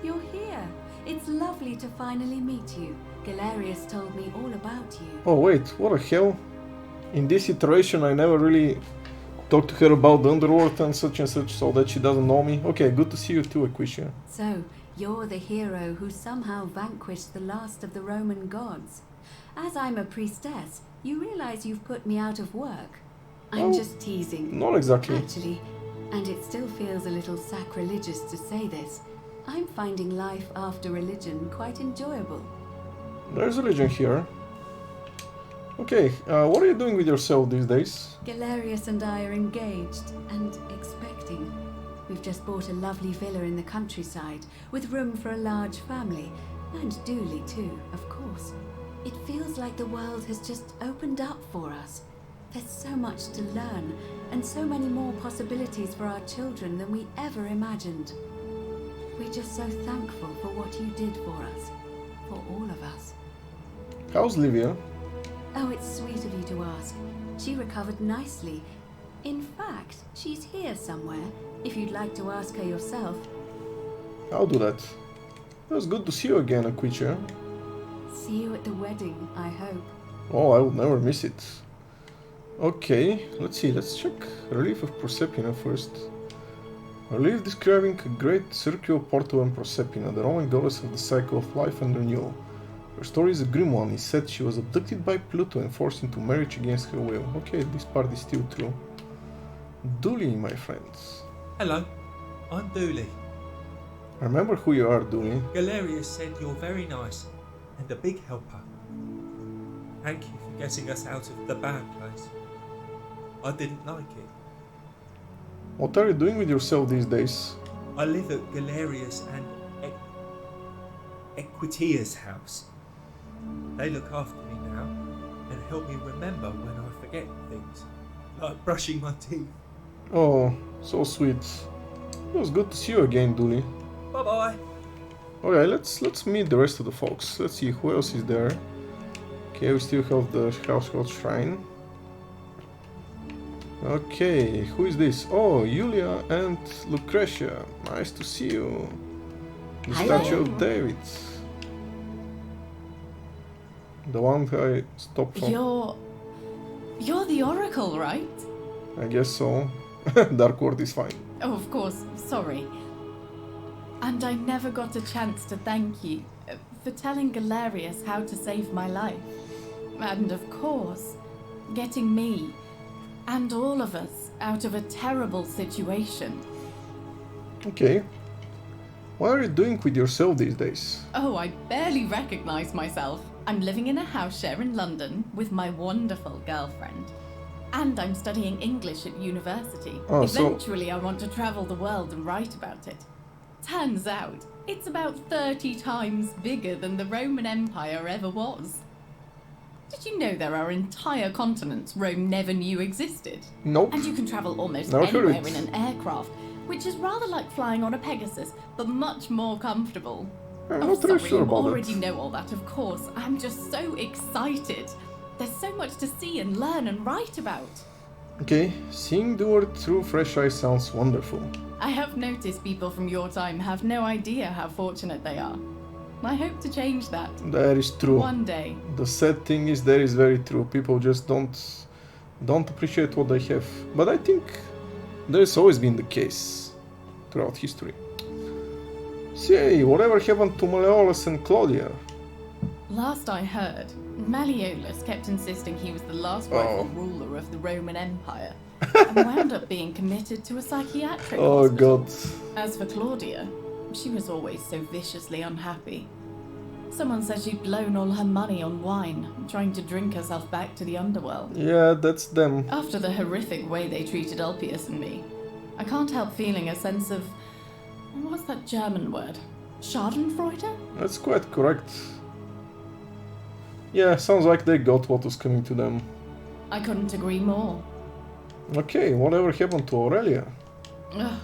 You're here. It's lovely to finally meet you. Galerius told me all about you. Oh wait, what the hell? In this iteration I never really talked to her about the Underworld and such, so that she doesn't know me. Okay, good to see you too, Equisha. So, you're the hero who somehow vanquished the last of the Roman gods. As I'm a priestess, you realize you've put me out of work. I'm just teasing. Not exactly. Actually, and it still feels a little sacrilegious to say this, I'm finding life after religion quite enjoyable. There's religion here. Okay, what are you doing with yourself these days? Galerius and I are engaged and expecting. We've just bought a lovely villa in the countryside with room for a large family, and Dooley too, of course. It feels like the world has just opened up for us. There's so much to learn, and so many more possibilities for our children than we ever imagined. We're just so thankful for what you did for us, for all of us. How's Livia? Oh, it's sweet of you to ask. She recovered nicely. In fact, she's here somewhere, if you'd like to ask her yourself. I'll do that. It was good to see you again, Equitia. See you at the wedding, I hope. Oh, I will never miss it. Okay, let's see, let's check Relief of Perceptina first. Relief describing a great circular portal in Perceptina, the Roman goddess of the cycle of life and renewal. Her story is a grim one. It said she was abducted by Pluto and forced into marriage against her will. Okay, this part is still true. Dooley, my friends. Hello, I'm Dooley. I remember who you are, Dooley. Galerius said you're very nice and a big helper. Thank you for getting us out of the bad place. I didn't like it. What are you doing with yourself these days? I live at Galerius and Equitia's house. They look after me now and help me remember when I forget things, like brushing my teeth. Oh, so sweet. It was good to see you again, Dooley. Bye bye. Okay, let's meet the rest of the folks. Let's see who else is there. Okay, we still have the household shrine. Okay, who is this? Oh, Julia and Lucretia. Nice to see you. The statue of David. The one I stopped from. You're the Oracle, right? I guess so. Dark word is fine. Oh, of course. Sorry. And I never got a chance to thank you for telling Galerius how to save my life. And of course, getting me, and all of us, out of a terrible situation. Okay. What are you doing with yourself these days? Oh, I barely recognize myself. I'm living in a house share in London with my wonderful girlfriend. And I'm studying English at university. Oh, Eventually, I want to travel the world and write about it. Turns out, it's about 30 times bigger than the Roman Empire ever was. Did you know there are entire continents Rome never knew existed? Nope. And you can travel almost Never heard anywhere it. in an aircraft, which is rather like flying on a Pegasus, but much more comfortable. I'm Oh, not really sorry, sure you about already that. know all that, of course. I'm just so excited. There's so much to see and learn and write about. Okay, seeing the world through fresh eyes sounds wonderful. I have noticed people from your time have no idea how fortunate they are. I hope to change that. That is true. One day. The sad thing is that is very true. People just don't appreciate what they have. But I think there's always been the case throughout history. Say, whatever happened to Malleolus and Claudia? Last I heard, Malleolus kept insisting he was the last rightful ruler of the Roman Empire, and wound up being committed to a psychiatric Oh hospital. god. As for Claudia, she was always so viciously unhappy. Someone said she'd blown all her money on wine, trying to drink herself back to the Underworld. Yeah, that's them. After the horrific way they treated Ulpius and me, I can't help feeling a sense of... what's that German word? Schadenfreude? That's quite correct. Yeah, sounds like they got what was coming to them. I couldn't agree more. Okay, whatever happened to Aurelia? Ugh,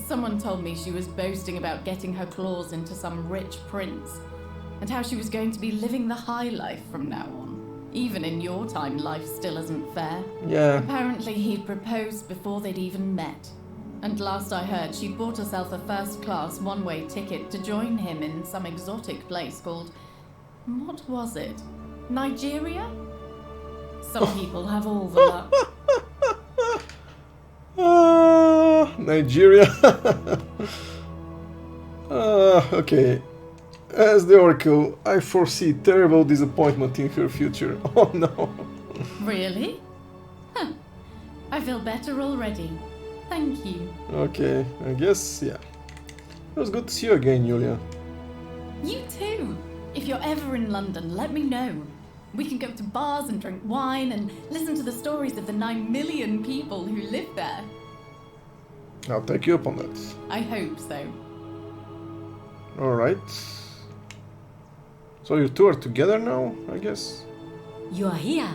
someone told me she was boasting about getting her claws into some rich prince, and how she was going to be living the high life from now on. Even in your time, life still isn't fair. Yeah. Apparently he'd proposed before they'd even met. And last I heard, she'd bought herself a first-class one-way ticket to join him in some exotic place called... what was it? Nigeria? Some people have all the luck. Nigeria. Okay. As the Oracle, I foresee terrible disappointment in her future. Oh no. Really? Huh. I feel better already. Thank you. Okay, I guess, yeah. It was good to see you again, Julia. You too. If you're ever in London, let me know. We can go to bars and drink wine and listen to the stories of the 9 million people who live there. I'll take you up on that. I hope so. Alright. So you two are together now, I guess? You are here.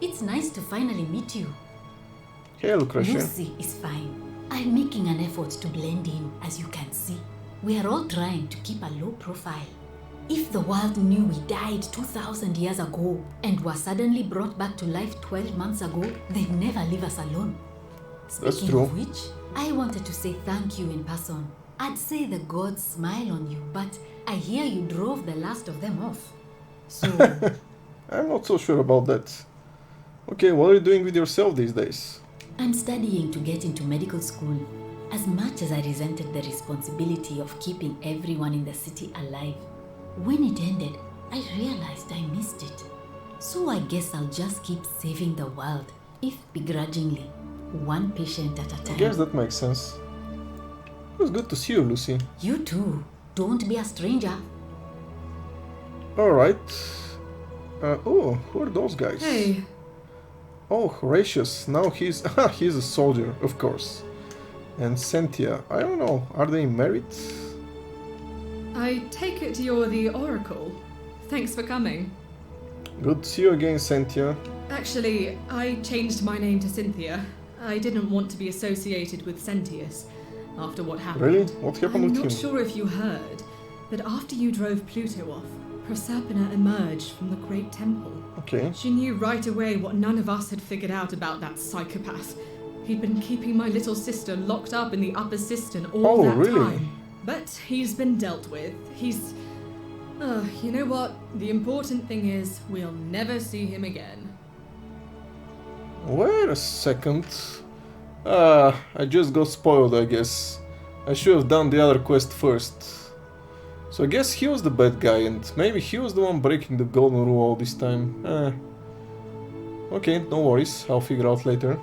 It's nice to finally meet you. Hey, Lucretia. Lucy is fine. I'm making an effort to blend in, as you can see. We are all trying to keep a low profile. If the world knew we died 2,000 years ago and were suddenly brought back to life 12 months ago, they'd never leave us alone. That's Speaking true. of which, I wanted to say thank you in person. I'd say the gods smile on you, but I hear you drove the last of them off. So, I'm not so sure about that. Okay, what are you doing with yourself these days? I'm studying to get into medical school. As much as I resented the responsibility of keeping everyone in the city alive, when it ended, I realized I missed it. So I guess I'll just keep saving the world, if begrudgingly, one patient at a time. I guess that makes sense. It was good to see you, Lucy. You too. Don't be a stranger. Alright. Oh, who are those guys? Hey. Oh, Horatius. Now he's he's a soldier, of course. And Cynthia. I don't know. Are they married? I take it you're the Oracle. Thanks for coming. Good to see you again, Cynthia. Actually, I changed my name to Cynthia. I didn't want to be associated with Sentius after what happened. Really? What happened with I'm not him? sure if you heard, but after you drove Pluto off, Proserpina emerged from the Great Temple. Okay. She knew right away what none of us had figured out about that psychopath. He'd been keeping my little sister locked up in the upper cistern all that really? time. But he's been dealt with. He's... you know what? The important thing is we'll never see him again. Wait a second. I just got spoiled, I guess. I should have done the other quest first. So I guess he was the bad guy, and maybe he was the one breaking the golden rule all this time. Okay, no worries, I'll figure out later.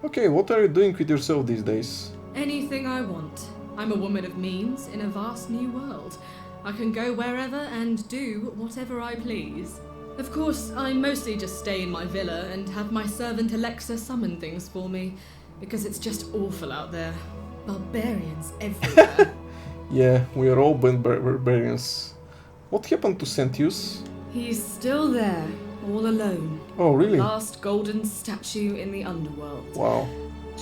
Okay, what are you doing with yourself these days? Anything I want. I'm a woman of means in a vast new world. I can go wherever and do whatever I please. Of course, I mostly just stay in my villa and have my servant Alexa summon things for me, because it's just awful out there. Barbarians everywhere. Yeah, we are all barbarians. What happened to Sentius? He's still there, all alone. Oh, really? Last golden statue in the Underworld. Wow.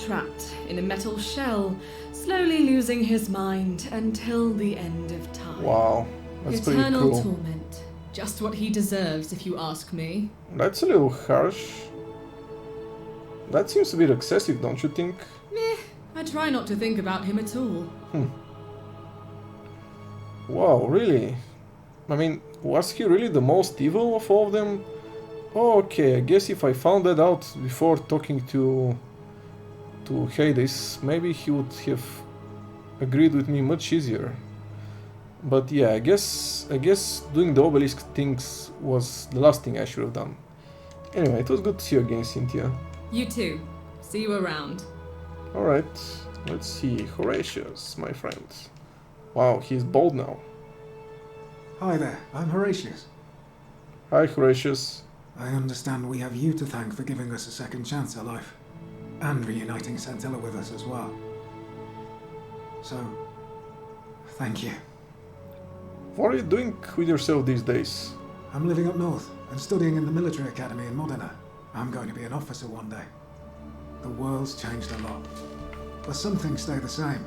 Trapped in a metal shell, slowly losing his mind until the end of time. Wow, that's pretty Eternal cool. torment. Just what he deserves, if you ask me. That's a little harsh. That seems a bit excessive, don't you think? Meh, I try not to think about him at all. Wow, really? I mean, was he really the most evil of all of them? Oh, okay, I guess if I found that out before talking to Hades, maybe he would have agreed with me much easier. But yeah, I guess doing the obelisk things was the last thing I should have done. Anyway, it was good to see you again, Cynthia. You too. See you around. Alright, let's see. Horatius, my friend. Wow, he's bold now. Hi there, I'm Horatius. Hi, Horatius. I understand we have you to thank for giving us a second chance at life. And reuniting Scintilla with us as well. So, thank you. What are you doing with yourself these days? I'm living up north and studying in the military academy in Modena. I'm going to be an officer one day. The world's changed a lot, but some things stay the same.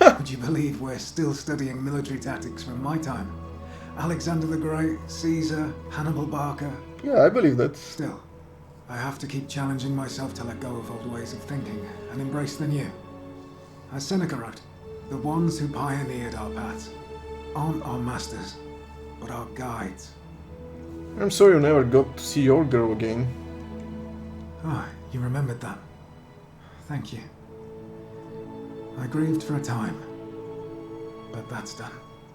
Would you believe we're still studying military tactics from my time? Alexander the Great, Caesar, Hannibal Barca. Yeah, I believe that. Still, I have to keep challenging myself to let go of old ways of thinking and embrace the new. As Seneca wrote, the ones who pioneered our paths aren't our masters, but our guides. I'm sorry you never got to see your girl again. Ah, you remembered that. Thank you. I grieved for a time, but that's done.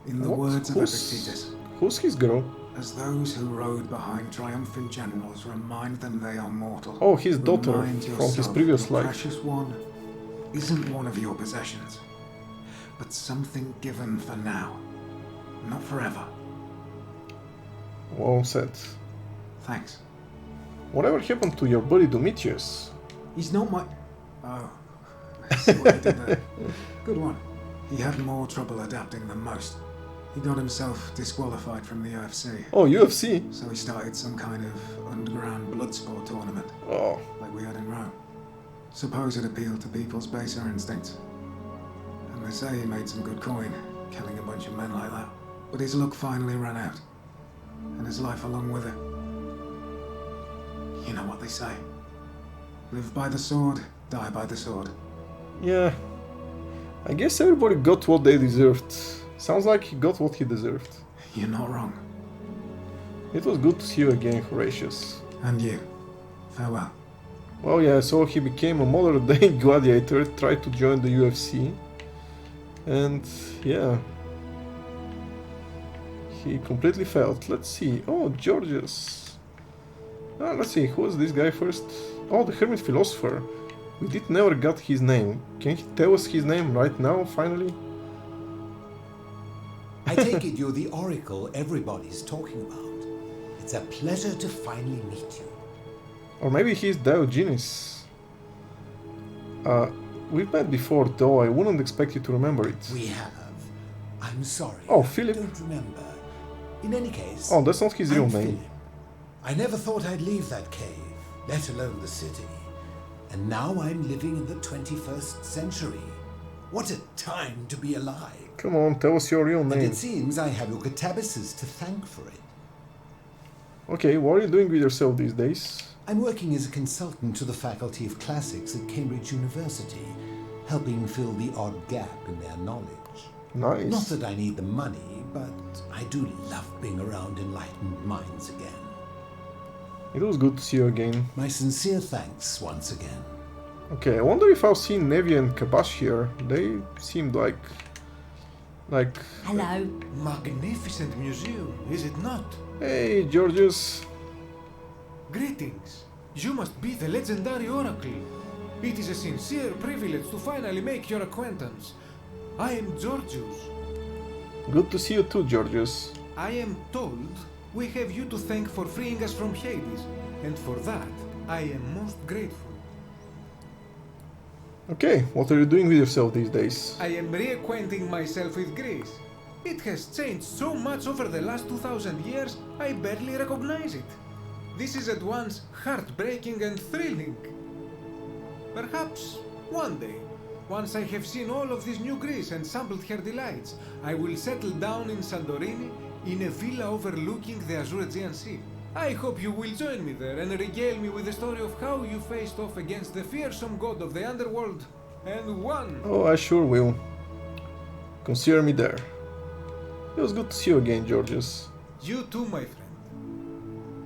In the words of Epictetus, who's his girl? As those who rode behind triumphant generals remind them they are mortal. Oh, his daughter Remind from his yourself previous the life. Precious one isn't one of your possessions, but something given for now, not forever. Well said. Thanks. Whatever happened to your buddy Demetrius? He's not my... Oh, I see what he did there. Good one. He had more trouble adapting than most. He got himself disqualified from the UFC. Oh, UFC? So he started some kind of underground blood sport tournament. Oh. Like we had in Rome. Suppose it appealed to people's baser instincts. And they say he made some good coin, killing a bunch of men like that. But his luck finally ran out. And his life along with it. You know what they say. Live by the sword, die by the sword. Yeah. I guess everybody got what they deserved. Sounds like he got what he deserved. You're not wrong. It was good to see you again, Horatius. And you. Farewell. Well, yeah, so he became a modern-day gladiator, tried to join the UFC. And, yeah. He completely failed. Let's see. Oh, Georgius. Let's see, who was this guy first? Oh, the Hermit Philosopher. We did never got his name. Can he tell us his name right now, finally? I take it you're the oracle everybody's talking about. It's a pleasure to finally meet you. Or maybe he's Diogenes. We've met before, though I wouldn't expect you to remember it. We have. I'm sorry. Oh, Philip. I don't remember. In any case... Oh, that's not his real name. Philip. I never thought I'd leave that cave, let alone the city. And now I'm living in the 21st century. What a time to be alive. Come on, tell us your real And name. it seems I have your catabasis to thank for it. Okay, what are you doing with yourself these days? I'm working as a consultant to the Faculty of Classics at Cambridge University, helping fill the odd gap in their knowledge. Nice. Not that I need the money, but I do love being around enlightened minds again. It was good to see you again. My sincere thanks once again. Okay, I wonder if I'll see Nevi and Kabash here. They seemed like... Hello. Magnificent museum, is it not? Hey, Georgius. Greetings. You must be the legendary oracle. It is a sincere privilege to finally make your acquaintance. I am Georgius. Good to see you too, Georgius. I am told we have you to thank for freeing us from Hades, and for that I am most grateful. Okay, what are you doing with yourself these days? I am reacquainting myself with Greece. It has changed so much over the last 2000 years, I barely recognize it. This is at once heartbreaking and thrilling. Perhaps one day, once I have seen all of this new Greece and sampled her delights, I will settle down in Santorini in a villa overlooking the Azure Aegean Sea. I hope you will join me there and regale me with the story of how you faced off against the fearsome god of the Underworld and won. Oh, I sure will. Consider me there. It was good to see you again, Georgius. You too, my friend.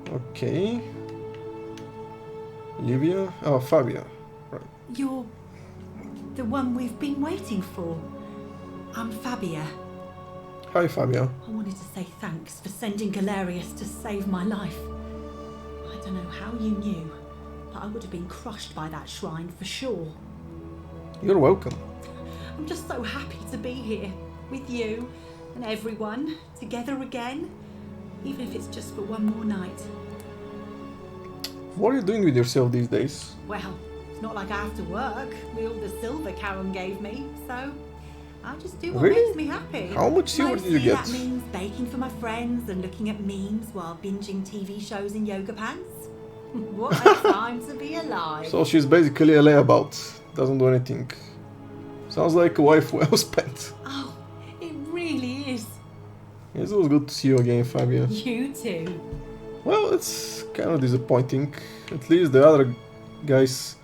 Okay. Livia? Oh, Fabia. Right. You're the one we've been waiting for. I'm Fabia. Hi, Fabia. I wanted to say thanks for sending Galerius to save my life. I don't know how you knew, but I would have been crushed by that shrine for sure. You're welcome. I'm just so happy to be here with you and everyone together again, even if it's just for one more night. What are you doing with yourself these days? Well, it's not like I have to work with all the silver Karen gave me, so I just do what Really? makes me happy. How much silver did you Mostly get? That means baking for my friends and looking at memes while binging TV shows in yoga pants. What a time to be alive. So she's basically a layabout. Doesn't do anything. Sounds like a wife well spent. Oh, it really is. Yes, it was good to see you again, Fabia. You too. Well, it's kind of disappointing. At least the other guys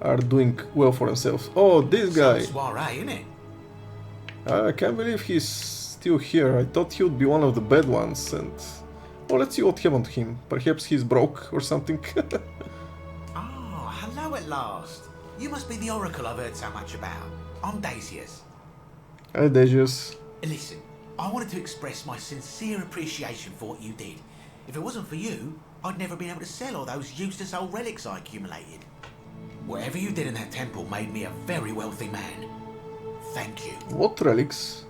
are doing well for themselves. Oh, this guy. Soiree, innit? I can't believe he's still here. I thought he would be one of the bad ones, and... Oh, let's see what happened to him. Perhaps he's broke or something. Oh, hello at last. You must be the oracle I've heard so much about. I'm Daisius. Hi, Daisius. Listen, I wanted to express my sincere appreciation for what you did. If it wasn't for you, I'd never been able to sell all those useless old relics I accumulated. Whatever you did in that temple made me a very wealthy man. Thank you. What relics?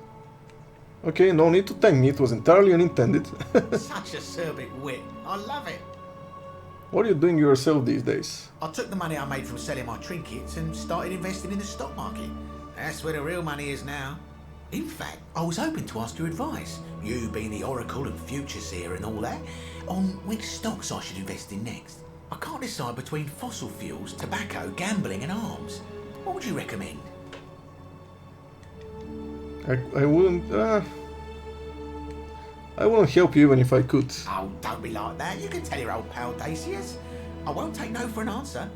Okay, no need to thank me, it was entirely unintended. Such acerbic wit. I love it. What are you doing yourself these days? I took the money I made from selling my trinkets and started investing in the stock market. That's where the real money is now. In fact, I was hoping to ask your advice, you being the oracle and future seer and all that, on which stocks I should invest in next. I can't decide between fossil fuels, tobacco, gambling and arms. What would you recommend? I wouldn't... I wouldn't help you even if I could. Oh, don't be like that. You can tell your old pal Dacius. I won't take no for an answer.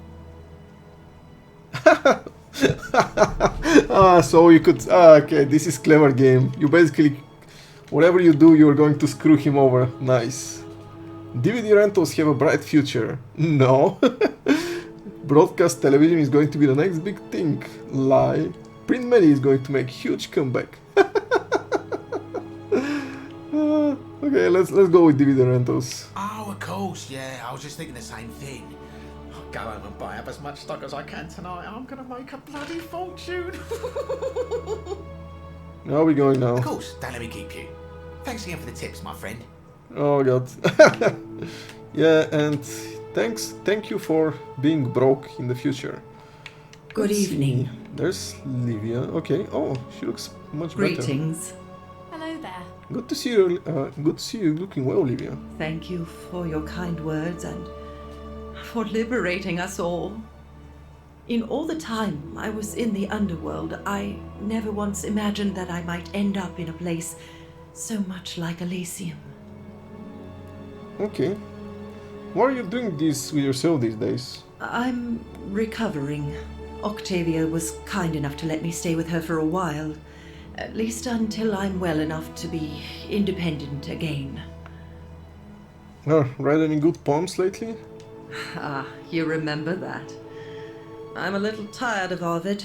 So you could... okay, this is clever game. You basically... Whatever you do, you're going to screw him over. Nice. DVD rentals have a bright future. No. Broadcast television is going to be the next big thing. Lie. Print media is going to make huge comeback. Okay, let's go with DVD rentals. Oh, of course, yeah. I was just thinking the same thing. I'll go home and buy up as much stock as I can tonight. I'm going to make a bloody fortune. Where are we going now? Of course, don't let me keep you. Thanks again for the tips, my friend. Oh god. Yeah, and thank you for being broke in the future. Good evening. See. There's Livia. Okay. Oh, she looks much better. Greetings. Hello there. Good to see you. Good to see you looking well, Livia. Thank you for your kind words and for liberating us all. In all the time I was in the Underworld, I never once imagined that I might end up in a place so much like Elysium. Okay. What are you doing this with yourself these days? I'm recovering. Octavia was kind enough to let me stay with her for a while. At least until I'm well enough to be independent again. Read any good poems lately? Ah, you remember that. I'm a little tired of Ovid,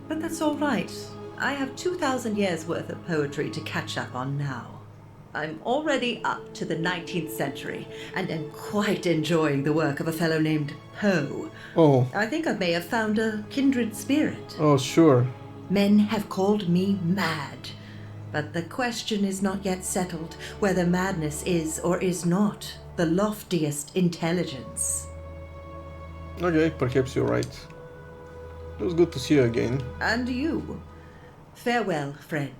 but that's all right. I have 2,000 years worth of poetry to catch up on now. I'm already up to the 19th century, and am quite enjoying the work of a fellow named Poe. Oh. I think I may have found a kindred spirit. Oh, sure. Men have called me mad, but the question is not yet settled whether madness is or is not the loftiest intelligence. Okay, perhaps you're right. It was good to see you again. And you. Farewell, friend.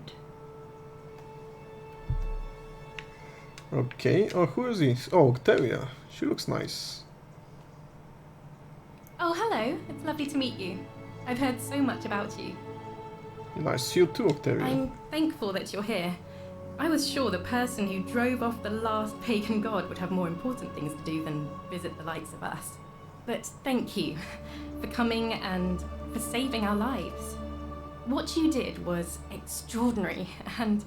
Okay, oh, who is this? Oh, Octavia. She looks nice. Oh, hello. It's lovely to meet you. I've heard so much about you. Nice to see you too, Octavia. I'm thankful that you're here. I was sure the person who drove off the last pagan god would have more important things to do than visit the likes of us. But thank you for coming and for saving our lives. What you did was extraordinary, and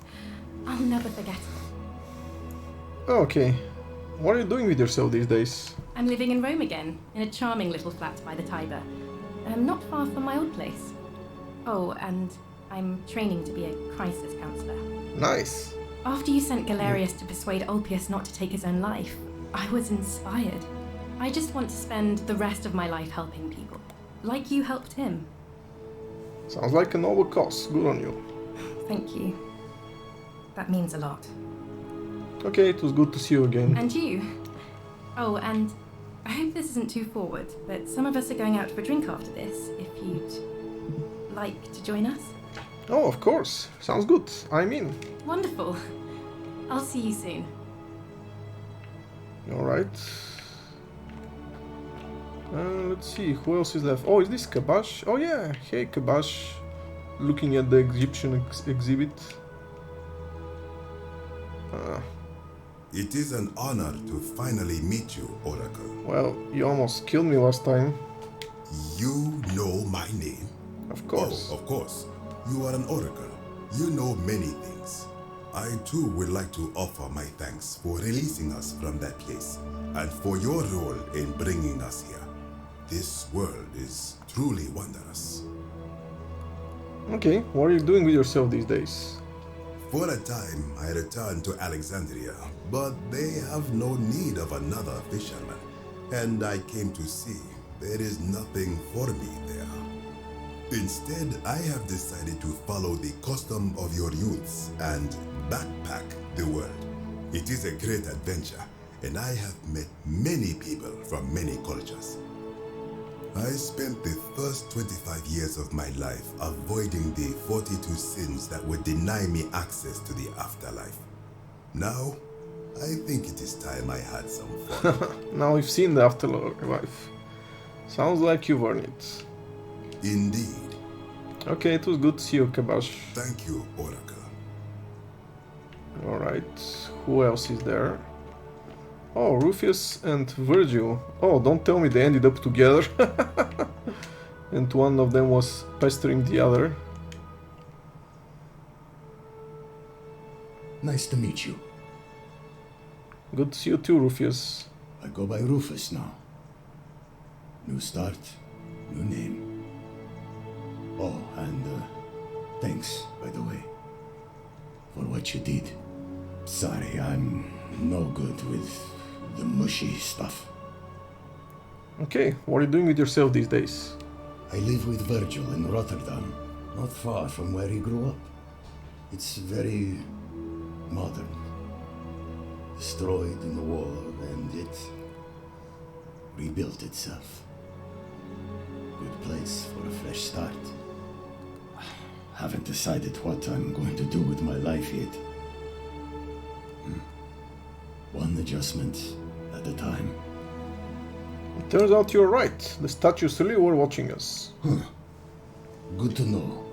I'll never forget it. Okay. What are you doing with yourself these days? I'm living in Rome again, in a charming little flat by the Tiber. Not far from my old place. Oh, and I'm training to be a crisis counselor. Nice. After you sent Galerius to persuade Ulpius not to take his own life, I was inspired. I just want to spend the rest of my life helping people, like you helped him. Sounds like a noble cause. Good on you. Thank you. That means a lot. Okay, it was good to see you again. And you. Oh, and I hope this isn't too forward, but some of us are going out for a drink after this, if you'd like to join us. Oh, of course. Sounds good. I'm in. Wonderful. I'll see you soon. Alright. Let's see, who else is left? Oh, is this Kabash? Oh yeah, hey Kabash. Looking at the Egyptian exhibit. It is an honor to finally meet you, Oracle. Well, you almost killed me last time. You know my name? Of course. Oh, of course. You are an Oracle. You know many things. I too would like to offer my thanks for releasing us from that place, and for your role in bringing us here. This world is truly wondrous. Okay, what are you doing with yourself these days? For a time, I returned to Alexandria, but they have no need of another fisherman, and I came to see there is nothing for me there. Instead, I have decided to follow the custom of your youths and backpack the world. It is a great adventure, and I have met many people from many cultures. I spent the first 25 years of my life avoiding the 42 sins that would deny me access to the afterlife. Now, I think it is time I had some fun. Now we've seen the afterlife. Sounds like you've earned it. Indeed. Okay, it was good to see you, Kabash. Thank you, Oracle. Alright, who else is there? Oh, Rufus and Virgil. Oh, don't tell me they ended up together. And one of them was pestering the other. Nice to meet you. Good to see you too, Rufus. I go by Rufus now. New start, new name. Oh, and thanks, by the way, for what you did. Sorry, I'm no good with the mushy stuff. Okay, what are you doing with yourself these days? I live with Virgil in Rotterdam, not far from where he grew up. It's very modern. Destroyed in the war, and it rebuilt itself. Good place for a fresh start. Haven't decided what I'm going to do with my life yet. One adjustment at a time. It turns out you're right. The statues really were watching us. Good to know.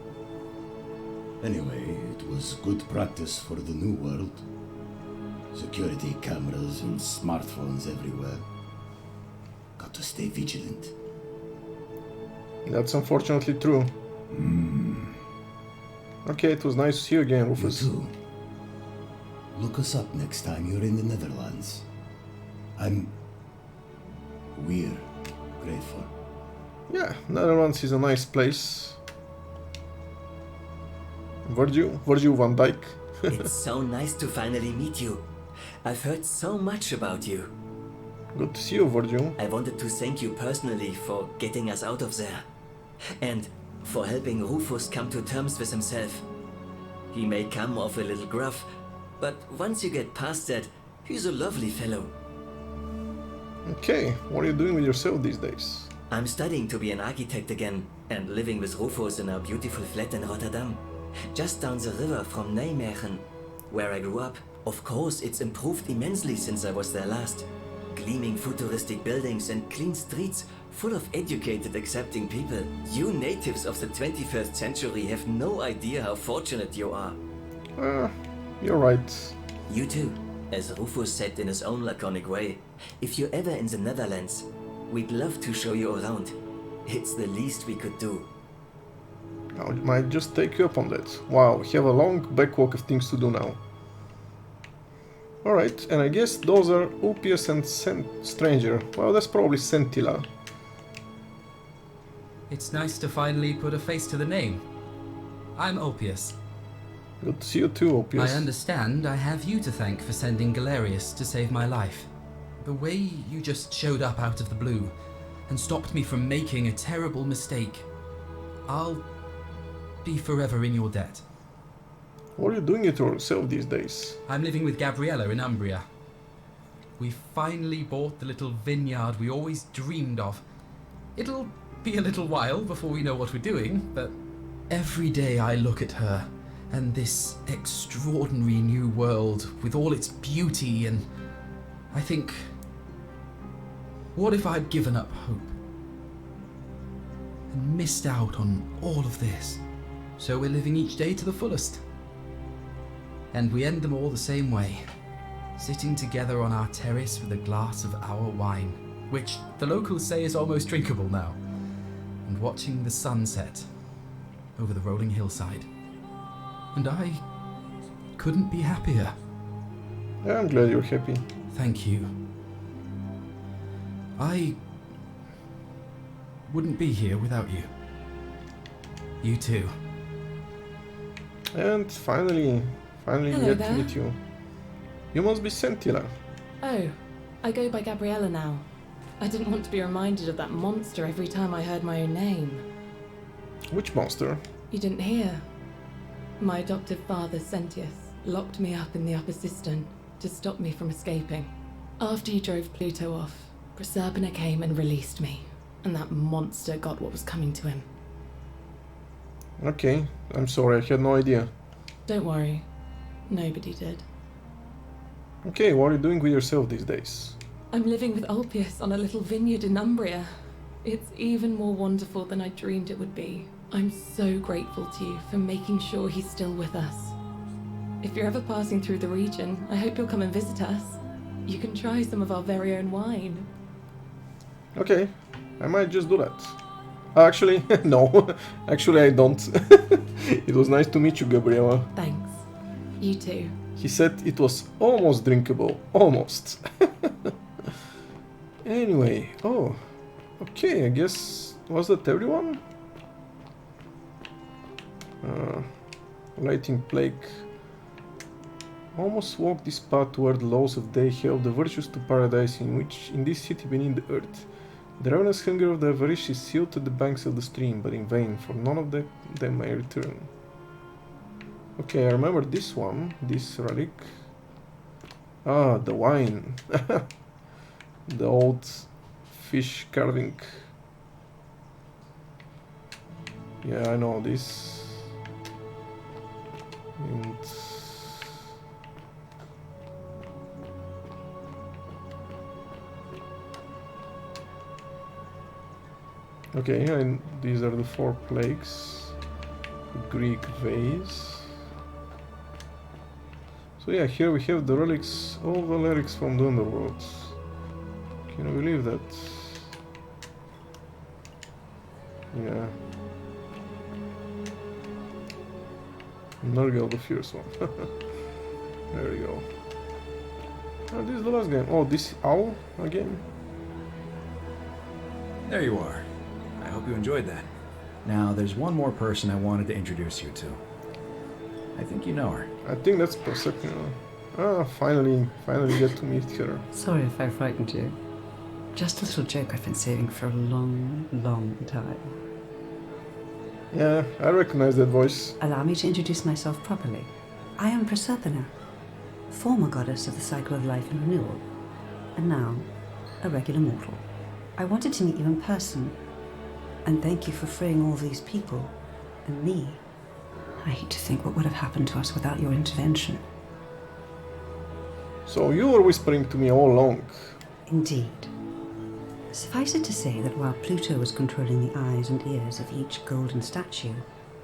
Anyway, it was good practice for the new world. Security cameras and smartphones everywhere. Got to stay vigilant. That's unfortunately true. Okay, it was nice to see you again, Rufus. You too. Look us up next time you're in the Netherlands. We're grateful. Yeah, Netherlands is a nice place. Virgil van Dijk. It's so nice to finally meet you. I've heard so much about you. Good to see you, Virgil. I wanted to thank you personally for getting us out of there. And for helping Rufus come to terms with himself. He may come off a little gruff, but once you get past that, he's a lovely fellow. Okay, what are you doing with yourself these days? I'm studying to be an architect again, and living with Rufus in our beautiful flat in Rotterdam. Just down the river from Nijmegen, where I grew up. Of course, it's improved immensely since I was there last. Gleaming futuristic buildings and clean streets full of educated, accepting people. You natives of the 21st century have no idea how fortunate you are. You're right. You too. As Rufus said in his own laconic way, if you're ever in the Netherlands, we'd love to show you around. It's the least we could do. I might just take you up on that. Wow, we have a long backwalk of things to do now. Alright, and I guess those are Ulpius and Stranger. Well, that's probably Sentila. It's nice to finally put a face to the name. I'm Ulpius. Good to see you too, Ulpius. I understand I have you to thank for sending Galerius to save my life. The way you just showed up out of the blue and stopped me from making a terrible mistake. I'll be forever in your debt. What are you doing it yourself these days? I'm living with Gabriella in Umbria. We finally bought the little vineyard we always dreamed of. It'll be a little while before we know what we're doing, but every day I look at her and this extraordinary new world with all its beauty, and I think, what if I'd given up hope and missed out on all of this? So we're living each day to the fullest. And we end them all the same way, sitting together on our terrace with a glass of our wine, which the locals say is almost drinkable now, and watching the sunset over the rolling hillside. And I couldn't be happier. Yeah, I'm glad you're happy. Thank you. I wouldn't be here without you. You too. And finally Hello we get there. to meet you. You must be Sentila. Oh, I go by Gabriella now. I didn't want to be reminded of that monster every time I heard my own name. Which monster? You didn't hear? My adoptive father, Sentius, locked me up in the upper cistern to stop me from escaping. After you drove Pluto off, Prasadana came and released me, and that monster got what was coming to him. Okay, I'm sorry, I had no idea. Don't worry, nobody did. Okay, what are you doing with yourself these days? I'm living with Ulpius on a little vineyard in Umbria. It's even more wonderful than I dreamed it would be. I'm so grateful to you for making sure he's still with us. If you're ever passing through the region, I hope you'll come and visit us. You can try some of our very own wine. Okay, I might just do that. Actually, no. Actually, I don't. It was nice to meet you, Gabriella. Thanks. You too. He said it was almost drinkable. Almost. Anyway, oh. Okay, I guess... Was that everyone? Lighting plague. Almost walk this path toward the laws of day help the virtues to paradise in this city beneath the earth. The ravenous hunger of the avaricious is sealed to the banks of the stream, but in vain, for none of them may return. Okay, I remember this one, this relic. Ah, the wine. The old fish carving. Yeah, I know this. And okay, and these are the 4 plagues. The Greek vase. So yeah, here we have the relics, all the relics from the Underworld. Can you believe that? Yeah. Nurgle, the fierce one. There we go. Oh, this is the last game. Oh, this owl again? There you are. I hope you enjoyed that. Now, there's one more person I wanted to introduce you to. I think you know her. I think that's Perceptina. Ah, finally get to meet her. Sorry if I frightened you. Just a little joke I've been saving for a long, long time. Yeah, I recognize that voice. Allow me to introduce myself properly. I am Prasadana, former goddess of the cycle of life and renewal, and now a regular mortal. I wanted to meet you in person, and thank you for freeing all these people, and me. I hate to think what would have happened to us without your intervention. So you were whispering to me all along. Indeed. Suffice it to say that while Pluto was controlling the eyes and ears of each golden statue,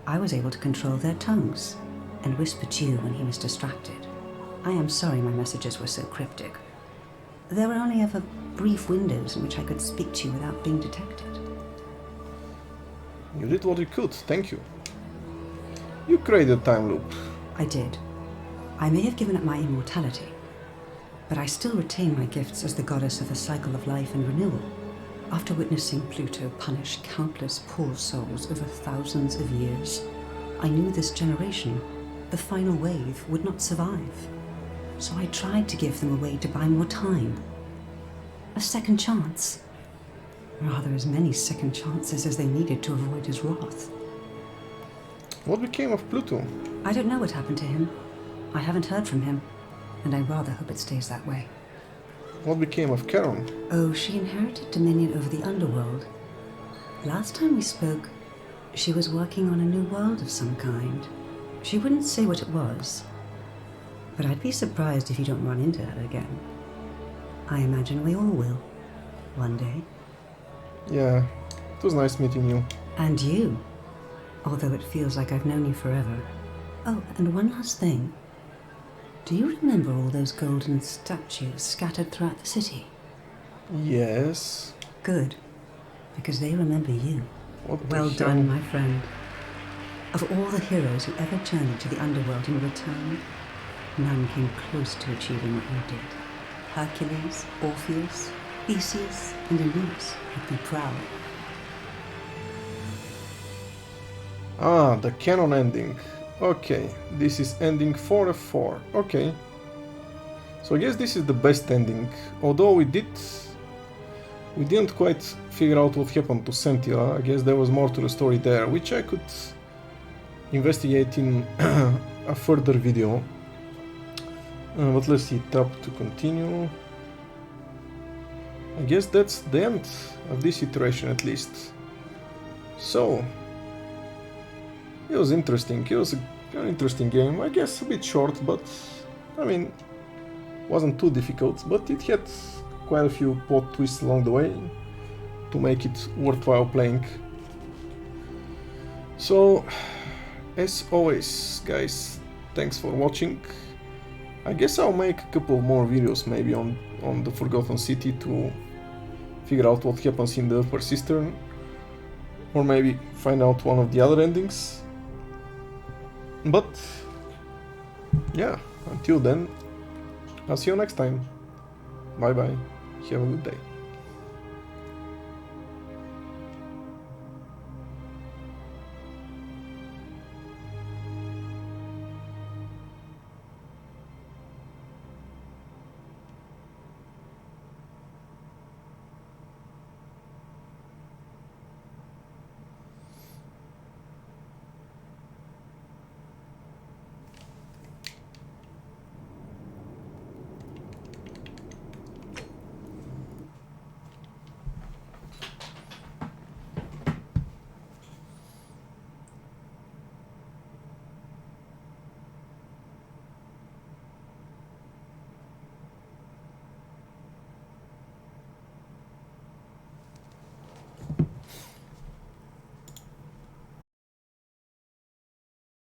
I was able to control their tongues and whisper to you when he was distracted. I am sorry my messages were so cryptic. There were only ever brief windows in which I could speak to you without being detected. You did what you could, thank you. You created a time loop. I did. I may have given up my immortality, but I still retain my gifts as the goddess of the cycle of life and renewal. After witnessing Pluto punish countless poor souls over thousands of years, I knew this generation, the final wave, would not survive. So I tried to give them a way to buy more time. A second chance. Rather, as many second chances as they needed to avoid his wrath. What became of Pluto? I don't know what happened to him. I haven't heard from him, and I rather hope it stays that way. What became of Charon? Oh, she inherited dominion over the Underworld. Last time we spoke, she was working on a new world of some kind. She wouldn't say what it was, but I'd be surprised if you don't run into her again. I imagine we all will, one day. Yeah, it was nice meeting you. And you, although it feels like I've known you forever. Oh, and one last thing. Do you remember all those golden statues scattered throughout the city? Yes. Good, because they remember you. Well done, my friend. Of all the heroes who ever journeyed to the Underworld in return, none came close to achieving what you did. Hercules, Orpheus, Theseus, and Aeneas would be proud. Ah, the canon ending. Okay, this is ending 4 of 4. Okay. So I guess this is the best ending. Although we didn't quite figure out what happened to Sentia. I guess there was more to the story there, which I could investigate in a further video. But let's see, tap to continue. I guess that's the end of this iteration at least. So, it was interesting. It was an interesting game. I guess a bit short, but I mean, wasn't too difficult. But it had quite a few plot twists along the way to make it worthwhile playing. So, as always, guys, thanks for watching. I guess I'll make a couple more videos maybe on the Forgotten City to figure out what happens in the Upper Cistern, or maybe find out one of the other endings. But yeah, until then, I'll see you next time. Bye bye, have a good day.